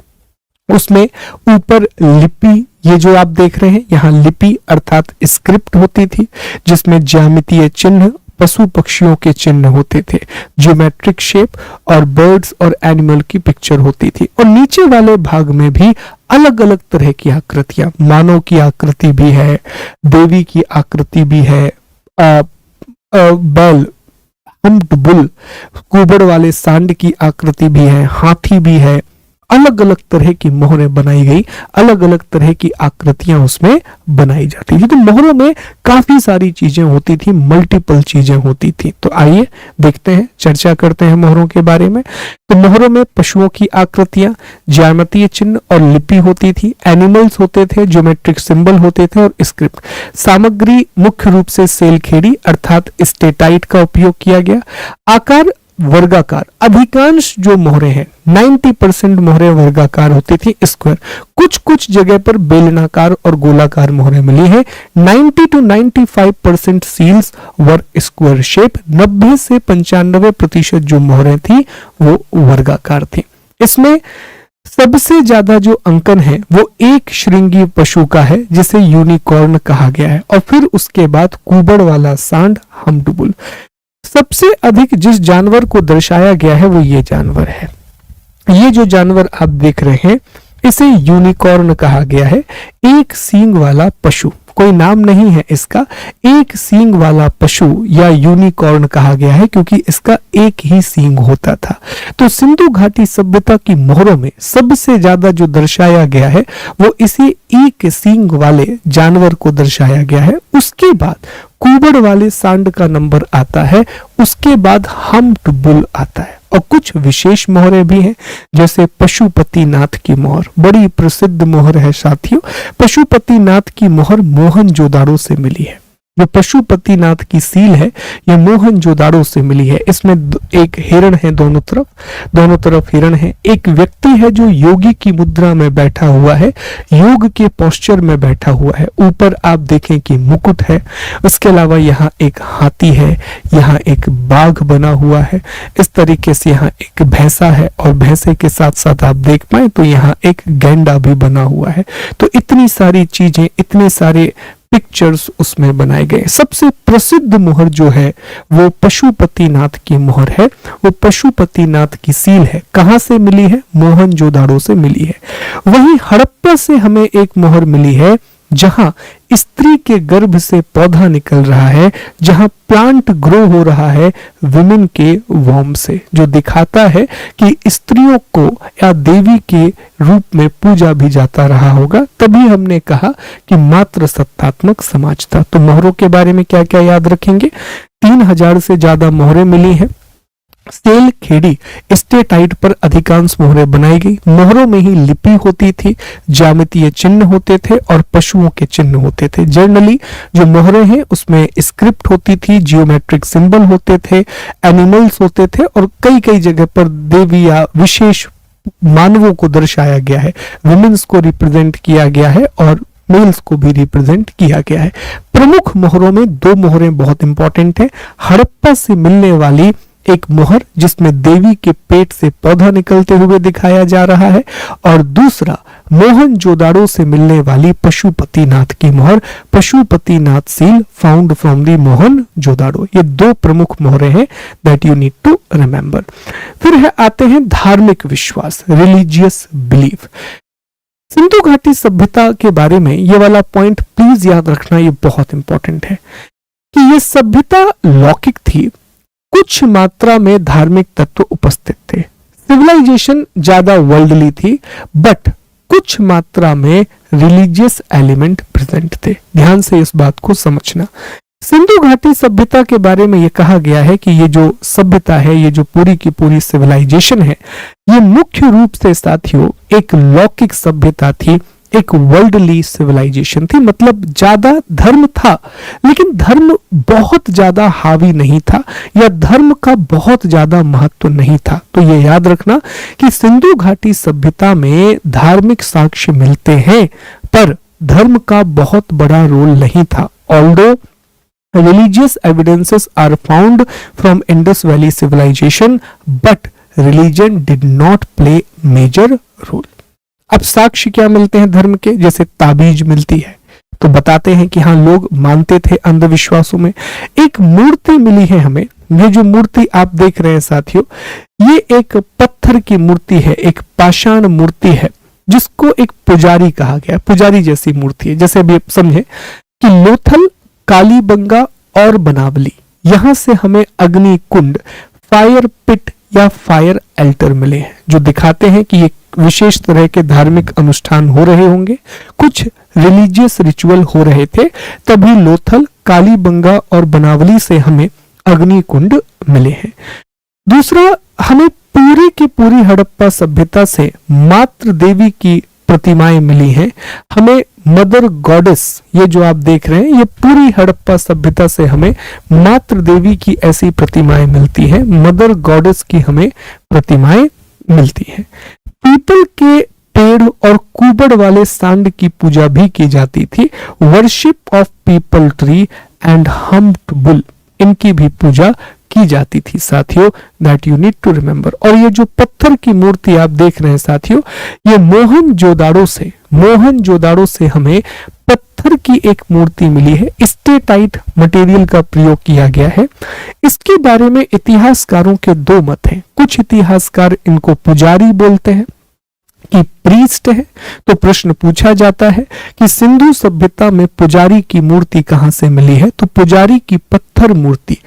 उसमें ऊपर लिपि, ये जो आप देख रहे हैं यहाँ लिपि अर्थात स्क्रिप्ट होती थी, जिसमें ज्यामितीय चिन्ह, पशु पक्षियों के चिन्ह होते थे, ज्योमेट्रिक शेप और बर्ड्स और एनिमल की पिक्चर होती थी। और नीचे वाले भाग में भी अलग अलग तरह की आकृतियां, मानव की आकृति भी है, देवी की आकृति भी है, बैल, हम्प्ड बुल, कुबड़ वाले सांड की आकृति भी है, हाथी भी है। अलग अलग तरह की मोहरें बनाई गई, अलग अलग तरह की आकृतियां उसमें बनाई जाती थी। तो मोहरों में काफी सारी चीजें होती थी, मल्टीपल चीजें होती थी। तो आइए देखते हैं, चर्चा करते हैं मोहरों के बारे में। तो मोहरों में पशुओं की आकृतियां, ज्यामितीय चिन्ह और लिपि होती थी, एनिमल्स होते थे, ज्योमेट्रिक सिंबल होते थे और स्क्रिप्ट। सामग्री मुख्य रूप से सेलखेड़ी अर्थात स्टेटाइट का उपयोग किया गया। आकार वर्गाकार, अधिकांश जो मोहरें हैं 90% मोहरें वर्गाकार होती थी, स्क्वायर। कुछ कुछ जगह पर बेलनाकार और गोलाकार मोहरें मिली है। 90 to 95% seals were square shape. 90 से 95% जो मोहरें थी वो वर्गाकार थी। इसमें सबसे ज्यादा जो अंकन है वो एक श्रृंगी पशु का है, जिसे यूनिकॉर्न कहा गया है, और फिर उसके बाद कुबड़ वाला सांड, हम्प्ड बुल। सबसे अधिक जिस जानवर को दर्शाया गया है वो ये जानवर है। ये जो जानवर आप देख रहे हैं इसे यूनिकॉर्न कहा गया है। एक सींग वाला पशु, कोई नाम नहीं है इसका, एक सींग वाला पशु या यूनिकॉर्न कहा गया है क्योंकि इसका एक ही सींग होता था। तो सिंधु घाटी सभ्यता की मोहरों में सबसे ज्यादा जो दर्शाया गया है वो इसी एक सींग वाले जानवर को दर्शाया गया है। उसके बाद कुबड़ वाले सांड का नंबर आता है, उसके बाद हम्प्ड बुल आता है। और कुछ विशेष मोहरें भी हैं, जैसे पशुपतिनाथ की मोहर, बड़ी प्रसिद्ध मोहर है साथियों। पशुपतिनाथ की मोहर मोहनजोदाड़ो से मिली है। जो पशुपतिनाथ की सील है यह मोहनजोदाड़ो से मिली है। इसमें एक हिरण है, दोनों तरफ हिरण है। एक व्यक्ति है जो योगी की मुद्रा में बैठा हुआ है, योग के पोस्चर में बैठा हुआ है। ऊपर आप देखें कि मुकुट है। उसके अलावा यहाँ एक हाथी है, यहाँ एक बाघ बना हुआ है। इस तरीके से यहाँ एक भैंसा है और भैंसे के साथ साथ आप देख पाए तो यहाँ एक गैंडा भी बना हुआ है। तो इतनी सारी चीजें, इतने सारे पिक्चर्स उसमें बनाए गए। सबसे प्रसिद्ध मोहर जो है वो पशुपतिनाथ की मोहर है। वो पशुपतिनाथ की सील है। कहां से मिली है? मोहनजोदाड़ो से मिली है। वहीं हड़प्पा से हमें एक मोहर मिली है जहां स्त्री के गर्भ से पौधा निकल रहा है, जहां प्लांट ग्रो हो रहा है विमेन के वॉर्म से, जो दिखाता है कि स्त्रियों को या देवी के रूप में पूजा भी जाता रहा होगा। तभी हमने कहा कि मात्र सत्तात्मक समाज था। तो मोहरों के बारे में क्या क्या याद रखेंगे? 3000 से ज्यादा मोहरें मिली हैं। सेल खेड़ी स्टेटाइट पर अधिकांश मोहरें बनाई गई। मोहरों में ही लिपि होती थी, ज्यामितीय चिन्ह होते थे और पशुओं के चिन्ह होते थे। जनरली जो मोहरें हैं उसमें स्क्रिप्ट होती थी, जियोमेट्रिक सिंबल होते थे, एनिमल्स होते थे और कई कई जगह पर देवी या विशेष मानवों को दर्शाया गया है। वुमेन्स को रिप्रेजेंट किया गया है और मेल्स को भी रिप्रेजेंट किया गया है। प्रमुख मोहरों में 2 मोहरें बहुत इंपॉर्टेंट है। हड़प्पा से मिलने वाली एक मोहर जिसमें देवी के पेट से पौधा निकलते हुए दिखाया जा रहा है, और दूसरा मोहनजोदाड़ो से मिलने वाली पशुपतिनाथ की मोहर, Pashupatinath seal found from the Mohenjodaro. ये दो प्रमुख मोहरें हैं that you need to remember. फिर है आते हैं धार्मिक विश्वास, रिलीजियस बिलीफ। सिंधु घाटी सभ्यता के बारे में ये वाला पॉइंट प्लीज याद रखना, ये बहुत इंपॉर्टेंट है कि ये सभ्यता लौकिक थी, कुछ मात्रा में धार्मिक तत्व उपस्थित थे। सिविलाइजेशन ज्यादा वर्ल्डली थी, बट कुछ मात्रा में रिलीजियस एलिमेंट प्रेजेंट थे। ध्यान से इस बात को समझना। सिंधु घाटी सभ्यता के बारे में यह कहा गया है कि ये जो सभ्यता है, ये जो पूरी की पूरी सिविलाइजेशन है, ये मुख्य रूप से साथियों एक लौकिक सभ्यता थी, एक वर्ल्डली सिविलाइजेशन थी। मतलब ज्यादा धर्म था, लेकिन धर्म बहुत ज्यादा हावी नहीं था, या धर्म का बहुत ज्यादा महत्व नहीं था। तो ये याद रखना कि सिंधु घाटी सभ्यता में धार्मिक साक्ष्य मिलते हैं, पर धर्म का बहुत बड़ा रोल नहीं था। Although religious evidences are found from Indus Valley civilization, but religion did not play major role. अब साक्ष्य क्या मिलते हैं धर्म के? जैसे ताबीज मिलती है तो बताते हैं कि हाँ लोग मानते थे अंधविश्वासों में। एक मूर्ति मिली है हमें, ये जो मूर्ति आप देख रहे हैं साथियों, ये एक पत्थर की मूर्ति है, एक पाषाण मूर्ति है, जिसको एक पुजारी कहा गया, पुजारी जैसी मूर्ति है। जैसे अभी आप समझे कि लोथल, कालीबंगा और बनावली, यहां से हमें अग्नि कुंड, फायर पिट या फायर एल्टर मिले हैं, जो दिखाते हैं कि ये विशेष तरह के धार्मिक अनुष्ठान हो रहे होंगे, कुछ रिलीजियस रिचुअल हो रहे थे, तभी लोथल, कालीबंगा और बनावली से हमें अग्नि कुंड मिले हैं। दूसरा, हमें पूरी की पूरी हड़प्पा सभ्यता से मातृ देवी की प्रतिमाएं मिली हैं। हमें मदर गॉडेस, ये जो आप देख रहे हैं, ये पूरी हड़प्पा सभ्यता से हमें मातृ देवी की ऐसी प्रतिमाएं मिलती हैं, मदर गॉडेस की हमें प्रतिमाएं मिलती हैं। पीपल के पेड़ और कुबड़ वाले सांड की पूजा भी की जाती थी। Worship of peepal tree and humped bull, इनकी भी पूजा की जाती थी साथियों, that you need to remember. और ये जो पत्थर की मूर्ति आप देख रहे हैं साथियों, ये मोहनजोदाड़ो से हमें पत्थर की एक मूर्ति मिली है। स्टेटाइट मटेरियल का प्रयोग किया गया है। इसके बारे में इतिहासकारों के दो मत हैं। कुछ इतिहासकार इनको पुजारी बोलते हैं कि प्रीस्ट है। तो प्रश्न पूछा जाता है कि सिंधु सभ्यता में पुजारी की मूर्ति कहां से मिली है? तो पुजारी की पत्थर मूर्ति,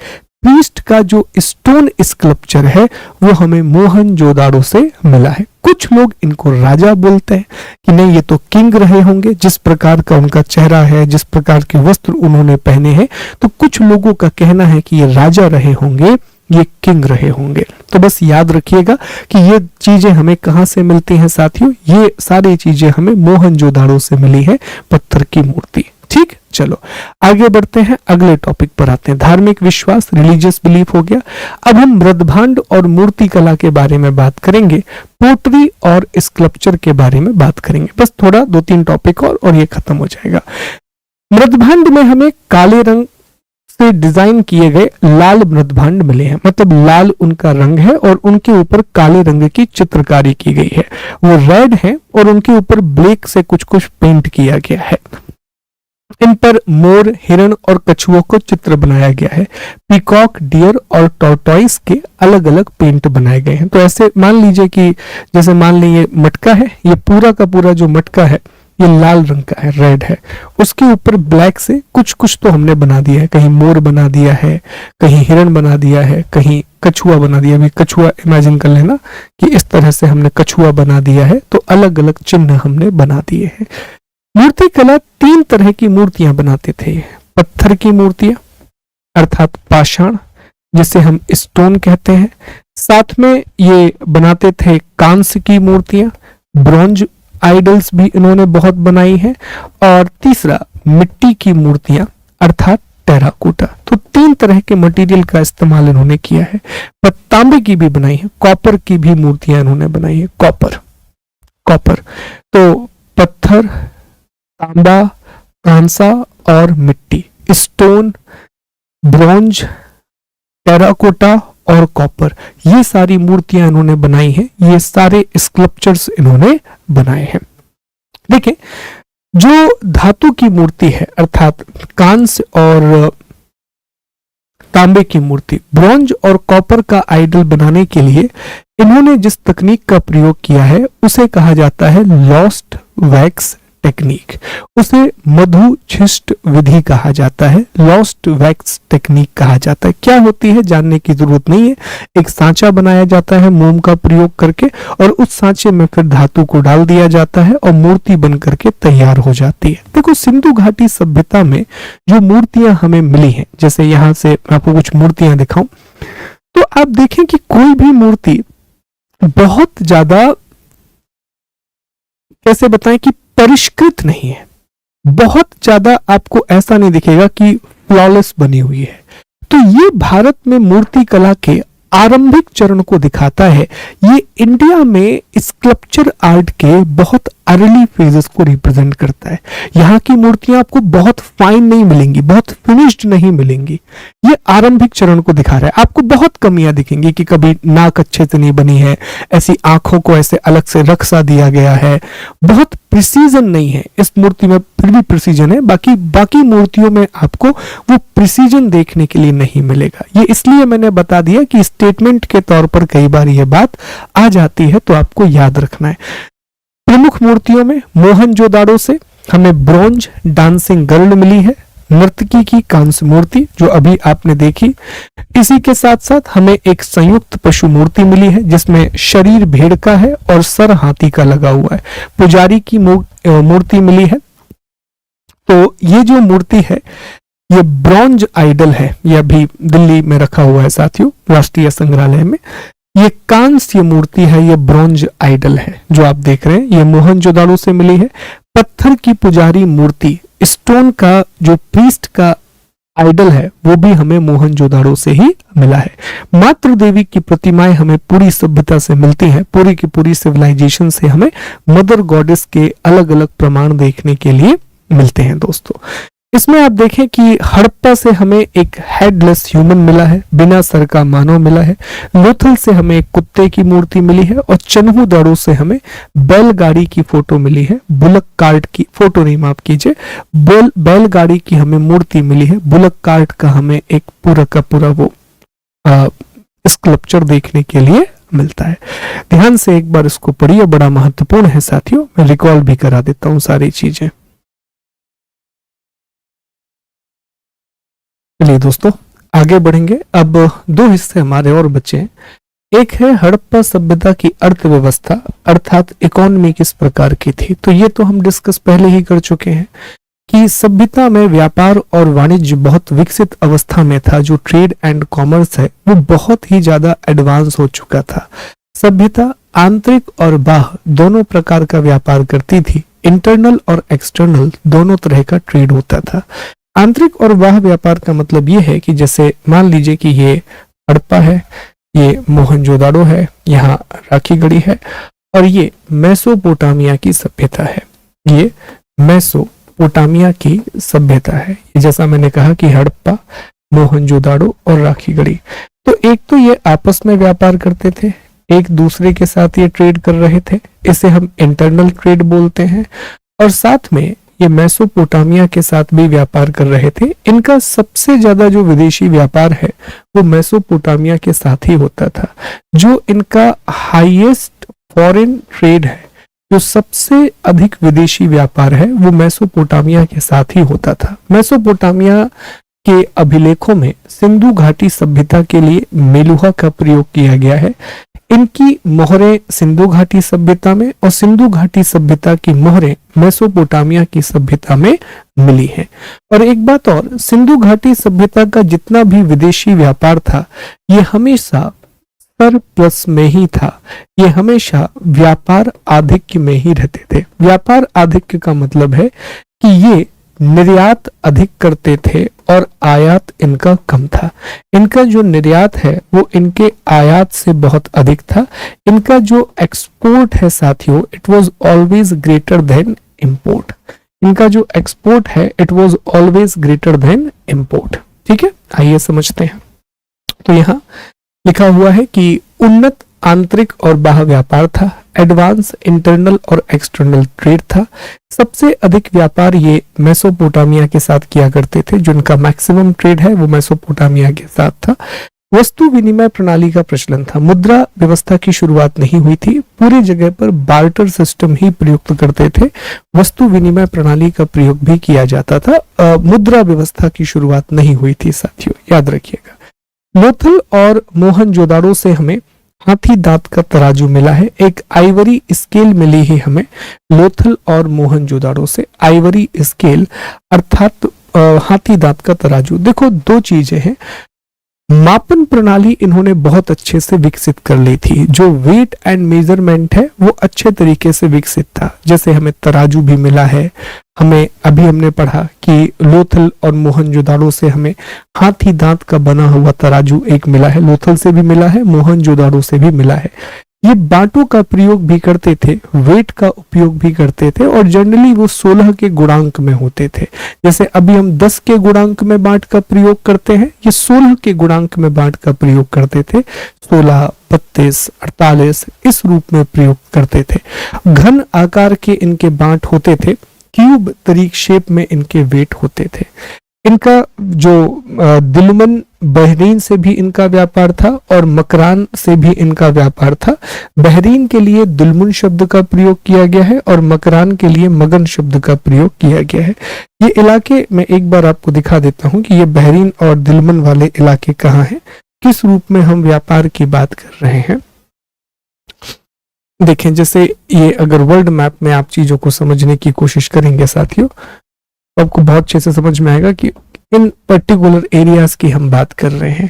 प्रीस्ट का जो स्टोन स्कल्पचर है, वो हमें मोहनजोदाड़ो से मिला है। कुछ लोग इनको राजा बोलते हैं कि नहीं, ये तो किंग रहे होंगे, जिस प्रकार का उनका चेहरा है, जिस प्रकार के वस्त्र उन्होंने पहने हैं, तो कुछ लोगों का कहना है कि ये राजा रहे होंगे, ये किंग रहे होंगे। तो बस याद रखिएगा कि ये चीजें हमें कहां से मिलती हैं साथियों, ये सारी चीजें हमें मोहनजोदाड़ो से मिली है, पत्थर की मूर्ति। ठीक, चलो आगे बढ़ते हैं, अगले टॉपिक पर आते हैं। धार्मिक विश्वास, रिलीजियस बिलीफ हो गया। अब हम मृदभांड और मूर्ति कला के बारे में बात करेंगे, पोटरी और स्कल्पचर के बारे में बात करेंगे। बस थोड़ा 2-3 टॉपिक और ये खत्म हो जाएगा। मृदभांड में हमें काले रंग से डिजाइन किए गए लाल मृदभांड मिले हैं, मतलब लाल उनका रंग है और उनके ऊपर काले रंग की चित्रकारी की गई है। वो रेड है और उनके ऊपर ब्लैक से कुछ कुछ पेंट किया गया है। इन पर मोर, हिरण और कछुओं को चित्र बनाया गया है। पीकॉक, डियर और टॉर्टॉइस के अलग अलग पेंट बनाए गए हैं। तो ऐसे मान लीजिए कि जैसे मान लीजिए ये मटका है, ये पूरा का पूरा जो मटका है ये लाल रंग का है, रेड है, उसके ऊपर ब्लैक से कुछ कुछ तो हमने बना दिया है। कहीं मोर बना दिया है, कहीं हिरण बना दिया है, कहीं कछुआ बना दिया। अभी कछुआ इमेजिन कर लेना कि इस तरह से हमने कछुआ बना दिया है, तो अलग अलग चिन्ह हमने बना दिए हैं। मूर्ति कला 3 तरह की मूर्तियां बनाते थे। पत्थर की मूर्तियां अर्थात पाषाण, जिसे हम स्टोन कहते हैं। साथ में ये बनाते थे कांस्य की मूर्तियां, ब्रॉन्ज आइडल्स भी इन्होंने बहुत बनाई है। और तीसरा मिट्टी की मूर्तियां अर्थात टेराकोटा। तो 3 तरह के मटेरियल का इस्तेमाल इन्होंने किया है। पर तांबे की भी बनाई है, कॉपर की भी मूर्तियां इन्होंने बनाई है। कॉपर तो पत्थर, तांबा, कांसा और मिट्टी, स्टोन, ब्रॉन्ज, टेराकोटा और कॉपर, ये सारी मूर्तियां इन्होंने बनाई हैं, ये सारे स्कल्पचर्स इन्होंने बनाए हैं। देखिए, जो धातु की मूर्ति है अर्थात कांस्य और तांबे की मूर्ति, ब्रॉन्ज और कॉपर का आइडल बनाने के लिए इन्होंने जिस तकनीक का प्रयोग किया है उसे कहा जाता है लॉस्ट वैक्स टेक्निक, उसे मधुछिष्ट विधि कहा जाता है, लॉस्ट वैक्स टेक्निक कहा जाता है। क्या होती है जानने की जरूरत नहीं है। एक सांचा बनाया जाता है मोम का प्रयोग करके और उस सांचे में फिर धातु को डाल दिया जाता है और मूर्ति बन करके तैयार हो जाती है। देखो, सिंधु घाटी सभ्यता में जो मूर्तियां हमें मिली हैं, जैसे यहां से मैं आपको कुछ मूर्तियां दिखाऊं तो आप देखें कि कोई भी मूर्ति बहुत ज्यादा, कैसे बताएं, कि परिष्कृत नहीं है, बहुत ज्यादा आपको ऐसा नहीं दिखेगा कि फ्लॉलेस बनी हुई है। तो ये भारत में मूर्ति कला के आरंभिक चरण को दिखाता है। ये इंडिया में स्कल्पचर आर्ट के बहुत अर्ली फेजेस को रिप्रेजेंट करता है। यहाँ की मूर्तियां आपको बहुत फाइन नहीं मिलेंगी, बहुत फिनिश्ड नहीं मिलेंगी। ये आरंभिक चरण को दिखा रहा है। आपको बहुत कमियां दिखेंगी कि कभी नाक अच्छे से नहीं बनी है, ऐसी आंखों को ऐसे अलग से रख सा दिया गया है, बहुत प्रिसीजन नहीं है। इस मूर्ति में फिर भी प्रिसीजन है, बाकी मूर्तियों में आपको वो प्रिसीजन देखने के लिए नहीं मिलेगा। ये इसलिए मैंने बता दिया कि स्टेटमेंट के तौर पर कई बार यह बात आ जाती है, तो आपको याद रखना है। प्रमुख मूर्तियों में मोहनजोदाड़ो से हमें ब्रॉन्ज डांसिंग गर्ल मिली है, नर्तकी की कांस्य मूर्ति जो अभी आपने देखी। इसी के साथ साथ हमें एक संयुक्त पशु मूर्ति मिली है जिसमें शरीर भेड़ का है और सर हाथी का लगा हुआ है। पुजारी की मूर्ति मिली है। तो ये जो मूर्ति है ये ब्रॉन्ज आइडल है, यह अभी दिल्ली में रखा हुआ है साथियों, राष्ट्रीय संग्रहालय में। ये कांस्य मूर्ति है, ये ब्रॉन्ज आइडल है जो आप देख रहे हैं, ये मोहनजोदाड़ो से मिली है। पत्थर की पुजारी मूर्ति, स्टोन का जो प्रीस्ट का आइडल है वो भी हमें मोहनजोदाड़ो से ही मिला है। मातृ देवी की प्रतिमाएं हमें पूरी सभ्यता से मिलती हैं, पूरी की पूरी सिविलाइजेशन से हमें मदर गॉडेस के अलग अलग प्रमाण देखने के लिए मिलते हैं दोस्तों। इसमें आप देखें कि हड़प्पा से हमें एक हेडलेस ह्यूमन मिला है, बिना सर का मानव मिला है। लोथल से हमें एक कुत्ते की मूर्ति मिली है और चन्हूदाड़ो से हमें बैलगाड़ी की फोटो मिली है। बुलक कार्ट की फोटो नहीं, माफ कीजिए, बैलगाड़ी की हमें मूर्ति मिली है। बुलक कार्ट का हमें एक पूरा का पूरा वो स्कल्पचर देखने के लिए मिलता है। ध्यान से एक बार इसको पढ़िए, बड़ा महत्वपूर्ण है साथियों। मैं रिकॉल भी करा देता हूं सारी चीजें। चलिए दोस्तों आगे बढ़ेंगे। अब दो हिस्से हमारे और बचे हैं। एक है हड़प्पा सभ्यता की अर्थव्यवस्था अर्थात इकोनॉमी किस प्रकार की थी। तो ये तो हम डिस्कस पहले ही कर चुके हैं कि सभ्यता में व्यापार और वाणिज्य बहुत विकसित अवस्था में था। जो ट्रेड एंड कॉमर्स है वो बहुत ही ज्यादा एडवांस हो चुका था। सभ्यता आंतरिक और बाह्य दोनों प्रकार का व्यापार करती थी। इंटरनल और एक्सटर्नल दोनों तरह का ट्रेड होता था। आंतरिक और बाह्य व्यापार का मतलब ये है कि जैसे मान लीजिए कि ये हड़प्पा है, ये मोहनजोदाड़ो है, यहाँ राखीगढ़ी है और ये मेसोपोटामिया की सभ्यता है। ये मेसोपोटामिया की सभ्यता है। जैसा मैंने कहा कि हड़प्पा, मोहनजोदाड़ो और राखीगढ़ी, तो एक तो ये आपस में व्यापार करते थे, एक दूसरे के साथ ये ट्रेड कर रहे थे, इसे हम इंटरनल ट्रेड बोलते हैं। और साथ में ये मेसोपोटामिया के साथ भी व्यापार कर रहे थे। इनका सबसे ज्यादा जो विदेशी व्यापार है वो मेसोपोटामिया के साथ ही होता था। जो इनका हाईएस्ट फॉरेन ट्रेड है, जो सबसे अधिक विदेशी व्यापार है, वो मेसोपोटामिया के साथ ही होता था। मेसोपोटामिया के अभिलेखों में सिंधु घाटी सभ्यता के लिए मेलुहा का प्रयोग किया गया है। इनकी मोहरें सिंधु घाटी सभ्यता में और सिंधु घाटी सभ्यता की मोहरें मेसोपोटामिया की सभ्यता में मिली हैं। और एक बात और, सिंधु घाटी सभ्यता का जितना भी विदेशी व्यापार था ये हमेशा सरप्लस में ही था। ये हमेशा व्यापार आधिक्य में ही रहते थे। व्यापार आधिक्य का मतलब है कि ये निर्यात अधिक करते थे और आयात इनका कम था। इनका जो निर्यात है वो इनके आयात से बहुत अधिक था। इनका जो एक्सपोर्ट है साथियों, it was always greater than import. इनका जो एक्सपोर्ट है it was always greater than import. ठीक है, आइए समझते हैं। तो यहाँ लिखा हुआ है कि उन्नत आंतरिक और बाह्य व्यापार था, एडवांस इंटरनल और एक्सटर्नल ट्रेड था। सबसे अधिक व्यापार ये मेसोपोटामिया के साथ किया करते थे, जिनका मैक्सिमम ट्रेड है वो मेसोपोटामिया के साथ था। वस्तु विनिमय प्रणाली का प्रचलन था, मुद्रा व्यवस्था की शुरुआत नहीं हुई थी, पूरी जगह पर बार्टर सिस्टम ही प्रयुक्त करते थे। वस्तु विनिमय प्रणाली का प्रयोग भी किया जाता था, मुद्रा व्यवस्था की शुरुआत नहीं हुई थी साथियों, याद रखिएगा। लोथल और मोहनजोदाड़ो से हमें हाथी दांत का तराजू मिला है, एक आइवरी स्केल मिली है हमें लोथल और मोहनजोदाड़ो से, आइवरी स्केल अर्थात हाथी दांत का तराजू। देखो दो चीजें हैं, मापन प्रणाली इन्होंने बहुत अच्छे से विकसित कर ली थी, जो वेट एंड मेजरमेंट है वो अच्छे तरीके से विकसित था। जैसे हमें तराजू भी मिला है, हमें अभी हमने पढ़ा कि लोथल और मोहनजोदाड़ो से हमें हाथी दांत का बना हुआ तराजू एक मिला है, लोथल से भी मिला है, मोहनजोदाड़ो से भी मिला है। ये बांटों का प्रयोग भी करते थे, वेट का उपयोग भी करते थे, और जनरली वो 16 के गुणांक में होते थे। जैसे अभी हम 10 के गुणांक में बांट का प्रयोग करते हैं, ये 16 के गुणांक में बांट का प्रयोग करते थे, 16, 32, 48 इस रूप में प्रयोग करते थे। घन आकार के इनके बांट होते थे, क्यूब तरीक शेप में इनके वेट होते थे। इनका जो दिलमन बहरीन से भी इनका व्यापार था और मकरान से भी इनका व्यापार था। बहरीन के लिए दुलमुन शब्द का प्रयोग किया गया है और मकरान के लिए मगन शब्द का प्रयोग किया गया है। ये इलाके मैं एक बार आपको दिखा देता हूं कि ये बहरीन और दिलमन वाले इलाके कहाँ हैं, किस रूप में हम व्यापार की बात कर रहे हैं। देखें, जैसे ये अगर वर्ल्ड मैप में आप चीजों को समझने की कोशिश करेंगे साथियों, आपको बहुत अच्छे से समझ में आएगा कि इन पर्टिकुलर एरियाज की हम बात कर रहे हैं।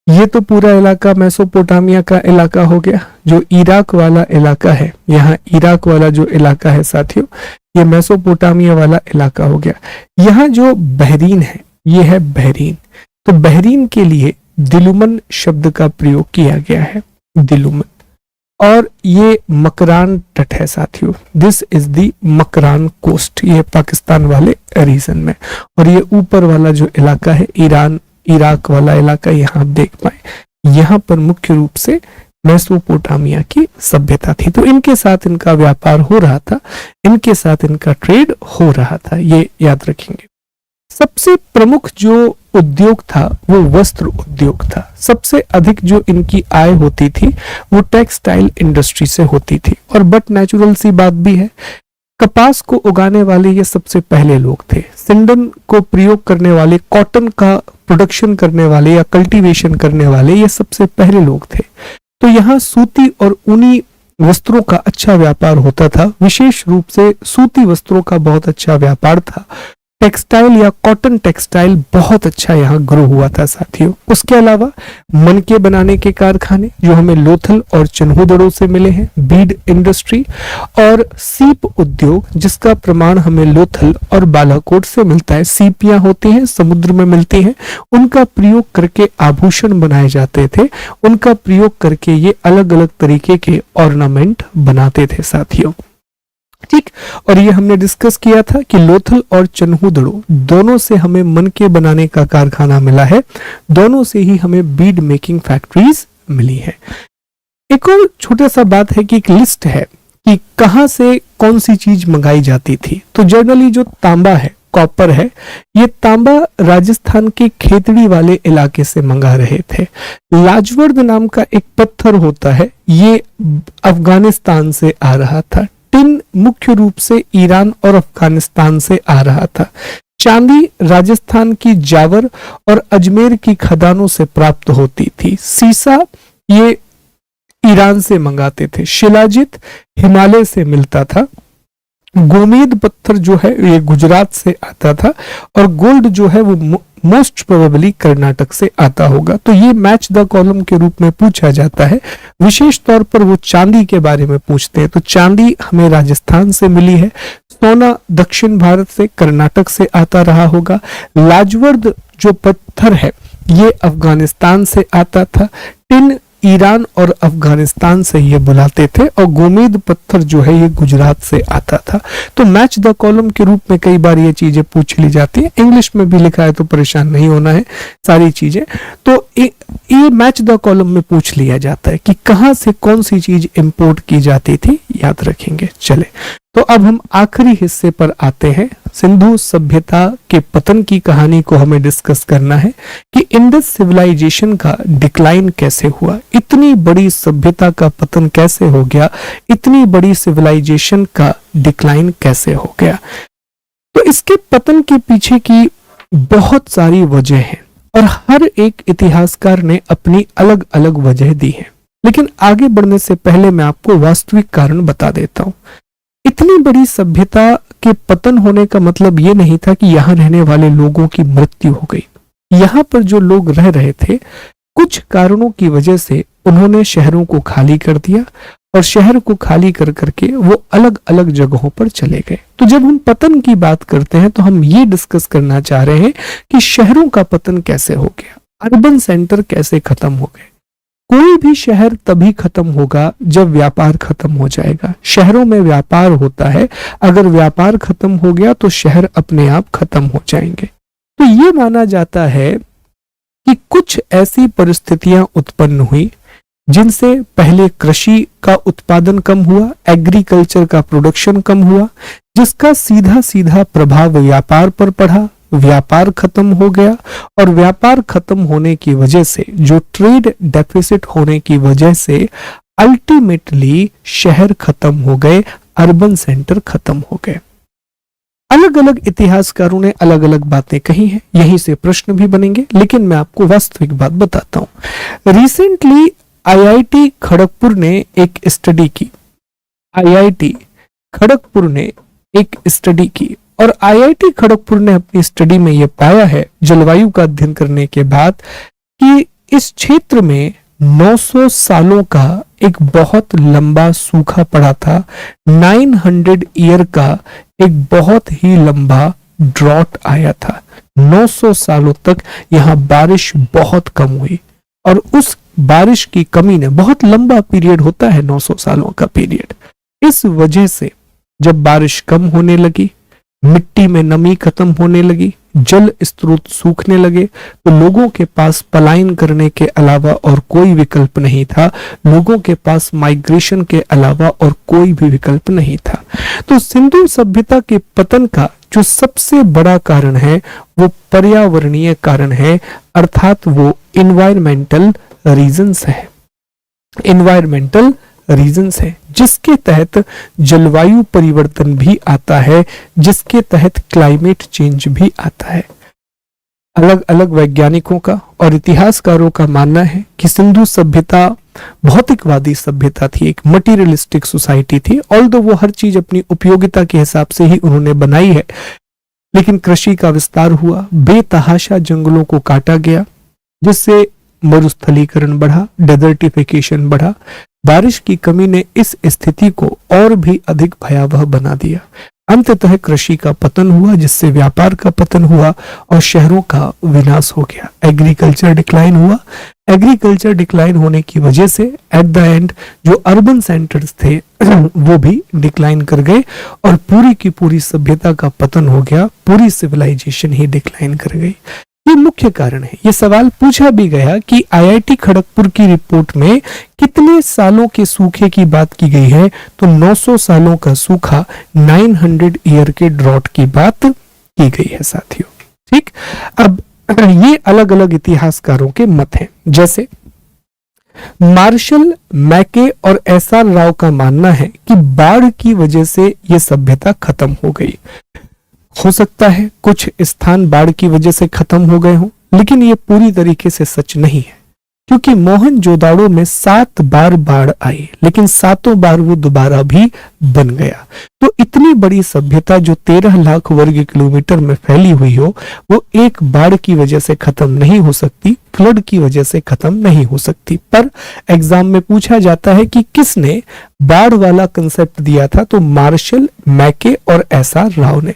ये तो पूरा इलाका मेसोपोटामिया का इलाका हो गया। जो इराक वाला इलाका है, यहाँ इराक वाला जो इलाका है साथियों, ये मेसोपोटामिया वाला इलाका हो गया। यहाँ जो बहरीन है, ये है बहरीन। तो बहरीन के लिए दिलुमन शब्द का प्रयोग किया गया है, दिलुमन। और ये मकरान तट है साथियों, this is the Makran coast, ये पाकिस्तान वाले रीजन में। और ये ऊपर वाला जो इलाका है, ईरान इराक वाला इलाका, यहाँ आप देख पाए, यहाँ पर मुख्य रूप से मेसोपोटामिया की सभ्यता थी। तो इनके साथ इनका व्यापार हो रहा था, इनके साथ इनका ट्रेड हो रहा था, ये याद रखेंगे। सबसे प्रमुख जो उद्योग था वो वस्त्र उद्योग था। सबसे अधिक जो इनकी आय होती थी वो टेक्सटाइल इंडस्ट्री से होती थी। और बट नेचुरल सी बात भी है, कपास को उगाने वाले ये सबसे पहले लोग थे। सिंडन को प्रयोग करने वाले, कॉटन का प्रोडक्शन करने वाले या कल्टीवेशन करने वाले, ये सबसे पहले लोग थे। तो यहाँ सूती और ऊनी वस्त्रों का अच्छा व्यापार होता था, विशेष रूप से सूती वस्त्रों का बहुत अच्छा व्यापार था। टेक्सटाइल या कॉटन टेक्सटाइल बहुत अच्छा यहाँ ग्रो हुआ था साथियों। उसके अलावा मनके बनाने के कारखाने जो हमें लोथल और चन्हूदड़ों से मिले हैं, बीड इंडस्ट्री, और सीप उद्योग जिसका प्रमाण हमें लोथल और बालाकोट से मिलता है। सीपियां होती हैं, समुद्र में मिलती हैं, उनका प्रयोग करके आभूषण बनाए जाते थे, उनका प्रयोग करके ये अलग अलग तरीके के ऑर्नामेंट बनाते थे साथियों। ठीक, और ये हमने डिस्कस किया था कि लोथल और चन्हूदड़ो दोनों से हमें मनके बनाने का कारखाना मिला है, दोनों से ही हमें बीड मेकिंग फैक्ट्रीज मिली है। एक और छोटा सा बात है कि एक लिस्ट है कि कहां से कौन सी चीज मंगाई जाती थी। तो जनरली जो तांबा है, कॉपर है, ये तांबा राजस्थान के खेतड़ी वाले इलाके से मंगा रहे थे। लाजवर्द नाम का एक पत्थर होता है, ये अफगानिस्तान से आ रहा था। टिन मुख्य रूप से ईरान और अफगानिस्तान से आ रहा था। चांदी राजस्थान की जावर और अजमेर की खदानों से प्राप्त होती थी। सीसा ये ईरान से मंगाते थे। शिलाजित हिमालय से मिलता था। गोमेद पत्थर जो है ये गुजरात से आता था, और गोल्ड जो है वो मोस्ट प्रोबेबली कर्नाटक से आता होगा। तो ये मैच द कॉलम के रूप में पूछा जाता है। विशेष तौर पर वो चांदी के बारे में पूछते हैं, तो चांदी हमें राजस्थान से मिली है। सोना दक्षिण भारत से, कर्नाटक से आता रहा होगा। लाजवर्द जो पत्थर है ये अफगानिस्तान से आता था। टिन ईरान और अफगानिस्तान से ये बुलाते थे और गोमेद पत्थर जो है ये गुजरात से आता था। तो मैच द कॉलम के रूप में कई बार ये चीजें पूछ ली जाती है, इंग्लिश में भी लिखा है तो परेशान नहीं होना है सारी चीजें। तो ये मैच द कॉलम में पूछ लिया जाता है कि कहां से कौन सी चीज इंपोर्ट की जाती थी, याद रखेंगे। चले तो अब हम आखिरी हिस्से पर आते हैं। सिंधु सभ्यता के पतन की कहानी को हमें डिस्कस करना है कि इंडस सिविलाइजेशन का डिक्लाइन कैसे हुआ, इतनी बड़ी सभ्यता का पतन कैसे हो गया, इतनी बड़ी सिविलाइजेशन का डिक्लाइन कैसे हो गया। तो इसके पतन के पीछे की बहुत सारी वजह हैं और हर एक इतिहासकार ने अपनी अलग अलग वजह दी है। लेकिन आगे बढ़ने से पहले मैं आपको वास्तविक कारण बता देता हूं। इतनी बड़ी सभ्यता के पतन होने का मतलब यह नहीं था कि यहां रहने वाले लोगों की मृत्यु हो गई। यहां पर जो लोग रह रहे थे, कुछ कारणों की वजह से उन्होंने शहरों को खाली कर दिया और शहर को खाली कर करके वो अलग अलग जगहों पर चले गए। तो जब हम पतन की बात करते हैं तो हम ये डिस्कस करना चाह रहे हैं कि शहरों का पतन कैसे हो गया, अर्बन सेंटर कैसे खत्म हो गए। कोई भी शहर तभी खत्म होगा जब व्यापार खत्म हो जाएगा। शहरों में व्यापार होता है, अगर व्यापार खत्म हो गया तो शहर अपने आप खत्म हो जाएंगे। तो ये माना जाता है कि कुछ ऐसी परिस्थितियां उत्पन्न हुई जिनसे पहले कृषि का उत्पादन कम हुआ, एग्रीकल्चर का प्रोडक्शन कम हुआ, जिसका सीधा सीधा प्रभाव व्यापार पर पड़ा। व्यापार खत्म हो गया और व्यापार खत्म होने की वजह से, जो ट्रेड डेफिसिट होने की वजह से अल्टीमेटली शहर खत्म हो गए, अर्बन सेंटर खत्म हो गए। अलग अलग इतिहासकारों ने अलग अलग बातें कही हैं, यहीं से प्रश्न भी बनेंगे, लेकिन मैं आपको वास्तविक बात बताता हूं। रिसेंटली आईआईटी खड़गपुर ने एक स्टडी की। आईआईटी खड़गपुर ने एक स्टडी की और आईआईटी खड़गपुर ने अपनी स्टडी में यह पाया है, जलवायु का अध्ययन करने के बाद, कि इस क्षेत्र में 900 सालों का एक बहुत लंबा सूखा पड़ा था। 900 ईयर का एक बहुत ही लंबा ड्रॉट आया था। 900 सालों तक यहाँ बारिश बहुत कम हुई और उस बारिश की कमी ने, बहुत लंबा पीरियड होता है 900 सालों का पीरियड, इस वजह से जब बारिश कम होने लगी, मिट्टी में नमी खत्म होने लगी, जल स्रोत सूखने लगे, तो लोगों के पास पलायन करने के अलावा और कोई विकल्प नहीं था। लोगों के पास माइग्रेशन के अलावा और कोई भी विकल्प नहीं था। तो सिंधु सभ्यता के पतन का जो सबसे बड़ा कारण है वो पर्यावरणीय कारण है, अर्थात वो इन्वायरमेंटल रीजंस है। इन्वायरमेंटल रीजंस है जिसके तहत जलवायु परिवर्तन भी आता है, जिसके तहत क्लाइमेट चेंज भी आता है। अलग अलग वैज्ञानिकों का और इतिहासकारों का मानना है कि सिंधु सभ्यता भौतिकवादी सभ्यता थी, एक मटीरियलिस्टिक सोसाइटी थी। ऑल्दो वो हर चीज अपनी उपयोगिता के हिसाब से ही उन्होंने बनाई है, लेकिन कृषि का विस्तार हुआ, बेतहाशा जंगलों को काटा गया, जिससे मरुस्थलीकरण बढ़ा, डेजर्टिफिकेशन बढ़ा। बारिश की कमी ने इस स्थिति को और भी अधिक भयावह बना दिया। अंततः कृषि का पतन हुआ, जिससे व्यापार का पतन हुआ और शहरों का विनाश हो गया। एग्रीकल्चर डिक्लाइन हुआ। एग्रीकल्चर डिक्लाइन होने की वजह से एट द एंड जो अर्बन सेंटर्स थे वो भी डिक्लाइन कर गए और पूरी की पूरी सभ्यता का पतन हो गया। पूरी सिविलाइजेशन ही डिक्लाइन कर गई। ये मुख्य कारण है। ये सवाल पूछा भी गया कि आईआईटी खड़गपुर की रिपोर्ट में कितने सालों के सूखे की बात की गई है, तो 900 सालों का सूखा, 900 ईयर के ड्रॉट की बात की गई है साथियों। ठीक, अब ये अलग अलग इतिहासकारों के मत हैं। जैसे मार्शल, मैके और एसआर राव का मानना है कि बाढ़ की वजह से ये सभ्यता खत्म हो गई। हो सकता है कुछ स्थान बाढ़ की वजह से खत्म हो गए हों, लेकिन ये पूरी तरीके से सच नहीं है, क्योंकि मोहनजोदाड़ो में 7 बार बाढ़ आई, लेकिन 7 बार वो दोबारा भी बन गया। तो इतनी बड़ी सभ्यता जो 13 लाख वर्ग किलोमीटर में फैली हुई हो, वो एक बाढ़ की वजह से खत्म नहीं हो सकती, फ्लड की वजह से खत्म नहीं हो सकती। पर एग्जाम में पूछा जाता है कि किसने बाढ़ वाला कंसेप्ट दिया था, तो मार्शल, मैके और एसआर राव ने।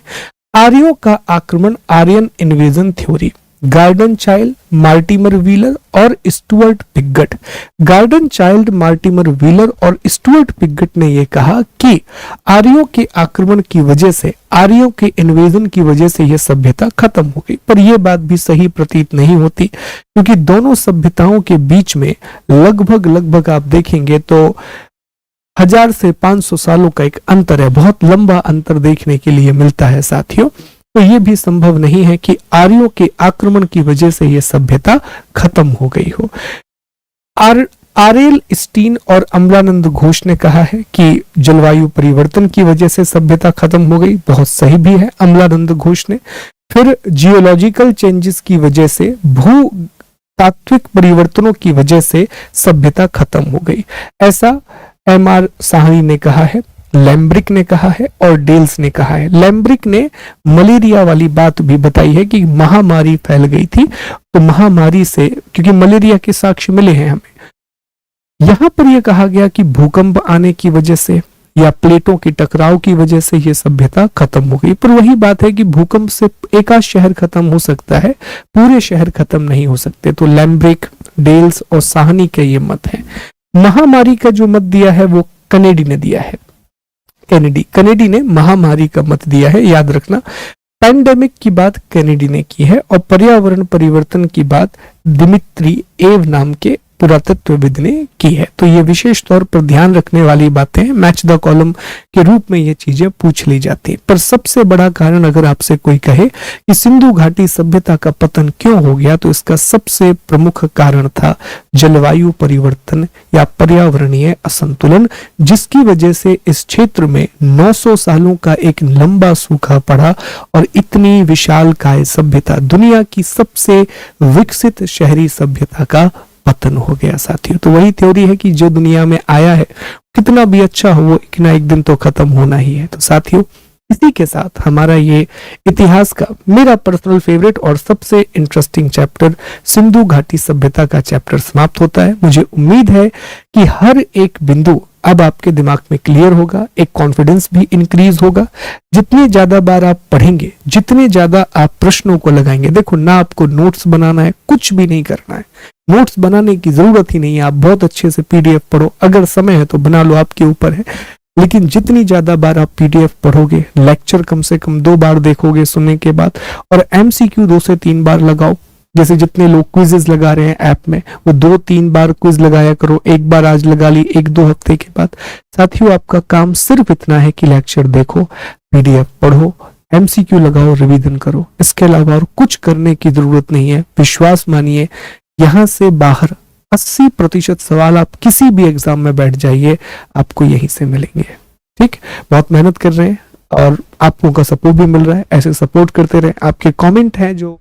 आर्यों का आक्रमण, Aryan invasion theory, Gordon Childe, Mortimer Wheeler और Stuart Piggott. Gordon Childe, Mortimer Wheeler और स्टुअर्ट पिगट ने यह कहा कि आर्यों के आक्रमण की वजह से, आर्यों के इन्वेजन की वजह से यह सभ्यता खत्म हो गई। पर यह बात भी सही प्रतीत नहीं होती, क्योंकि दोनों सभ्यताओं के बीच में लगभग आप देखेंगे तो 1000 से 500 सालों का एक अंतर है। बहुत लंबा अंतर देखने के लिए मिलता है साथियों। तो यह भी संभव नहीं है कि आर्यों के आक्रमण की वजह से यह सभ्यता खत्म हो गई हो। आरएल स्टीन और अमलानंद घोष ने कहा है कि जलवायु परिवर्तन की वजह से सभ्यता खत्म हो गई। बहुत सही भी है अमलानंद घोष ने। फिर जियोलॉजिकल चेंजेस की वजह से, भू तात्विक परिवर्तनों की वजह से सभ्यता खत्म हो गई, ऐसा एमआर साहनी ने कहा है, लैम्ब्रिक ने कहा है और डेल्स ने कहा है। लैम्ब्रिक ने मलेरिया वाली बात भी बताई है कि महामारी फैल गई थी, तो महामारी से, क्योंकि मलेरिया के साक्ष्य मिले हैं हमें। यहां पर यह कहा गया कि भूकंप आने की वजह से या प्लेटों के टकराव की वजह से यह सभ्यता खत्म हो गई। पर वही बात है कि भूकंप से एक आध शहर खत्म हो सकता है, पूरे शहर खत्म नहीं हो सकते। तो लैम्ब्रिक, डेल्स और साहनी के ये मत है। महामारी का जो मत दिया है वो कनेडी ने दिया है। कनेडी ने महामारी का मत दिया है, याद रखना। पैंडेमिक की बात कनेडी ने की है और पर्यावरण परिवर्तन की बात दिमित्री एव नाम के पुरातत्वविद ने की है। तो ये विशेष तौर पर ध्यान रखने वाली बातें हैं। मैच द कॉलम के रूप में ये चीजें पूछ ली जाती है। पर सबसे बड़ा कारण अगर आपसे कोई कहे कि सिंधु घाटी सभ्यता का पतन क्यों हो गया, तो इसका सबसे प्रमुख कारण था जलवायु परिवर्तन या पर्यावरणीय असंतुलन, जिसकी वजह से इस क्षेत्र में 900 सालों का एक लंबा सूखा पड़ा और इतनी विशालकाय सभ्यता, दुनिया की सबसे विकसित शहरी सभ्यता का पतन हो गया साथियों। तो वही थ्योरी है कि जो दुनिया में आया है कितना भी अच्छा हो, वो एक ना एक दिन तो खत्म होना ही है। तो साथियों, इसी के साथ हमारा ये इतिहास का मेरा पर्सनल फेवरेट और सबसे इंटरेस्टिंग चैप्टर सिंधु घाटी सभ्यता का चैप्टर समाप्त होता है। मुझे उम्मीद है कि हर एक बिंदु अब आपके दिमाग में क्लियर होगा, एक कॉन्फिडेंस भी इंक्रीज होगा। जितने ज्यादा बार आप पढ़ेंगे, जितने ज्यादा आप प्रश्नों को लगाएंगे, देखो ना आपको नोट्स बनाना है, कुछ भी नहीं करना है, नोट्स बनाने की जरूरत ही नहीं है। आप बहुत अच्छे से पीडीएफ पढ़ो, अगर समय है तो बना लो, आपके ऊपर है। लेकिन जितनी ज्यादा बार आप पीडीएफ पढ़ोगे, लेक्चर कम से कम 2 बार देखोगे सुनने के बाद, और एमसीक्यू 2 से 3 बार लगाओ। जैसे जितने लोग क्विजेस लगा रहे हैं ऐप में, वो 2-3 बार क्विज लगाया करो। एक बार आज लगा ली, 1-2 हफ्ते के बाद। साथियों, आपका काम सिर्फ इतना है कि लेक्चर देखो, पीडीएफ पढ़ो, एमसीक्यू लगाओ, रिवीजन करो। इसके अलावा और कुछ करने की जरूरत नहीं है। विश्वास मानिए, यहाँ से बाहर 80% सवाल आप किसी भी एग्जाम में बैठ जाइए, आपको यहीं से मिलेंगे। ठीक, बहुत मेहनत कर रहे हैं और आप लोगों का सपोर्ट भी मिल रहा है। ऐसे सपोर्ट करते रहे। आपके कमेंट हैं जो